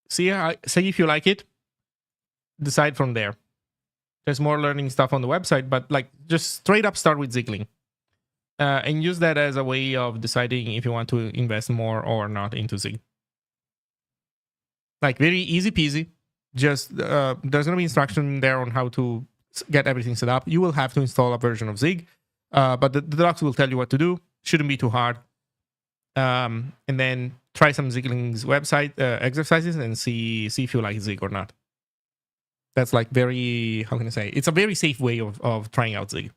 See if you like it. Decide from there. There's more learning stuff on the website, but like just straight up start with Zigling. And use that as a way of deciding if you want to invest more or not into Zig. Like very easy peasy. Just there's going to be instruction there on how to get everything set up. You will have to install a version of Zig, but the docs will tell you what to do. Shouldn't be too hard. And then try some Zigling's website exercises and see if you like Zig or not. That's like very, how can I say? It's a very safe way of trying out Zig.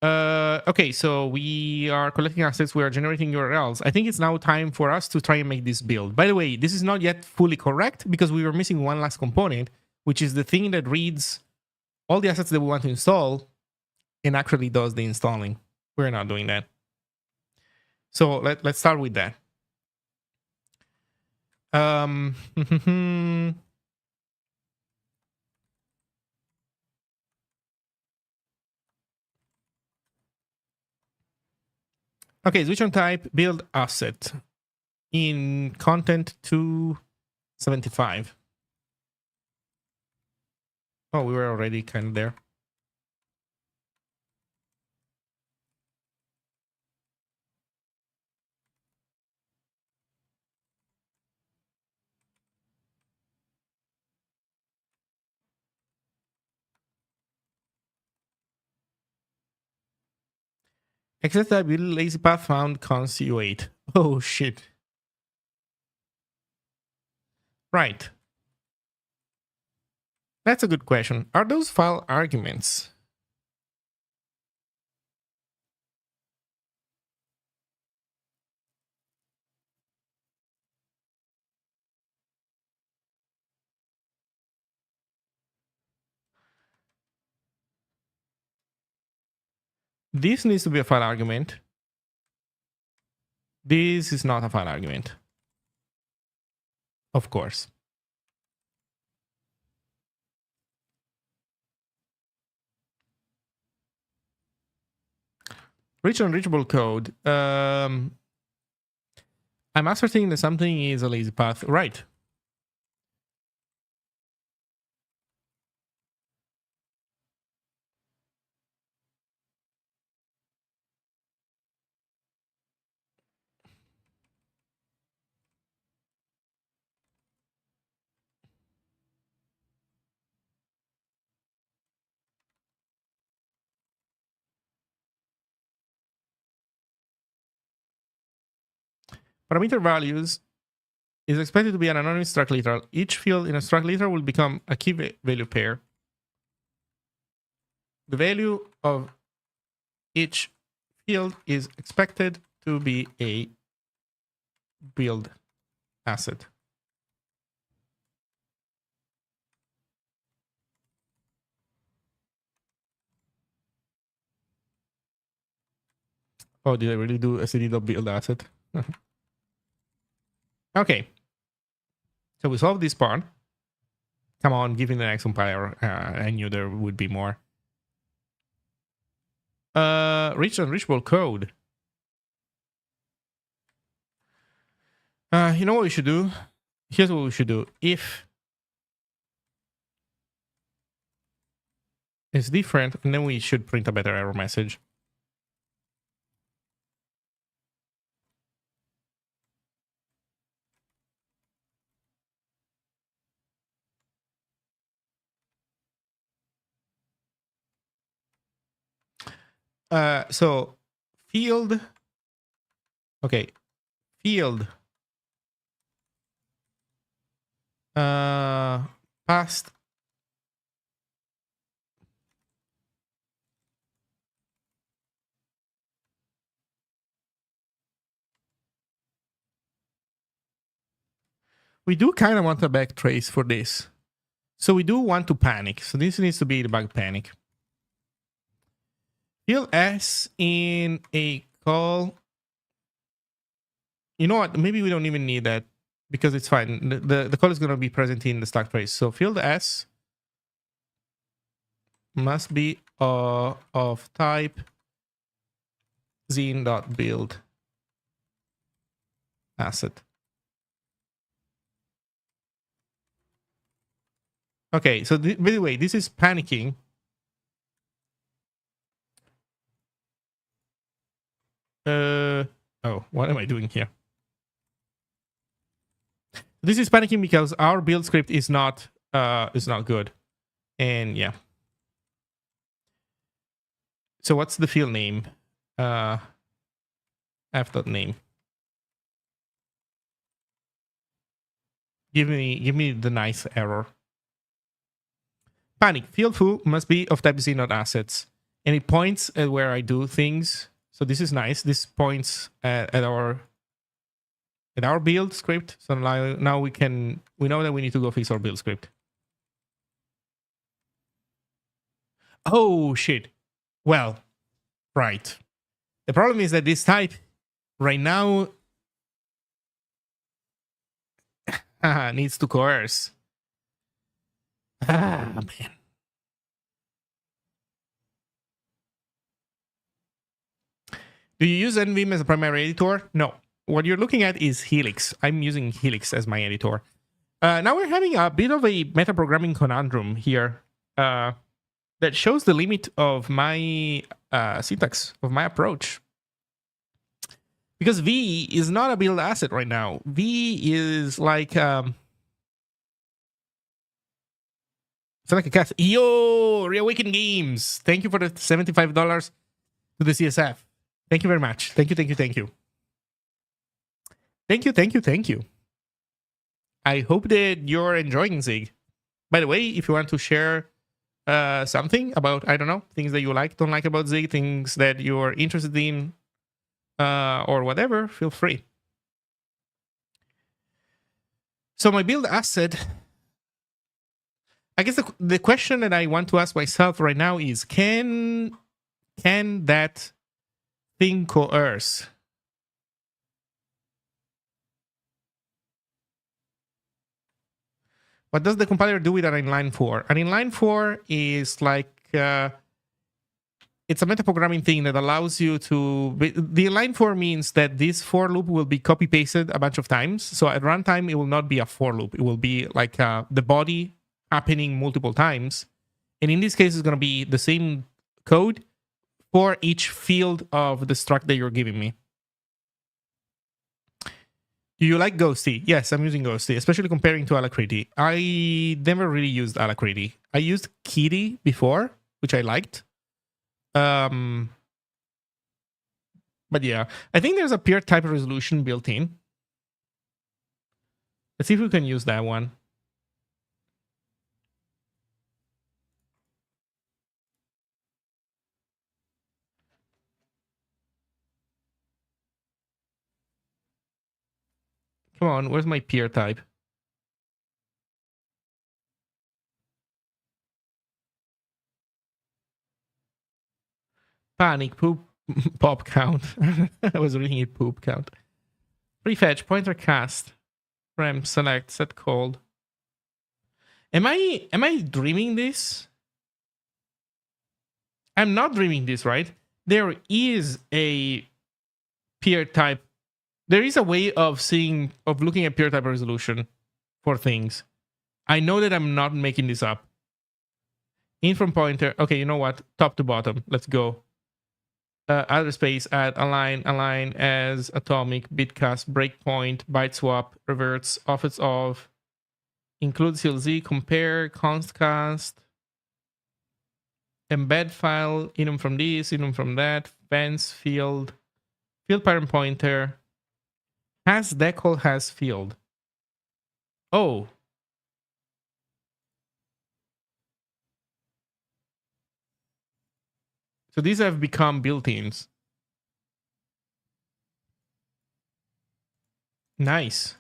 Okay, so we are collecting assets, we are generating URLs. I think it's now time for us to try and make this build. By the way, this is not yet fully correct because we were missing one last component, which is the thing that reads all the assets that we want to install and actually does the installing. We're not doing that. So let's start with that. Okay, switch on type, build asset in content 275. Oh, we were already kind of there. Access type, build lazy path found const u8. Oh shit. Right. That's a good question. Are those file arguments? This needs to be a file argument. This is not a file argument. Of course. Rich and reachable code. I'm asserting that something is a lazy path. Right. Parameter values is expected to be an anonymous struct literal. Each field in a struct literal will become a key value pair. The value of each field is expected to be a build asset. Oh, did I really do std.build asset? Okay. So we solved this part. Come on, give me the next compiler. I knew there would be more. Rich and reachable code. You know what we should do? Here's what we should do. If it's different, and then we should print a better error message. So field. Okay, field. Past. We do kind of want a backtrace for this. So we do want to panic. So this needs to be the bug panic. Field S in a call. You know what? Maybe we don't even need that because it's fine. The call is going to be present in the stack trace. So field S must be of type zine.build asset. Okay, so by the way, this is panicking. Oh, what am I doing here? This is panicking because our build script is not good. And yeah. So what's the field name? F.name. Give me the nice error. Panic. Field foo must be of type z not assets. and it points at where I do things. So this is nice. This points at our build script. So now we know that we need to go fix our build script. Oh shit. Well, right. The problem is that this type right now needs to coerce. Man. Do you use NVim as a primary editor? No. What you're looking at is Helix. I'm using Helix as my editor. Now we're having a bit of a metaprogramming conundrum here that shows the limit of my syntax, of my approach. Because V is not a build asset right now. V is like... it's like a cat. Yo, Reawaken Games. Thank you for the $75 to the CSF. Thank you very much. Thank you. Thank you. I hope that you're enjoying Zig. By the way, if you want to share something about, I don't know, things that you like, don't like about Zig, things that you're interested in, or whatever, feel free. So my build asset, I guess the question that I want to ask myself right now is, can that thing coerce? What does the compiler do with an inline 4? An inline 4 is like it's a metaprogramming thing that allows you to... The inline for means that this for loop will be copy pasted a bunch of times. So at runtime, it will not be a for loop. It will be like the body happening multiple times. And in this case, it's going to be the same code for each field of the struct that you're giving me. Do you like Ghosty? Yes, I'm using Ghosty, especially comparing to Alacrity. I never really used Alacrity. I used Kitty before, which I liked. But yeah, I think there's a peer type resolution built in. Let's see if we can use that one. Come on, where's my peer type? Panic, poop, pop count. I was reading it, poop count. Prefetch, pointer cast, rem, select, set cold. Am I dreaming this? I'm not dreaming this, right? There is a peer type. There is a way of looking at peer type resolution for things. I know that I'm not making this up. In from pointer. Okay, you know what? Top to bottom. Let's go. Address space, add, align as atomic, bitcast, breakpoint, byte swap, reverts, offsets of, include CLZ, compare, constcast, embed file, enum from this, enum from that, fence, field parent pointer, has decal, has field. Oh. So these have become built-ins. Nice.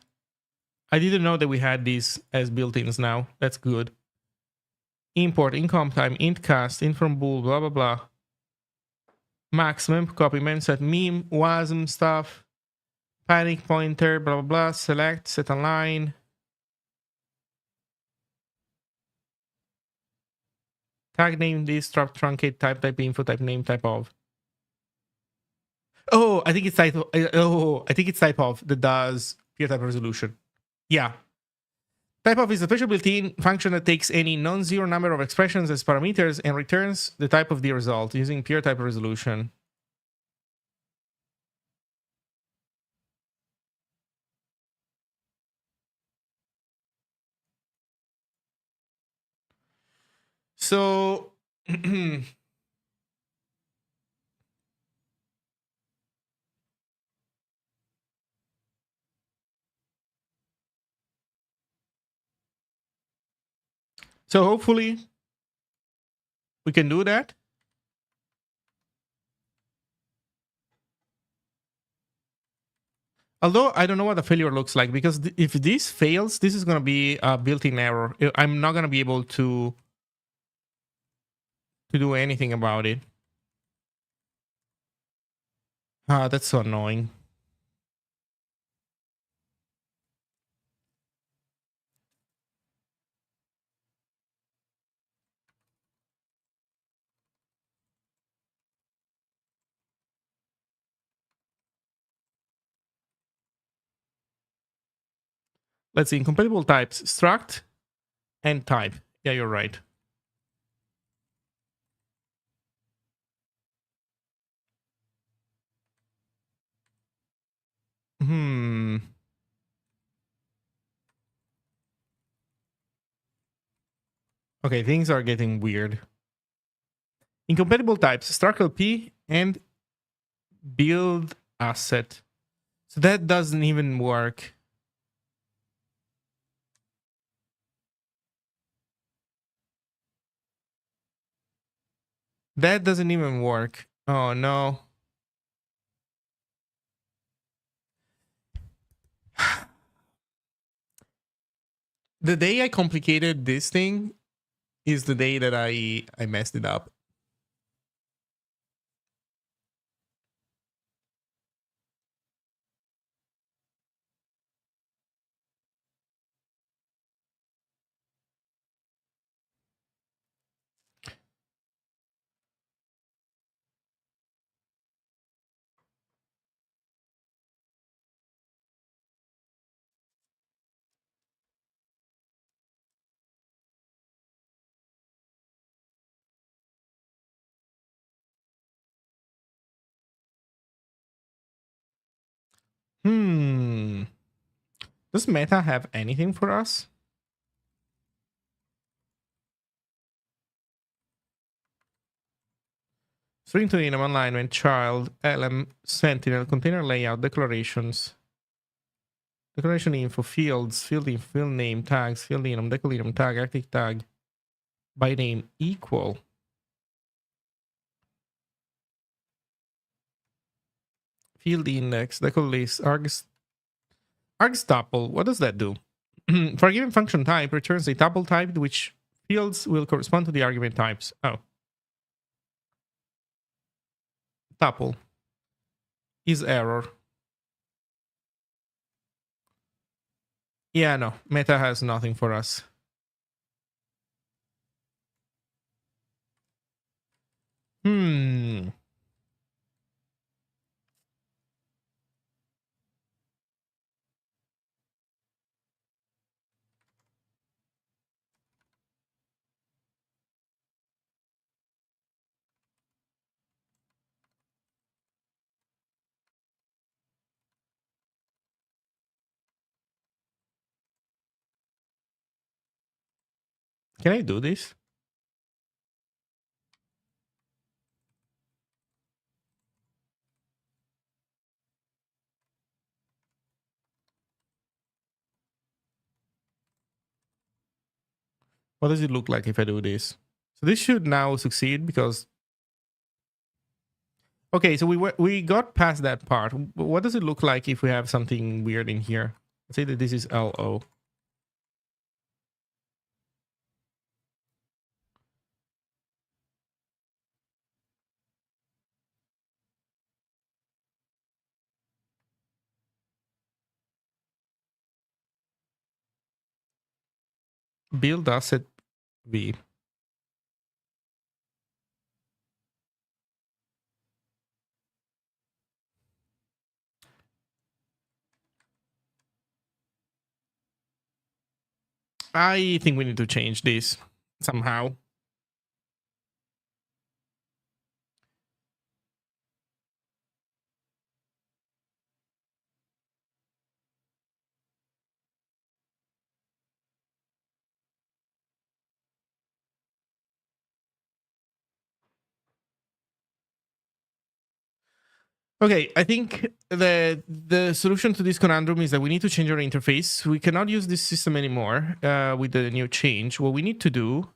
I didn't know that we had these as built-ins now. That's good. Import, incom time, int cast, int from bool, blah, blah, blah. Maximum, copy, mem, set, meme, wasm stuff. Panic pointer, blah, blah, blah. Select, set align. Tag name this, drop truncate, type info, type name, type of. Oh, I think it's type of. Oh, I think it's type of that does peer type resolution. Yeah. Type of is a special built-in function that takes any non-zero number of expressions as parameters and returns the type of the result using peer type resolution. So so hopefully we can do that. Although I don't know what the failure looks like, because if this fails, this is going to be a built-in error. I'm not going to be able to do anything about it. Ah, that's so annoying. Let's see, incompatible types, struct and type. Yeah, you're right. Okay, things are getting weird. Incompatible types, struct LP and build asset. So that doesn't even work. That doesn't even work. Oh no. The day I complicated this thing is the day that I messed it up. Does Meta have anything for us? String to enum alignment, child, LM, sentinel, container layout, declarations, declaration info, fields, field info, field name, tags, field enum, decal enum, tag, active tag, by name equal. Field index, decal list, args tuple. What does that do? For a given function type, returns a tuple type which fields will correspond to the argument types. Oh. Tuple is error. Yeah, no. Meta has nothing for us. Can I do this? What does it look like if I do this? So this should now succeed because... Okay, so we got past that part. What does it look like if we have something weird in here? Let's say that this is LO. Build asset V. I think we need to change this somehow. Okay, I think the solution to this conundrum is that we need to change our interface. We cannot use this system anymore with the new change. What we need to do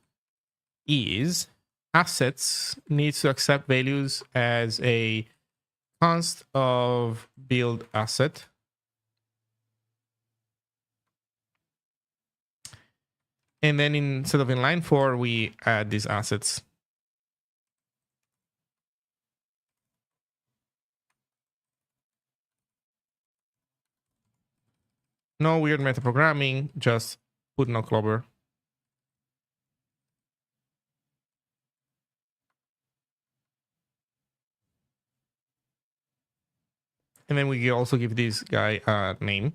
is assets needs to accept values as a const of build asset. And then instead of in line 4, we add these assets. No weird metaprogramming, just put no clobber. And then we also give this guy a name.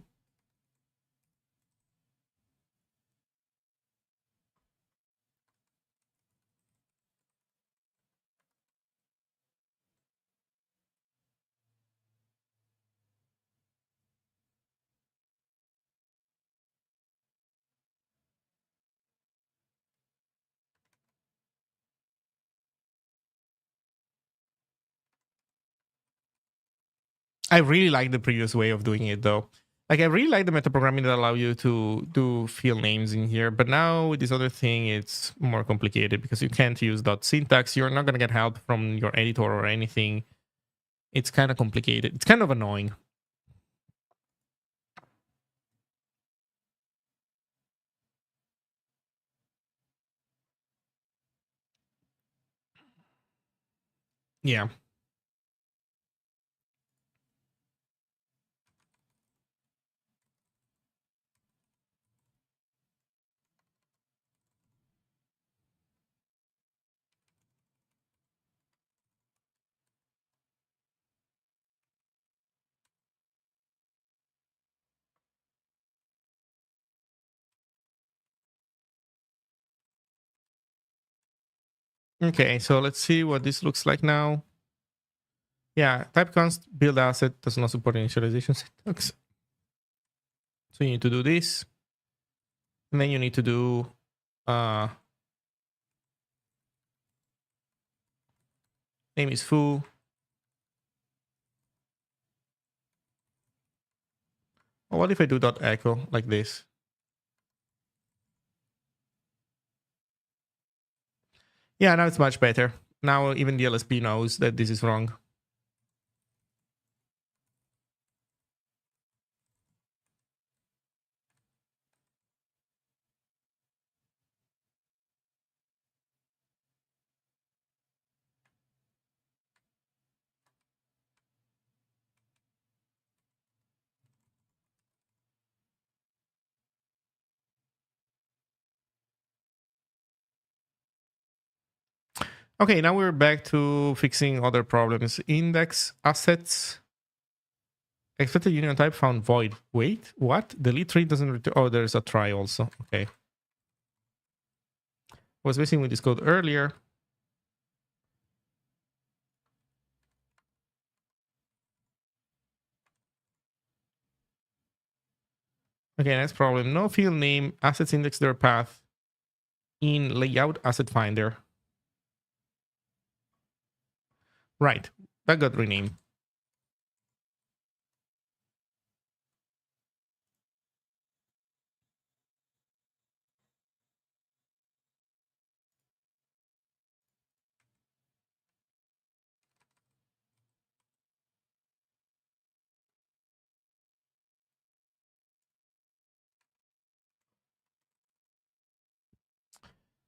I really like the previous way of doing it though. Like I really like the metaprogramming that allow you to do field names in here, but now with this other thing, it's more complicated because you can't use .syntax. You're not gonna get help from your editor or anything. It's kind of complicated. It's kind of annoying. Yeah. Okay, so let's see what this looks like now. Yeah, type const build asset does not support initialization syntax. So you need to do this. And then you need to do name is foo. Or what if I do .echo like this? Yeah, now it's much better. Now even the LSP knows that this is wrong. Okay, now we're back to fixing other problems. Index assets. Expected union type found void. Wait, what? Delete tree doesn't return. Oh, there's a try also. Okay. Was messing with this code earlier. Okay, next problem. No field name. Assets index their path in layout asset finder. Right. That got renamed.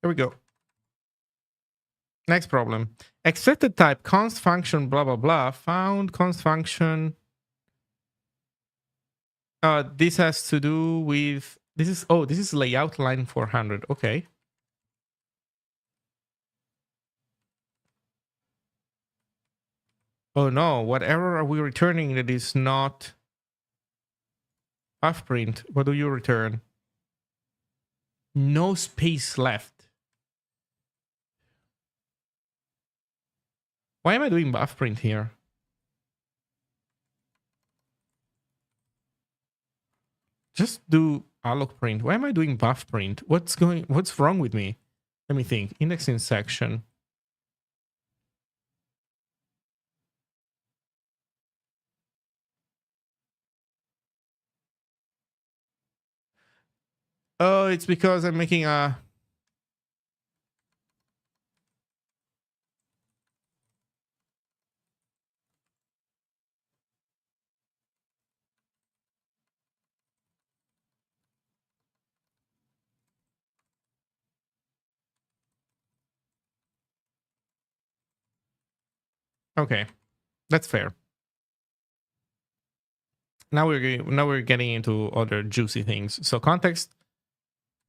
There we go. Next problem. Expected type const function blah blah blah found const function. This has to do with this is layout line 400. Okay. Oh no, what error are we returning that is not buff print? What do you return? No space left. Why am I doing buff print here? Just do alloc print. Why am I doing buff print? What's wrong with me? Let me think. Indexing section. Oh, it's because I'm making a Okay, that's fair. Now we're getting into other juicy things. So context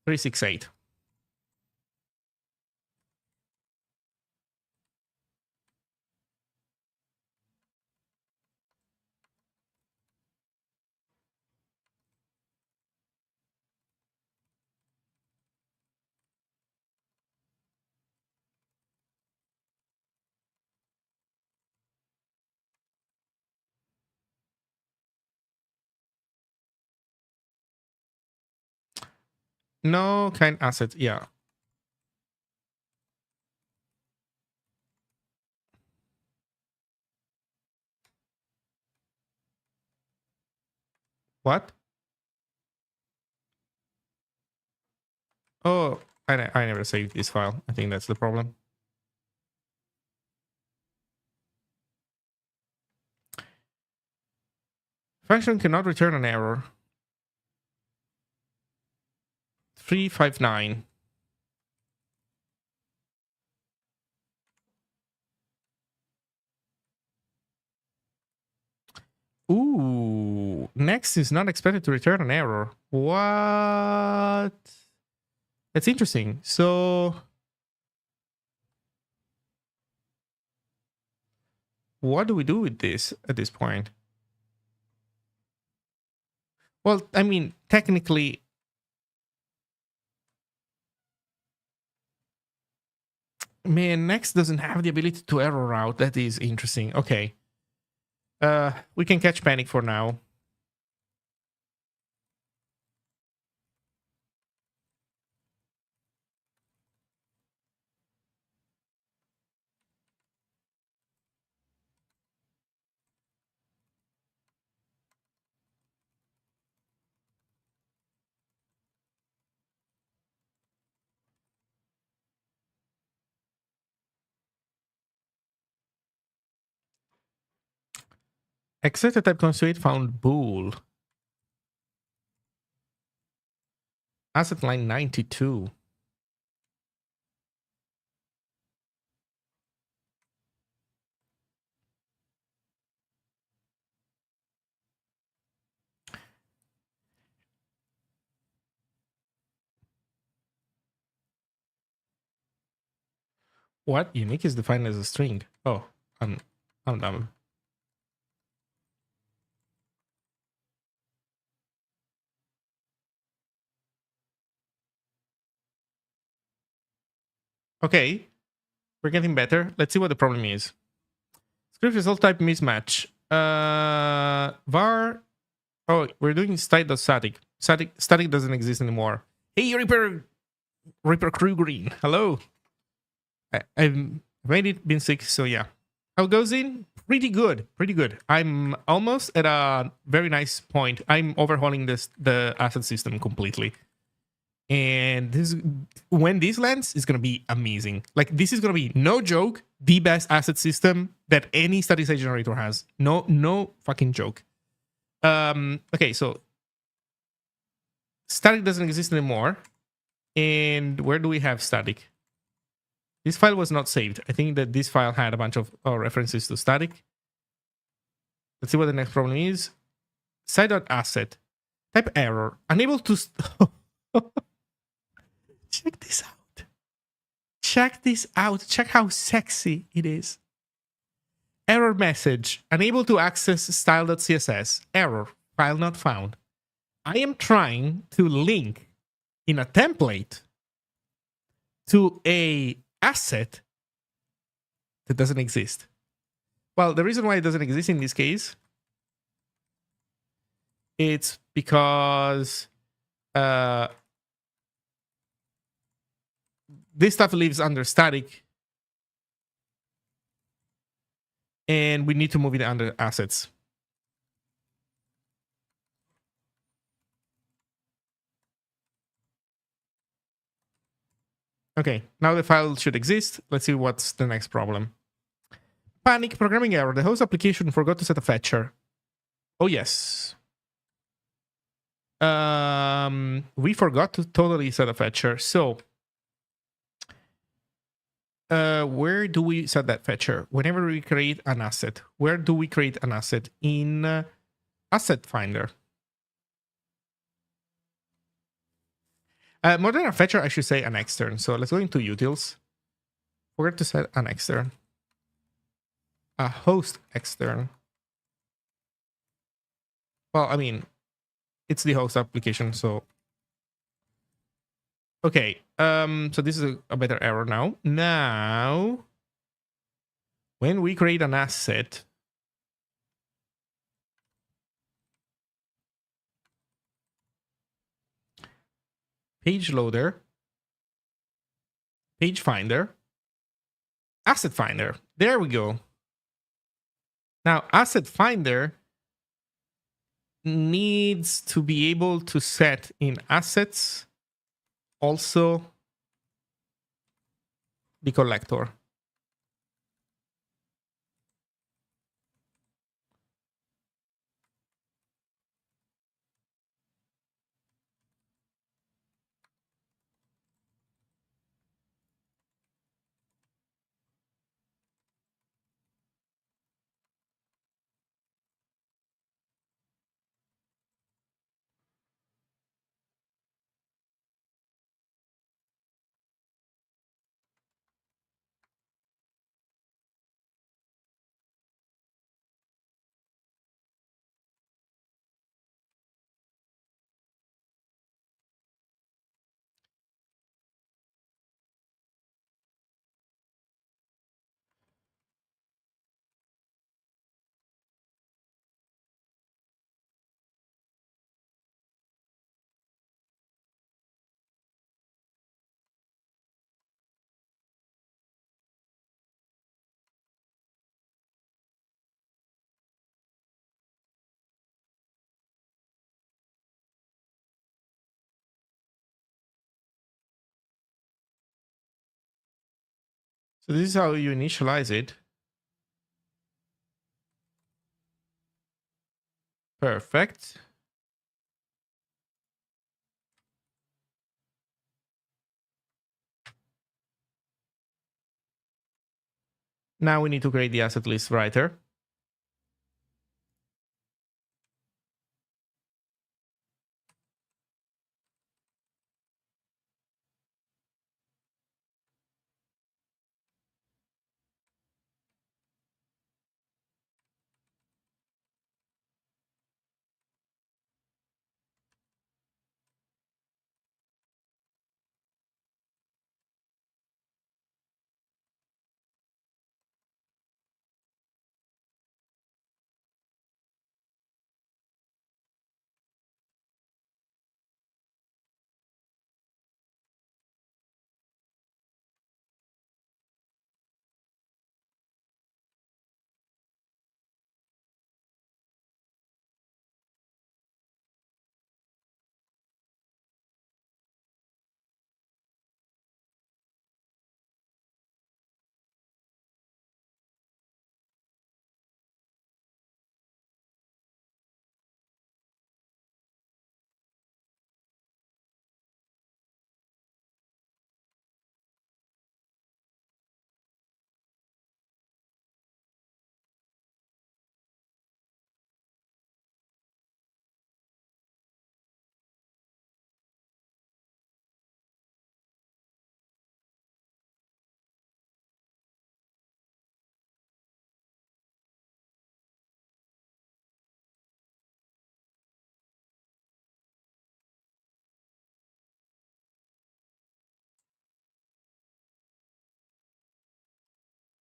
368. No kind asset. Yeah. What? Oh, I never saved this file. I think that's the problem. Function cannot return an error. 359. Ooh, next is not expected to return an error. What? That's interesting. So, what do we do with this at this point? Well, I mean, technically, man, next doesn't have the ability to error route. That is interesting. Okay. We can catch panic for now. Except type constraint found bool. Asset line 92. What? Unique is defined as a string. Oh, I'm dumb. Okay, we're getting better. Let's see what the problem is. Script result type mismatch. Var. Oh, we're doing state.static. Static doesn't exist anymore. Hey, Reaper Crew Green. Hello. I've made it, been sick, so yeah. How it goes in? Pretty good. Pretty good. I'm almost at a very nice point. I'm overhauling the asset system completely. And this, when this lands, is gonna be amazing. Like, this is gonna be, no joke, the best asset system that any static site generator has. No fucking joke. Okay, so static doesn't exist anymore. And where do we have static? This file was not saved. I think that this file had a bunch of references to static. Let's see what the next problem is. Site.asset. Type error. Unable to... Check this out. Check this out. Check how sexy it is. Error message. Unable to access style.css. Error. File not found. I am trying to link in a template to a asset that doesn't exist. Well, the reason why it doesn't exist in this case, it's because this stuff lives under static, and we need to move it under assets. Okay, now the file should exist. Let's see what's the next problem. Panic, programming error. The host application forgot to set a fetcher. Oh, yes. We forgot to totally set a fetcher. So Where do we set that fetcher? Whenever we create an asset, where do we create an asset? In Asset Finder. More than a fetcher, I should say an extern. So let's go into utils. Forget to set an extern. A host extern. Well, I mean, it's the host application, so okay. So this is a better error now. Now, when we create an asset, page loader, page finder, asset finder. There we go. Now, asset finder needs to be able to set in assets also the collector. So this is how you initialize it. Perfect. Now we need to create the asset list writer.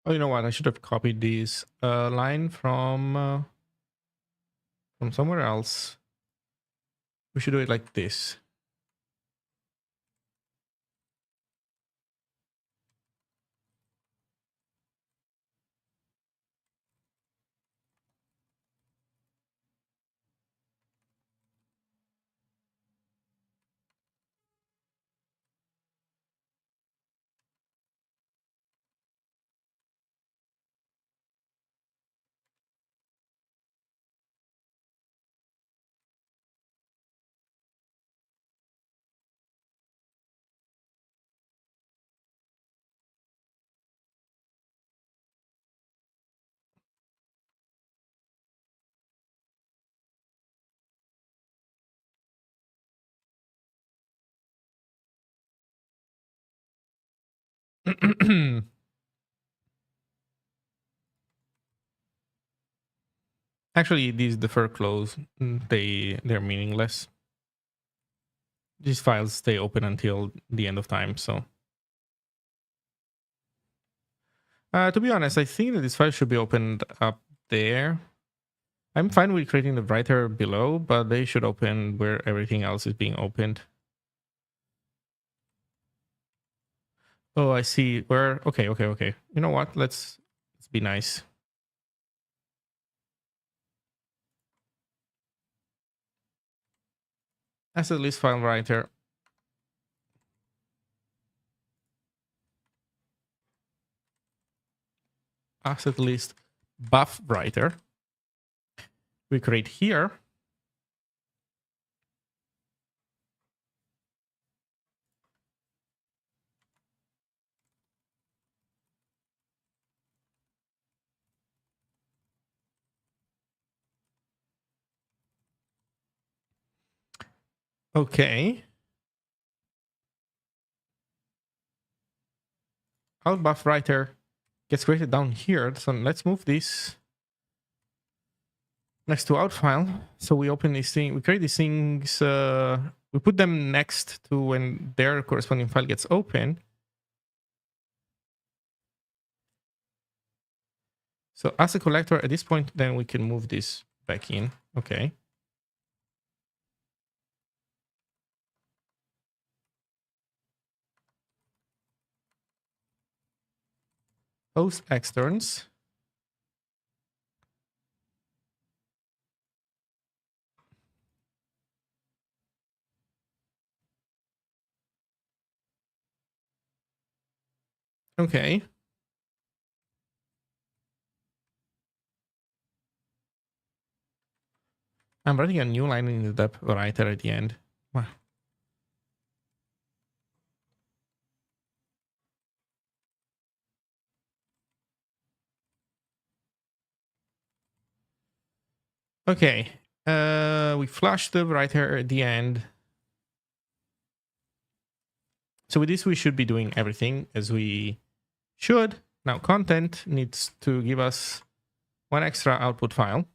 Oh, you know what? I should have copied this line from somewhere else. We should do it like this. Actually, these defer close. They're meaningless. These files stay open until the end of time. So, to be honest, I think that this file should be opened up there. I'm fine with creating the writer below, but they should open where everything else is being opened. Oh, I see. Where? Okay. You know what? Let's be nice. Asset list file writer. Asset list buff writer. We create here. Okay. Our buff writer gets created down here. So let's move this next to out file. So we open these things, we create these things, we put them next to when their corresponding file gets open. So as a collector at this point, then we can move this back in. Okay. Host externs. Okay. I'm writing a new line in the depth writer at the end. Wow. Okay. We flush the writer at the end. So with this, we should be doing everything as we should. Now content needs to give us one extra output file.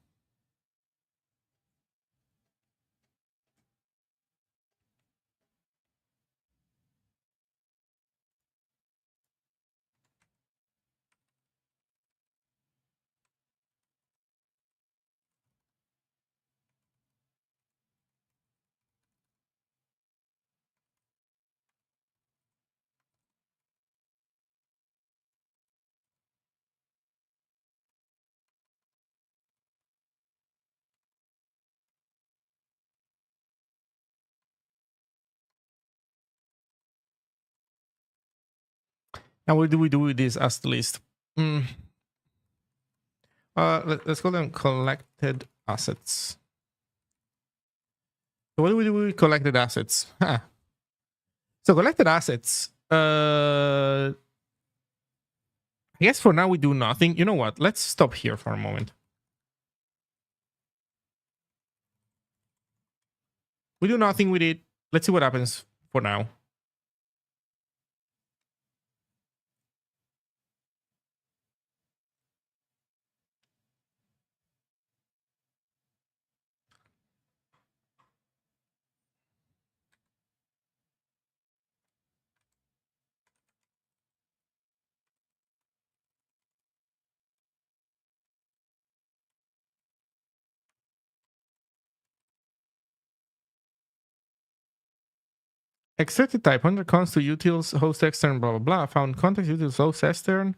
Now what do we do with this as the list? Let's call them collected assets. So what do we do with collected assets? So collected assets. I guess for now we do nothing. You know what? Let's stop here for a moment. We do nothing with it. Let's see what happens for now. Extracted type under cons to utils host extern blah blah blah. Found context utils host extern.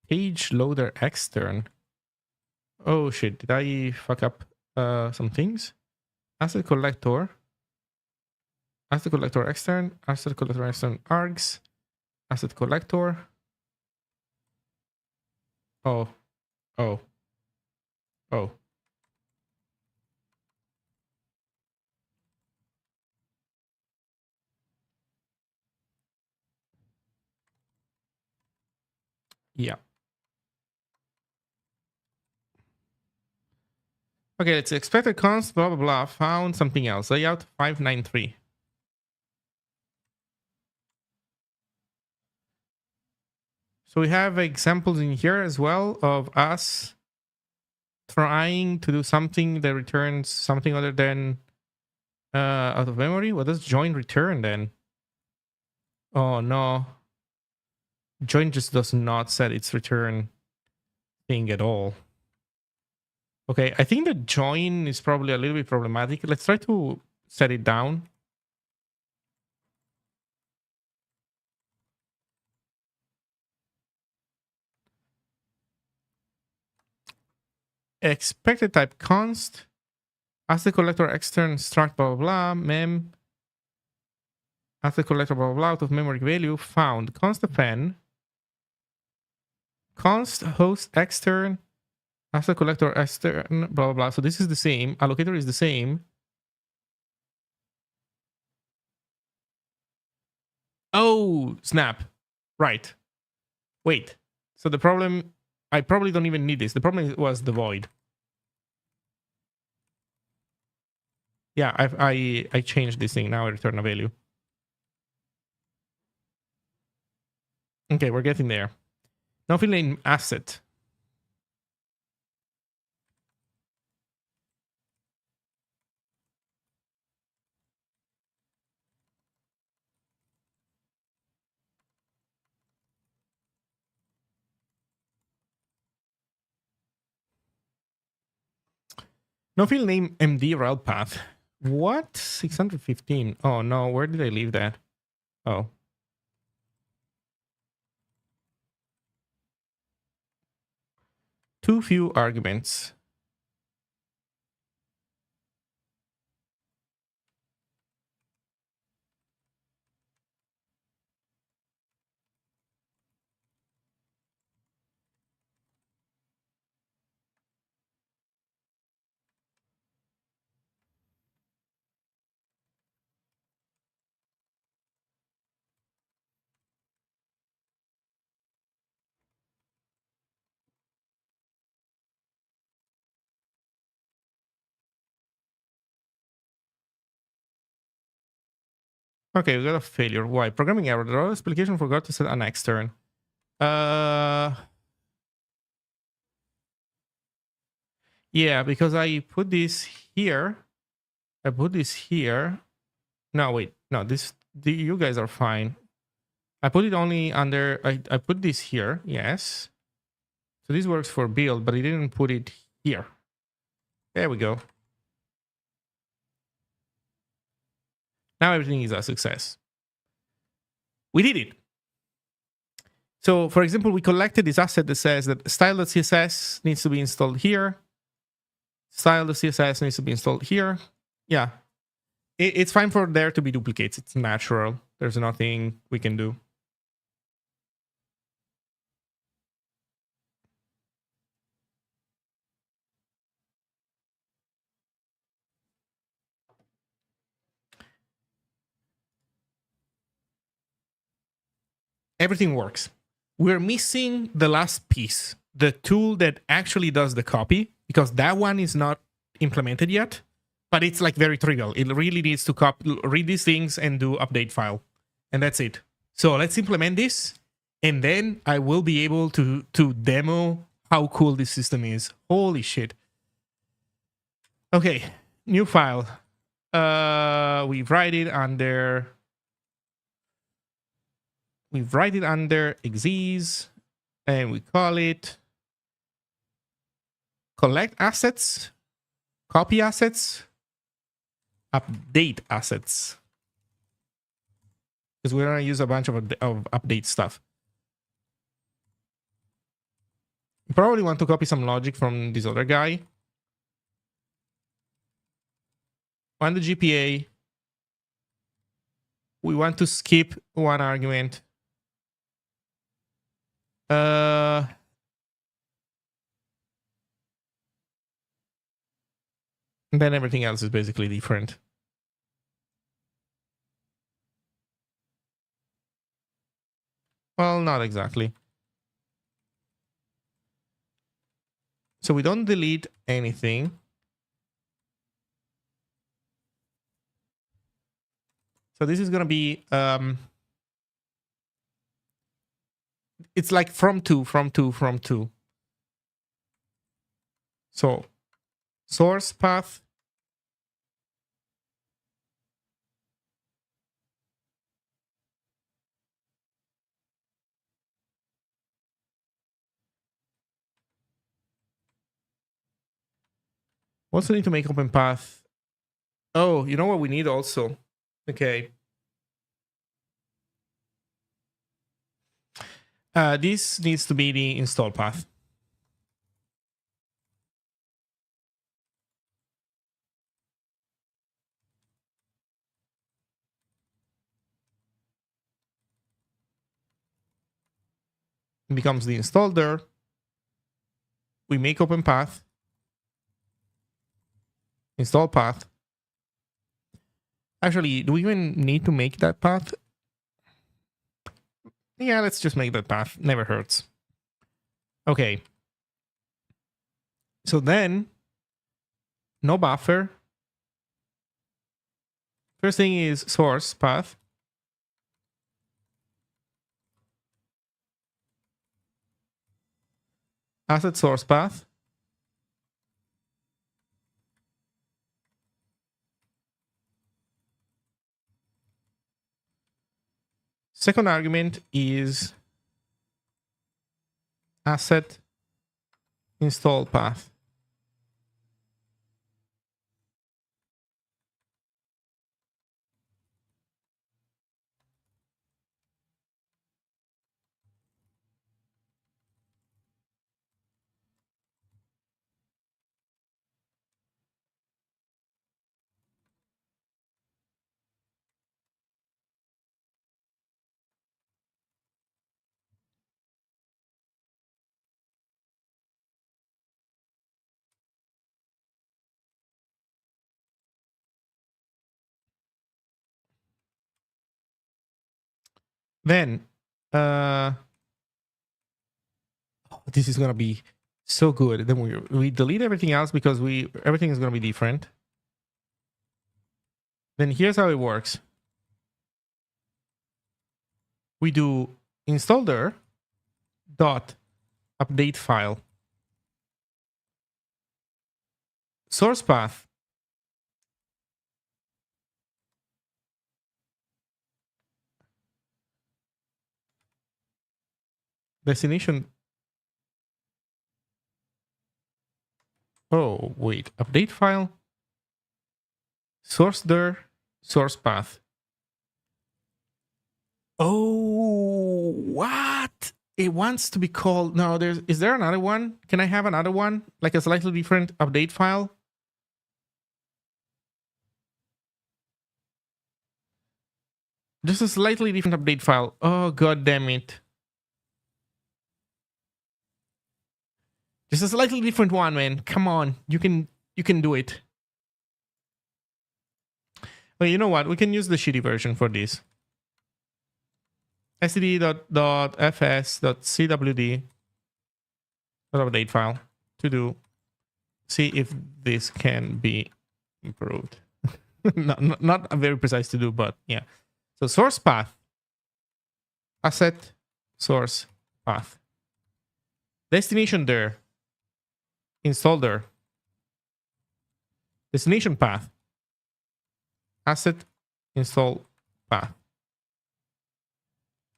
Page loader extern. Oh shit! Did I fuck up some things? Asset collector. Asset collector extern. Asset collector extern args. Asset collector. Oh. Yeah. Okay, it's expected const, blah, blah, blah. Found something else. Layout 593. So we have examples in here as well of us trying to do something that returns something other than out of memory. What does join return then? Oh no. Join just does not set its return thing at all. Okay, I think that join is probably a little bit problematic. Let's try to set it down. Expected type const. Ask the collector extern struct blah blah blah mem. Ask the collector blah blah blah out of memory value found. Const append. Const host extern. Ask the collector extern blah blah blah. So this is the same. Allocator is the same. Oh snap! Right. Wait. So the problem. I probably don't even need this. The problem was the void. Yeah, I changed this thing. Now I return a value. Okay, we're getting there. Now fill in asset. No field name MD route path. What? 615. Oh no, where did I leave that? Oh. Too few arguments. Okay, we got a failure. Why? Programming error. The raw application forgot to set an extern. Yeah, because I put this here. I put this here. No, wait. No, you guys are fine. I put it only under, I put this here. Yes. So this works for build, but I didn't put it here. There we go. Now everything is a success. We did it. So for example, we collected this asset that says that style.css needs to be installed here. Style.css needs to be installed here. Yeah. It's fine for there to be duplicates. It's natural. There's nothing we can do. Everything works. We're missing the last piece, the tool that actually does the copy, because that one is not implemented yet, but it's like very trivial. It really needs to read these things and do update file. And that's it. So let's implement this. And then I will be able to demo how cool this system is. Holy shit. Okay, new file. We write it under exes, and we call it collect assets, copy assets, update assets. Because we're gonna use a bunch of update stuff. You probably want to copy some logic from this other guy. On the GPA, we want to skip one argument. And then everything else is basically different. Well, not exactly. So we don't delete anything. So this is going to be It's like from two. So source path. Also need to make open path. Oh, you know what we need also? Okay. This needs to be the install path. It becomes the install there. We make open path. Install path. Actually, do we even need to make that path? Yeah, let's just make that path. Never hurts. Okay. So then, no buffer. First thing is source path. Asset source path. Second argument is asset install path. Then, this is gonna be so good. Then we delete everything else because everything is gonna be different. Then here's how it works. We do installer dot update file source path destination. Oh wait, update file source dir source path. Oh, what? It wants to be called. No, is there another one? Can I have another one? Like a slightly different update file? Just a slightly different update file. Oh, god damn it. Just a slightly different one, man. Come on. You can do it. Well, you know what? We can use the shitty version for this. std.fs.cwd update file to do. See if this can be improved. Not a very precise to do, but yeah. So source path, asset source path, destination there, install there, destination path, asset install path,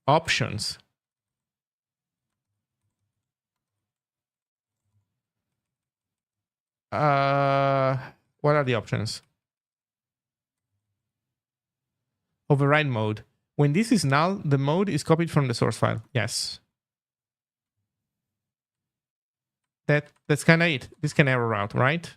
options. What are the options? Override mode. When this is null, the mode is copied from the source file. Yes. That's kind of it. This can error out, right?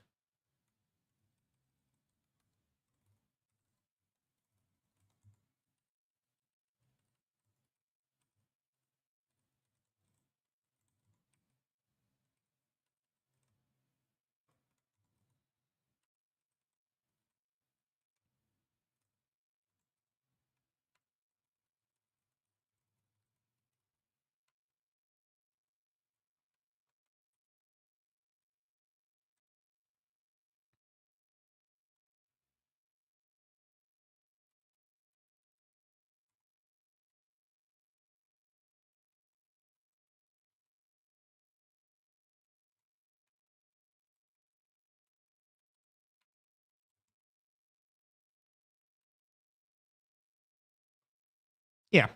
Yeah.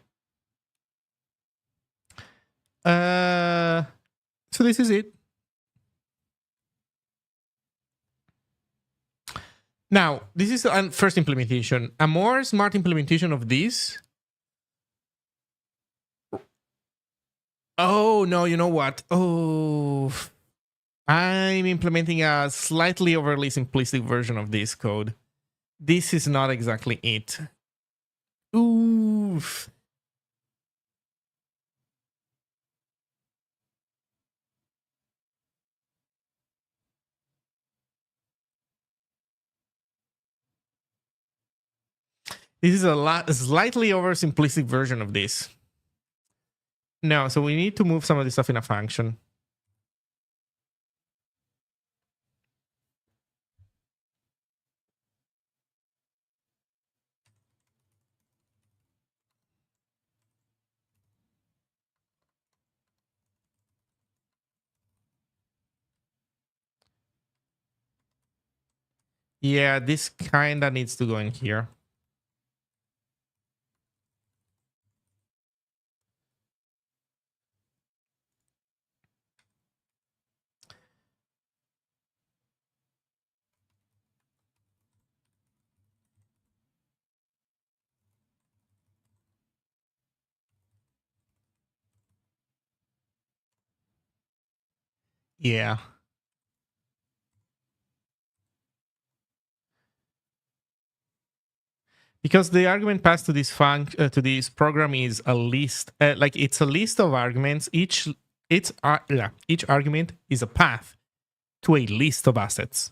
So this is it. Now, this is a first implementation. A more smart implementation of this. Oh, no, you know what? Oh, I'm implementing a slightly overly simplistic version of this code. This is not exactly it. Oof. This is a slightly oversimplistic version of this. No, so we need to move some of this stuff in a function. Yeah, this kind of needs to go in here. Yeah. Because the argument passed to this program is a list, like it's a list of arguments. Each argument is a path to a list of assets.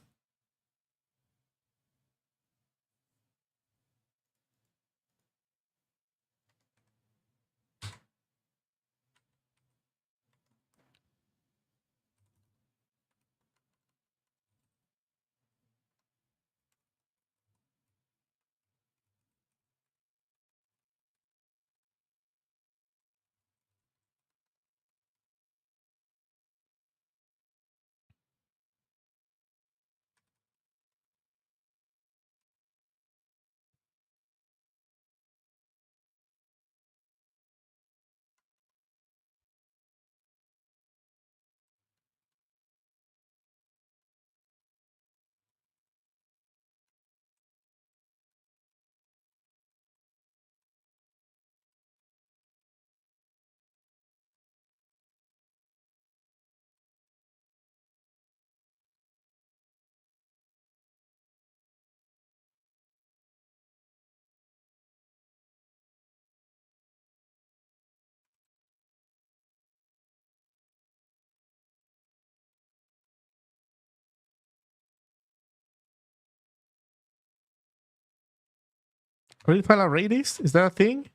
Read file array list, is that a thing?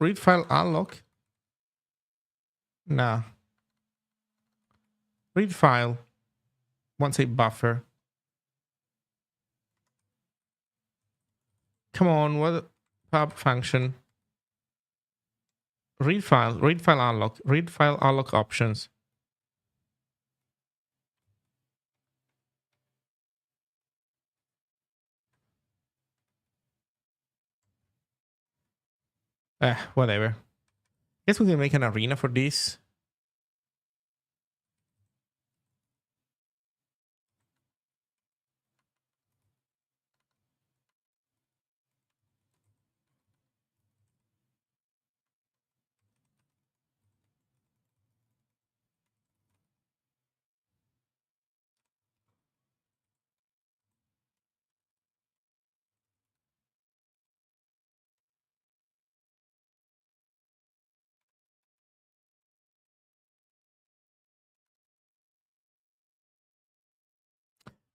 Read file unlock? Nah. Read file wants a buffer. Come on, what pub function? Read file unlock options. Whatever. Guess we can make an arena for this.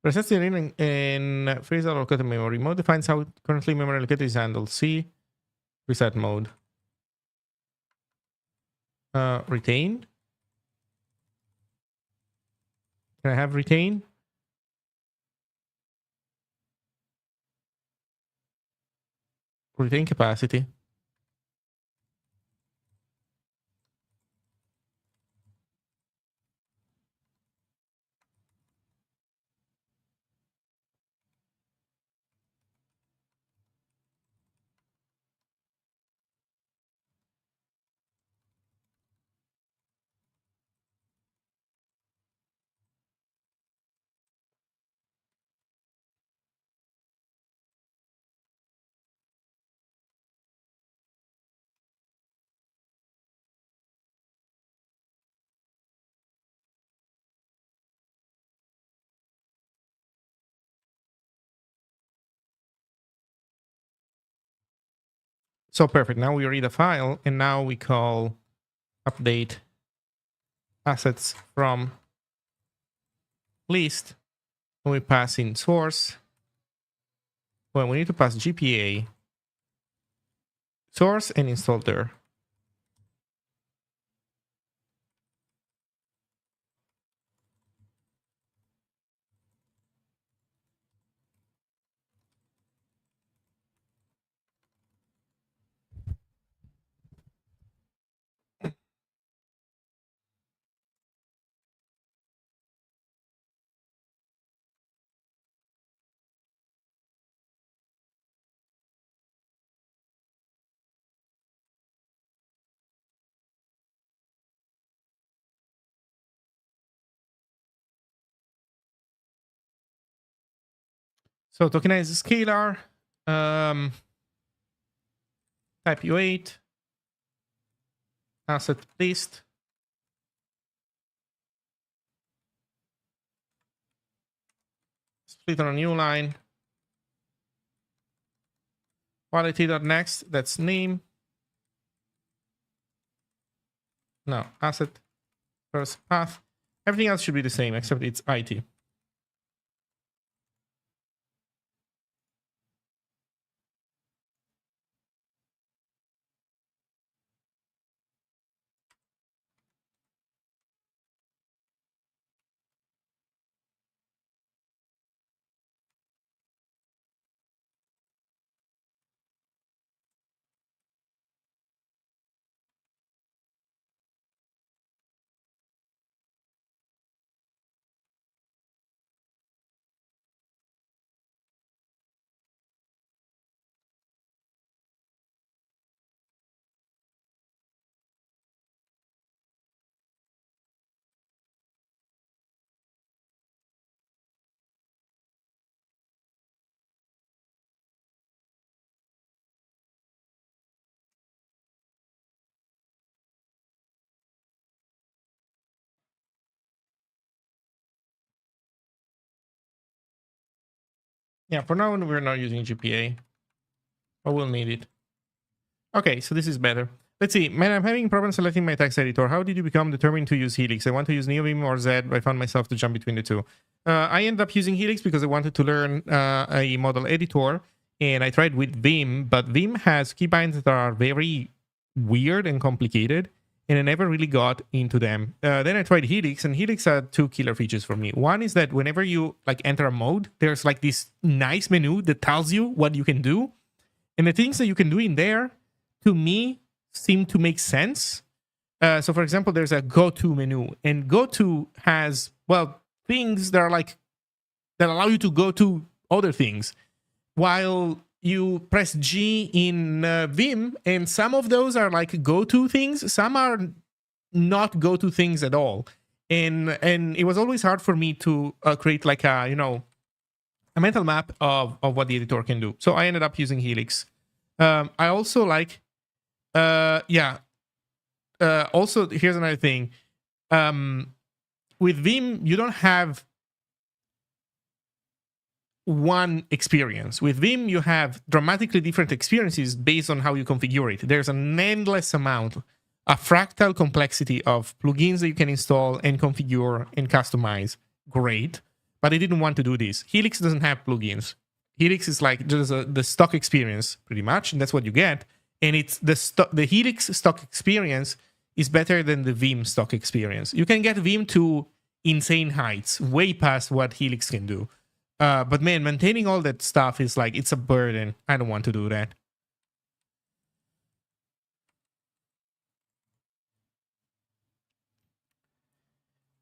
Resets the arena and freeze allocated memory. Mode defines how currently memory allocated is handled. C. Reset mode. Retain. Can I have retain? Retain capacity. So perfect. Now we read a file, and now we call update assets from list, and we pass in source. Well, we need to pass GPA, source, and install dir. So tokenize the scalar, type U8, asset list, split on a new line, quality.next, that's name. No, asset first path. Everything else should be the same except it's IT. Yeah, for now we're not using GPA, but we'll need it. Okay, so this is better. Let's see. Man, I'm having problems selecting my text editor. How did you become determined to use Helix? I want to use NeoVim or Zed, but I found myself to jump between the two. I ended up using Helix because I wanted to learn a model editor, and I tried with Vim, but Vim has keybinds that are very weird and complicated, and I never really got into them. Then I tried Helix, and Helix had two killer features for me. One is that whenever you like enter a mode, there's like this nice menu that tells you what you can do, and the things that you can do in there, to me, seem to make sense. So, for example, there's a go-to menu, and go-to has, well, things that are like that allow you to go to other things, while you press G in Vim, and some of those are like go-to things, some are not go-to things at all, and it was always hard for me to create like a a mental map of what the editor can do. So I ended up using Helix. I also like also, here's another thing. With Vim, you don't have one experience. With Vim, you have dramatically different experiences based on how you configure it. There's an endless amount, a fractal complexity of plugins that you can install and configure and customize. Great. But I didn't want to do this. Helix doesn't have plugins. Helix is like just the stock experience, pretty much, and that's what you get. And it's the Helix stock experience is better than the Vim stock experience. You can get Vim to insane heights, way past what Helix can do. But man, maintaining all that stuff is like, it's a burden. I don't want to do that.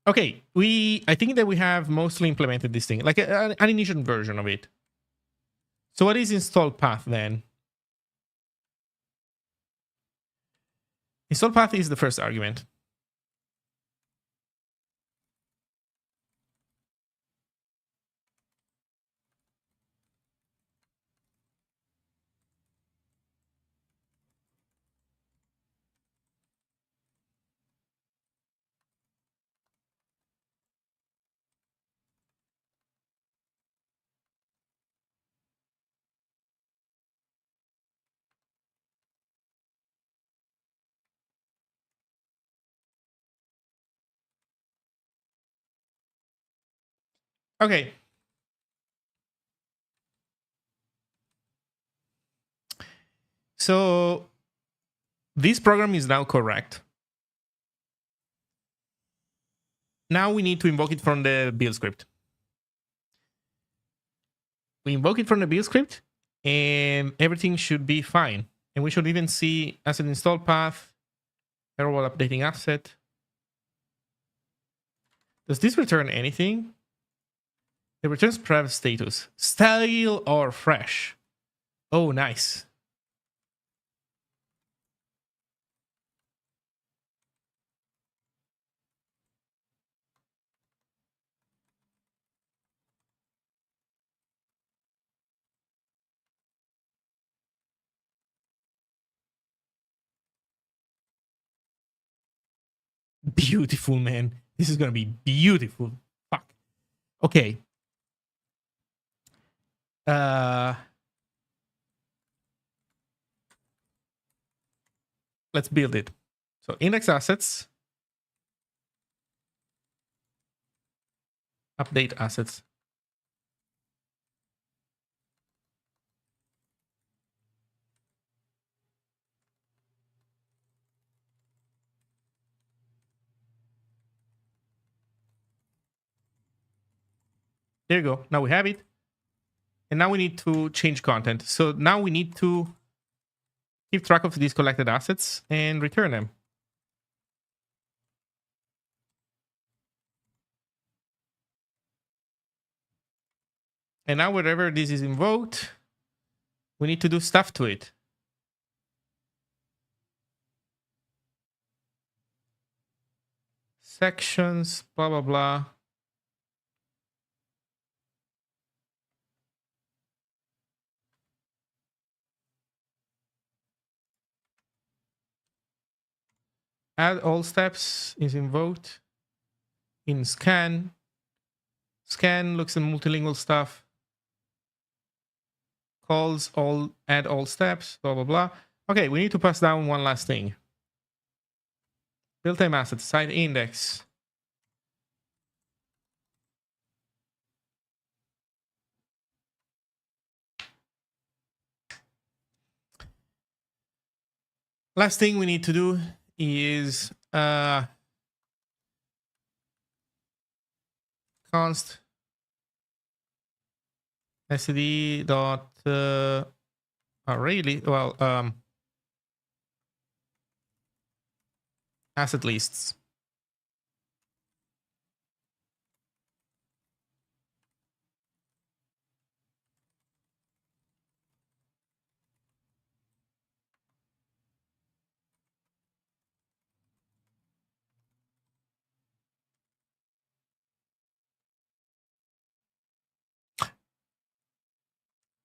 Okay, I think that we have mostly implemented this thing, like an initial version of it. So what is install path then? Install path is the first argument. Okay. So this program is now correct. Now we need to invoke it from the build script. We invoke it from the build script, and everything should be fine. And we should even see asset install path, error while updating asset. Does this return anything? It returns prev status, style or fresh. Oh, nice. Beautiful, man. This is gonna be beautiful. Fuck. Okay. Let's build it. So index assets, update assets. There you go. Now we have it. And now we need to change content. So now we need to keep track of these collected assets and return them. And now wherever this is invoked, we need to do stuff to it. Sections, blah, blah, blah. Add all steps is invoked in scan. Scan looks at multilingual stuff. Calls all, add all steps, blah, blah, blah. Okay, we need to pass down one last thing. Build time asset, site index. Last thing we need to do is const std dot really well asset lists.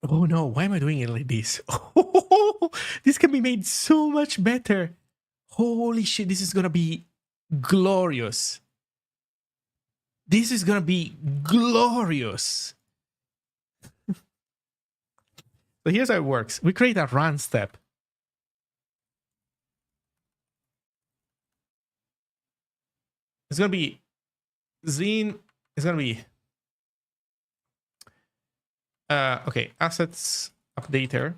Oh no, why am I doing it like this? This can be made so much better. Holy shit, this is gonna be glorious. This is gonna be glorious. So here's how it works. We create a run step. It's gonna be Zine. It's gonna be okay, assets updater.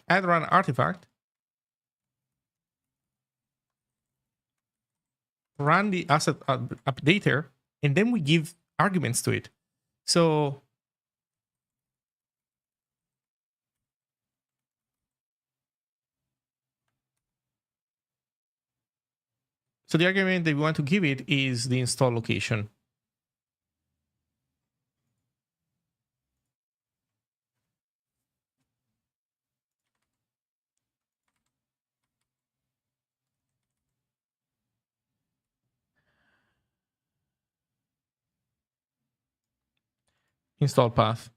Add run artifact. Run the asset updater, and then we give arguments to it. So the argument that we want to give it is the install location. Install path.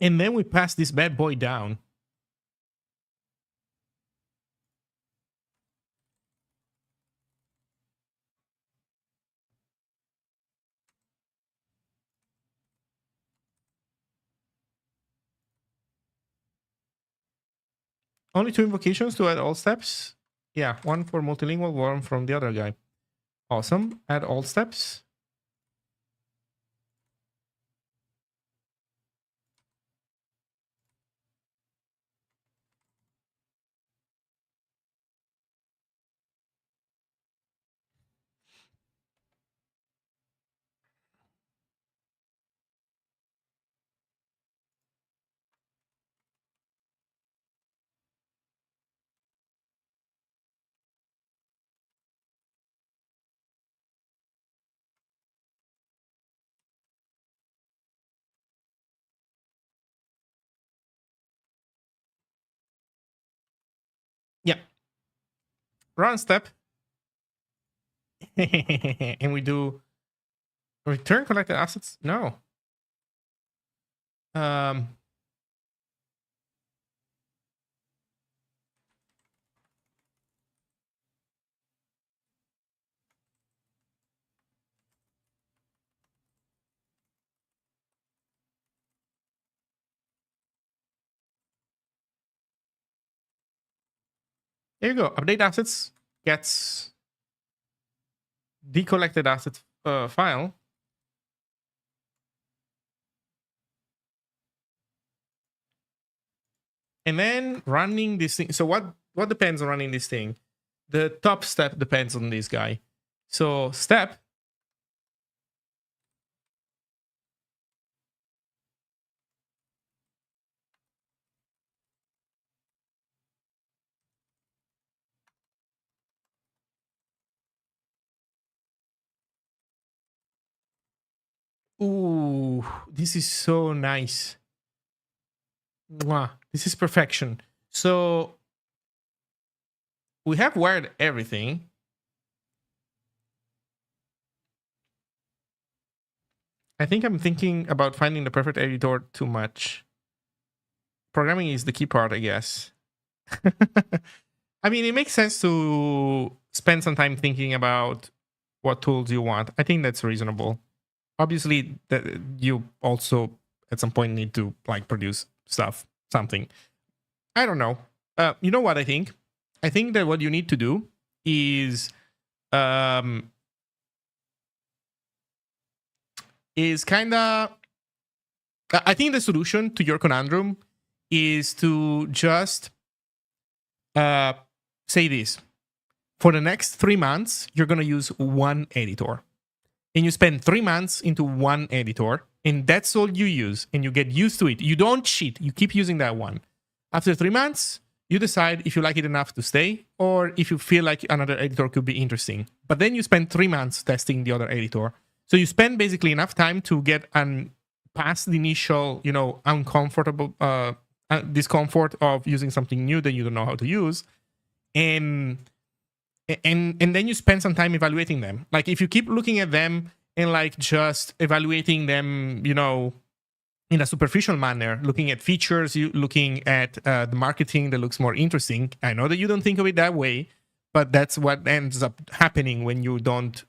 And then we pass this bad boy down. Only 2 invocations to add all steps. Yeah, one for multilingual, one from the other guy. Awesome. Add all steps. Yeah. Run step. And we do return collected assets. No. Um, there you go. Update assets gets the collected assets file. And then running this thing. So what depends on running this thing? The top step depends on this guy. So step. Ooh, this is so nice. Mwah. This is perfection. So we have wired everything. I think I'm thinking about finding the perfect editor too much. Programming is the key part, I guess. I mean, it makes sense to spend some time thinking about what tools you want. I think that's reasonable. Obviously, that you also at some point need to like produce stuff, something. I don't know. You know what I think? I think that what you need to do um, is kind of. I think the solution to your conundrum is to just uh, say this: for the next 3 months, you're gonna use one editor, and you spend 3 months into one editor, and that's all you use, and you get used to it. You don't cheat. You keep using that one. After 3 months, you decide if you like it enough to stay or if you feel like another editor could be interesting. But then you spend 3 months testing the other editor. So you spend basically enough time to get an past the initial, uncomfortable discomfort of using something new that you don't know how to use, and and then you spend some time evaluating them. Like if you keep looking at them and like just evaluating them, in a superficial manner, looking at features, you looking at the marketing that looks more interesting. I know that you don't think of it that way, but that's what ends up happening when you don't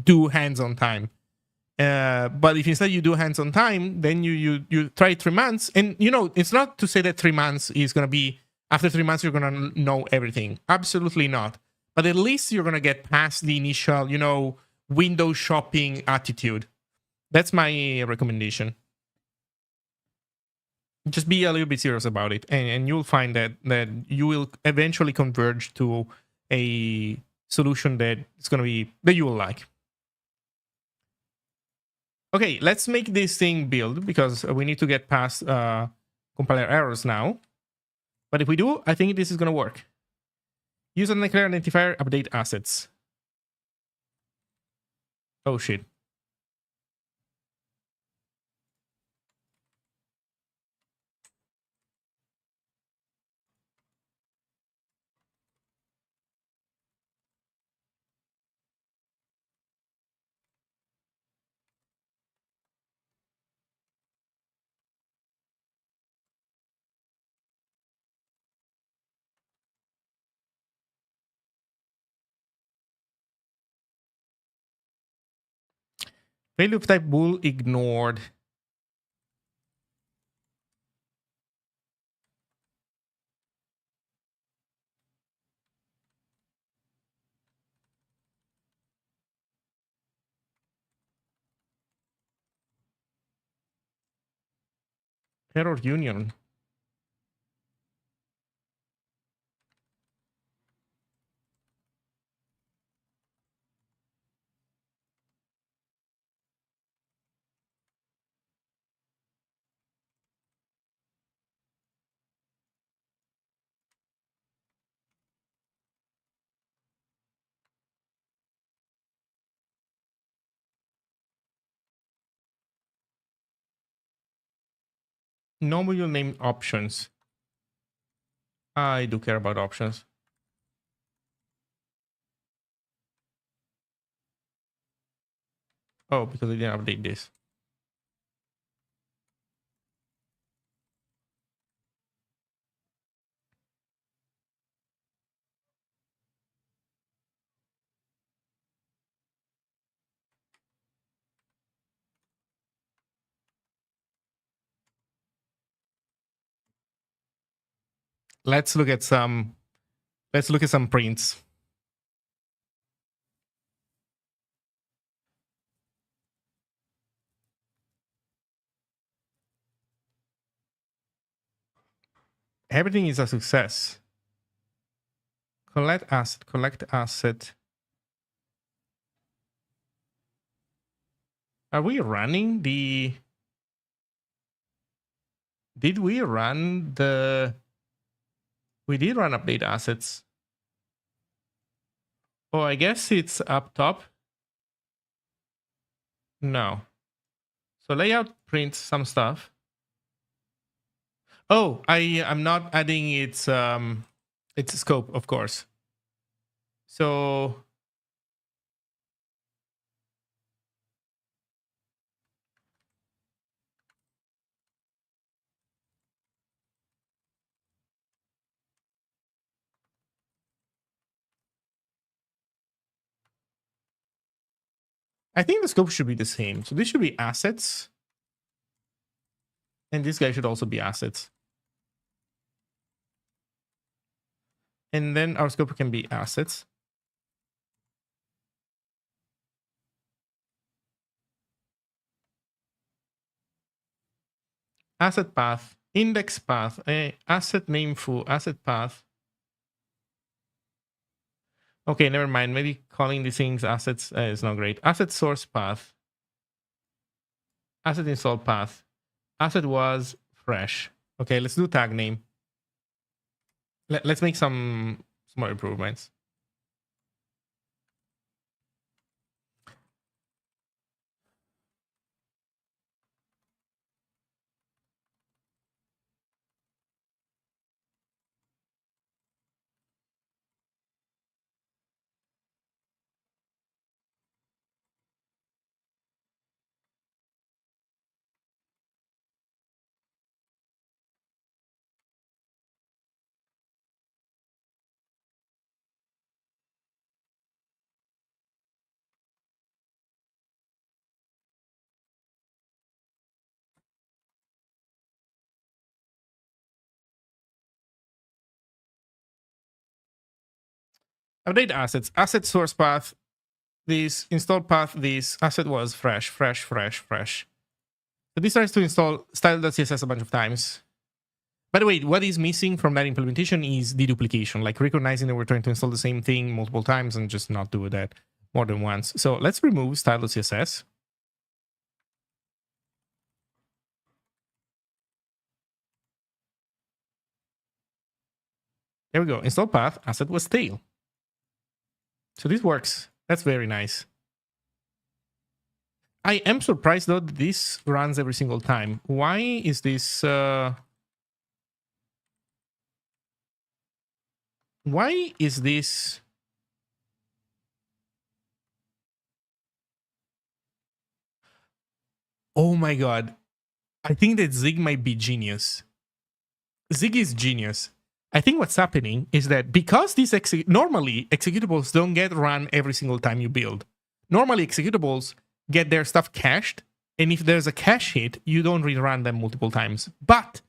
do hands-on time. But if instead you do hands-on time, then you try 3 months, and it's not to say that 3 months is going to be, after 3 months you're going to know everything. Absolutely not. But at least you're going to get past the initial, window shopping attitude. That's my recommendation. Just be a little bit serious about it, and you'll find that you will eventually converge to a solution that it's going to be that you will like. Okay, let's make this thing build because we need to get past compiler errors now. But if we do, I think this is going to work. Use an declare identifier, update assets. Oh shit. Failure of type bool ignored. Error union. No module name options. I do care about options. Oh, because I didn't update this. Let's look at some prints. Everything is a success. Collect asset. Are we running the... Did we run the... We did run update assets. Oh, I guess it's up top. No. So layout prints some stuff. Oh, I'm not adding its scope, of course. So I think the scope should be the same. So this should be assets. And this guy should also be assets. And then our scope can be assets. Asset path, index path, asset name foo, asset path. Okay, never mind. Maybe calling these things assets is not great. Asset source path. Asset install path. Asset was fresh. Okay, let's do tag name. Let's make some more improvements. Update assets. Asset source path. This install path. This asset was fresh. So this tries to install style.css a bunch of times. By the way, what is missing from that implementation is deduplication, like recognizing that we're trying to install the same thing multiple times and just not do that more than once. So let's remove style.css. There we go. Install path. Asset was stale. So this works. That's very nice. I am surprised though that this runs every single time. Why is this? Why is this? Oh my god. I think that Zig might be genius. Zig is genius. I think what's happening is that because these normally executables don't get run every single time you build. Normally executables get their stuff cached. And if there's a cache hit, you don't rerun them multiple times. But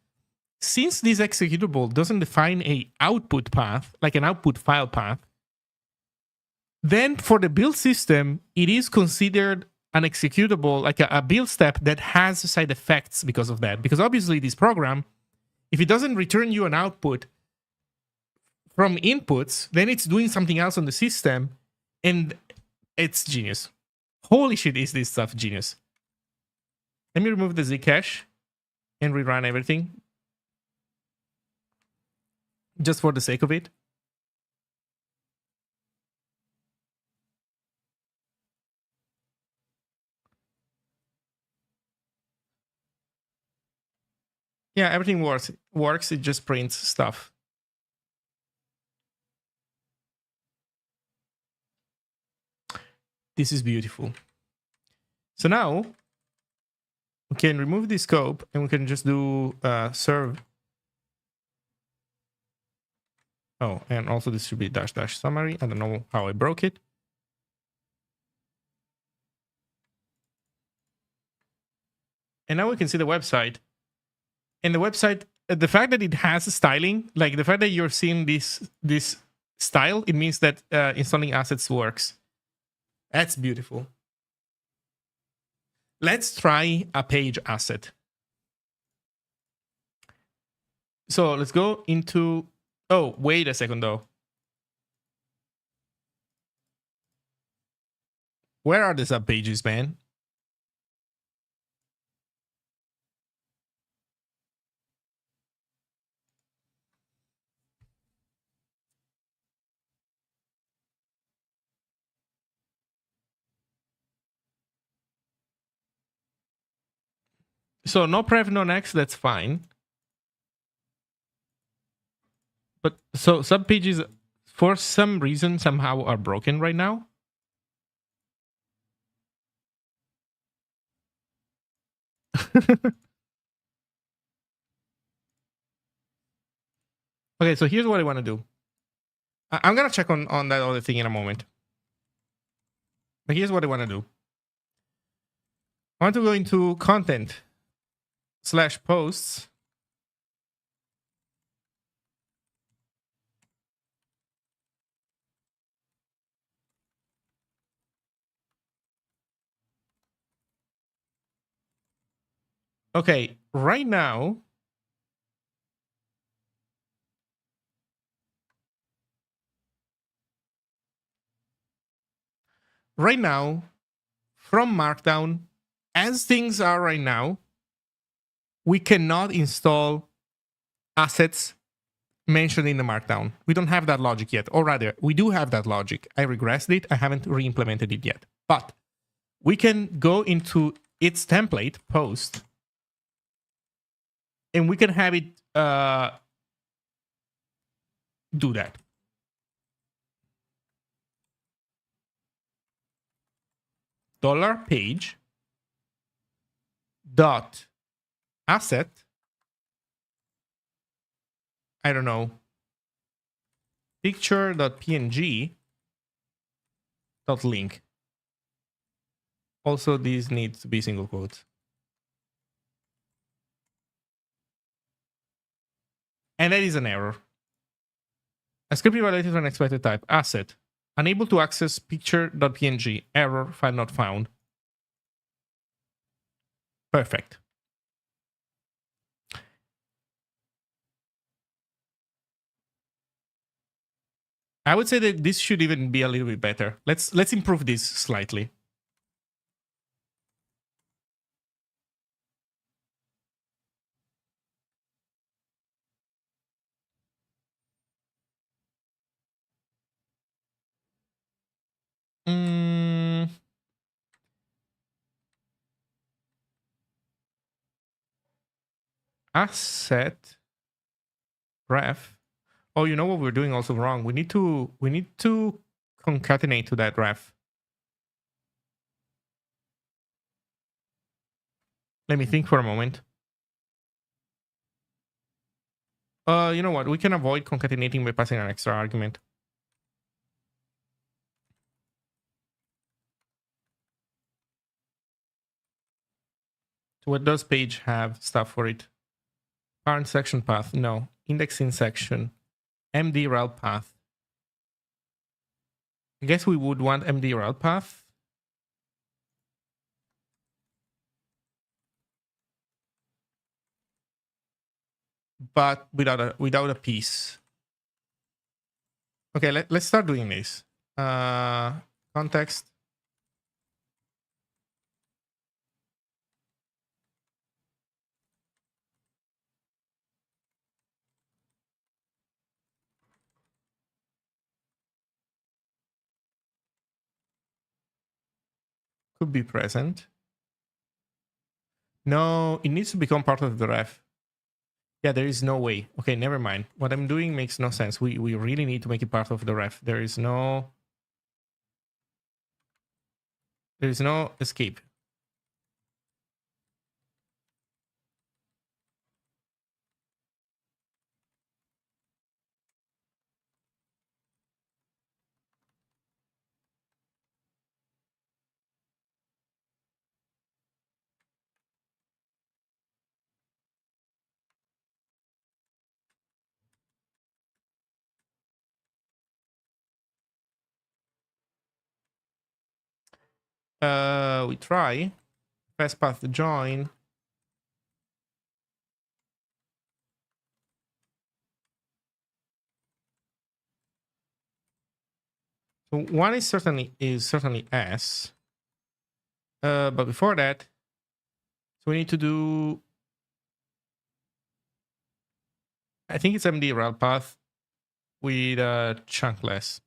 since this executable doesn't define a output path, like an output file path, then for the build system, it is considered an executable, like a build step that has side effects because of that. Because obviously this program, if it doesn't return you an output from inputs, then it's doing something else on the system, and it's genius. Holy shit, is this stuff genius. Let me remove the Z cache and rerun everything. Just for the sake of it. Yeah, everything works. It just prints stuff. This is beautiful. So now we can remove the scope and we can just do serve. Oh, and also this should be -- summary. I don't know how I broke it. And now we can see the website. And the website, the fact that it has styling, like the fact that you're seeing this style, it means that installing assets works. That's beautiful. Let's try a page asset. So let's go into... Oh, wait a second though. Where are the sub pages, man? So no prev, no next, that's fine. But so sub pages, for some reason, somehow are broken right now. Okay, so here's what I want to do. I'm going to check on that other thing in a moment. But here's what I want to do. I want to go into content/posts. Okay, right now, from Markdown, as things are right now, we cannot install assets mentioned in the Markdown. We don't have that logic yet. Or rather, we do have that logic. I regressed it. I haven't re-implemented it yet. But we can go into its template, post, and we can have it do that. $page dot asset, I don't know, picture.png dot link. Also, these need to be single quotes. And that is an error. A script related to an expected type. Asset. Unable to access picture.png. Error. File not found. Perfect. I would say that this should even be a little bit better. Let's improve this slightly. Asset ref. Oh, you know what we're doing also wrong? We need to concatenate to that ref. Let me think for a moment. You know what? We can avoid concatenating by passing an extra argument. So what does page have stuff for it? Parent section path, no. Indexing section, MD route path. I guess we would want MD route path. But without a piece. Okay, let's start doing this. Context. Could be present. No, it needs to become part of the ref. Yeah, there is no way. Okay, never mind. What I'm doing makes no sense. We really need to make it part of the ref. There is no escape. We try. Fast path to join. So one is certainly S. But before that, so we need to do. I think it's MD route path with chunkless.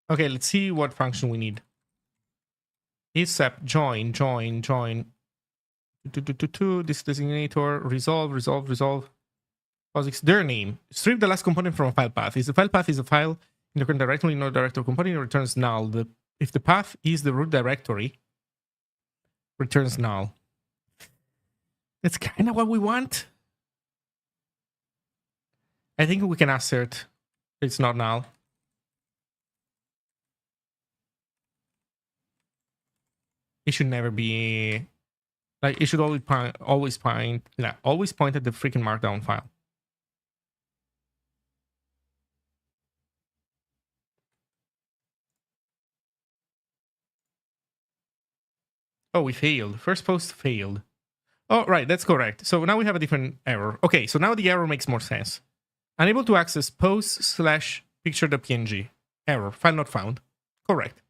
Okay, let's see what function we need. Except join. This designator, resolve. POSIX, their name. Strip the last component from a file path. If the file path is a file in the current directory, no directory component returns null. If the path is the root directory, returns null. That's kind of what we want. I think we can assert it's not null. It should never be like it should always point at the freaking markdown file. Oh, we failed. First post failed. Oh, right, that's correct. So now we have a different error. Okay, so now the error makes more sense. Unable to access post/picture.png. Error. File not found. Correct.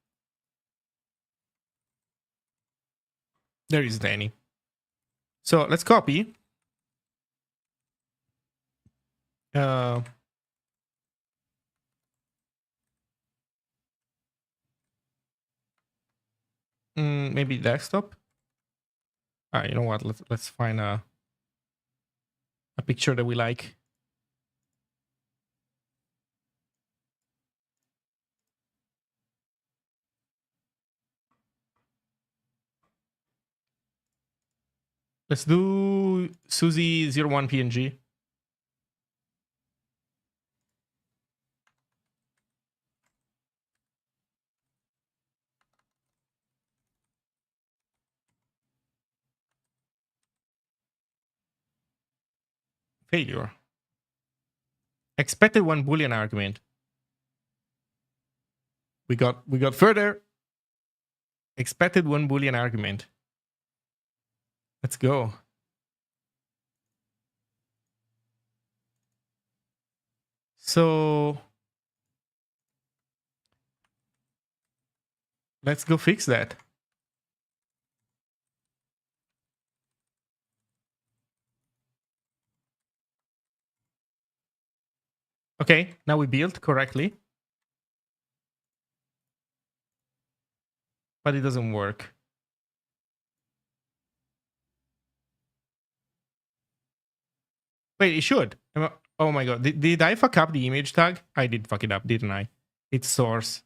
There isn't any. So let's copy. Maybe desktop. All right, you know what? Let's find a picture that we like. Let's do Suzy01 PNG. Failure. Expected one Boolean argument. We got further. Expected one Boolean argument. Let's go. So let's go fix that. Okay, now we built correctly. But it doesn't work. Wait, it should. Oh my god. Did I fuck up the image tag? I did fuck it up, didn't I? It's source.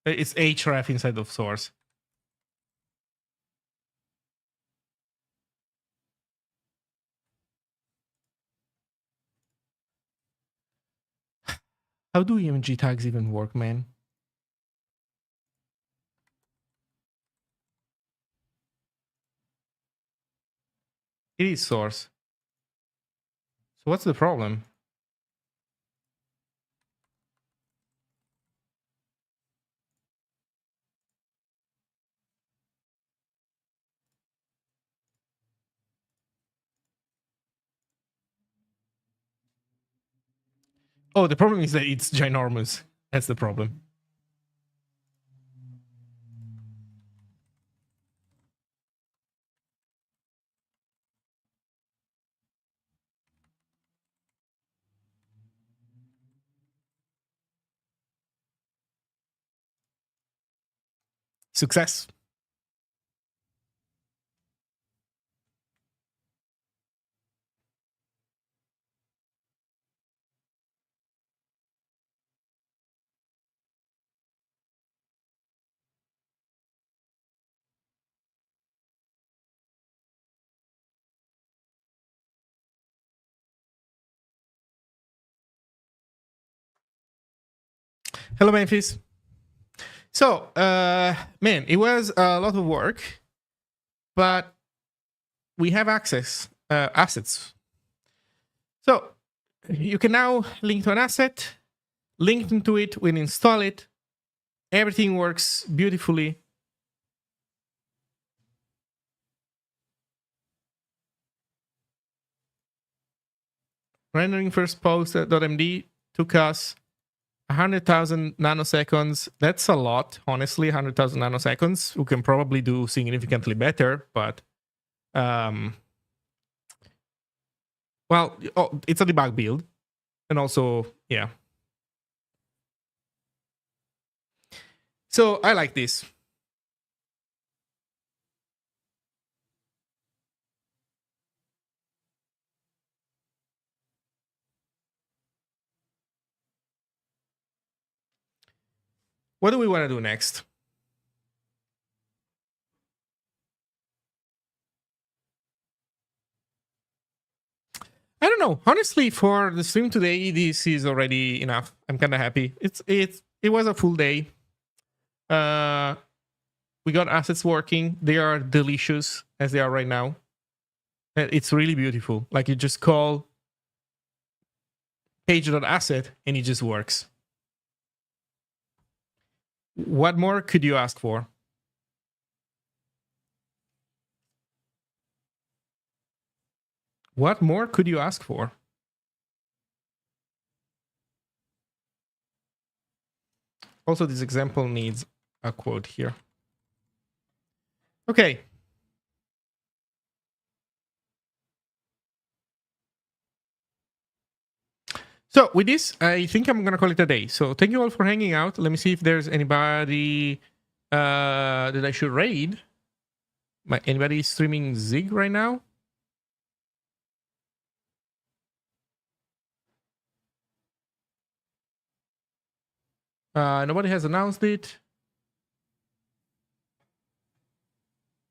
It's href inside of source. How do EMG tags even work, man? It is source. So what's the problem? Oh, the problem is that it's ginormous. That's the problem. Success. Hello, Memphis. So, man, it was a lot of work, but we have assets. So you can now link to an asset, link into it, we install it. Everything works beautifully. Rendering first post.md took us 100,000 nanoseconds. That's a lot, honestly, 100,000 nanoseconds. We can probably do significantly better, but well, it's a debug build. And also, yeah. So I like this. What do we want to do next? I don't know. Honestly, for the stream today, this is already enough. I'm kind of happy. It was a full day. We got assets working. They are delicious as they are right now. It's really beautiful. Like you just call page.asset and it just works. What more could you ask for? What more could you ask for? Also, this example needs a quote here. Okay. So with this, I think I'm going to call it a day. So thank you all for hanging out. Let me see if there's anybody that I should raid. Anybody streaming Zig right now? Nobody has announced it.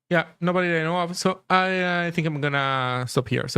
Yeah, nobody that I know of. So I think I'm gonna stop here. So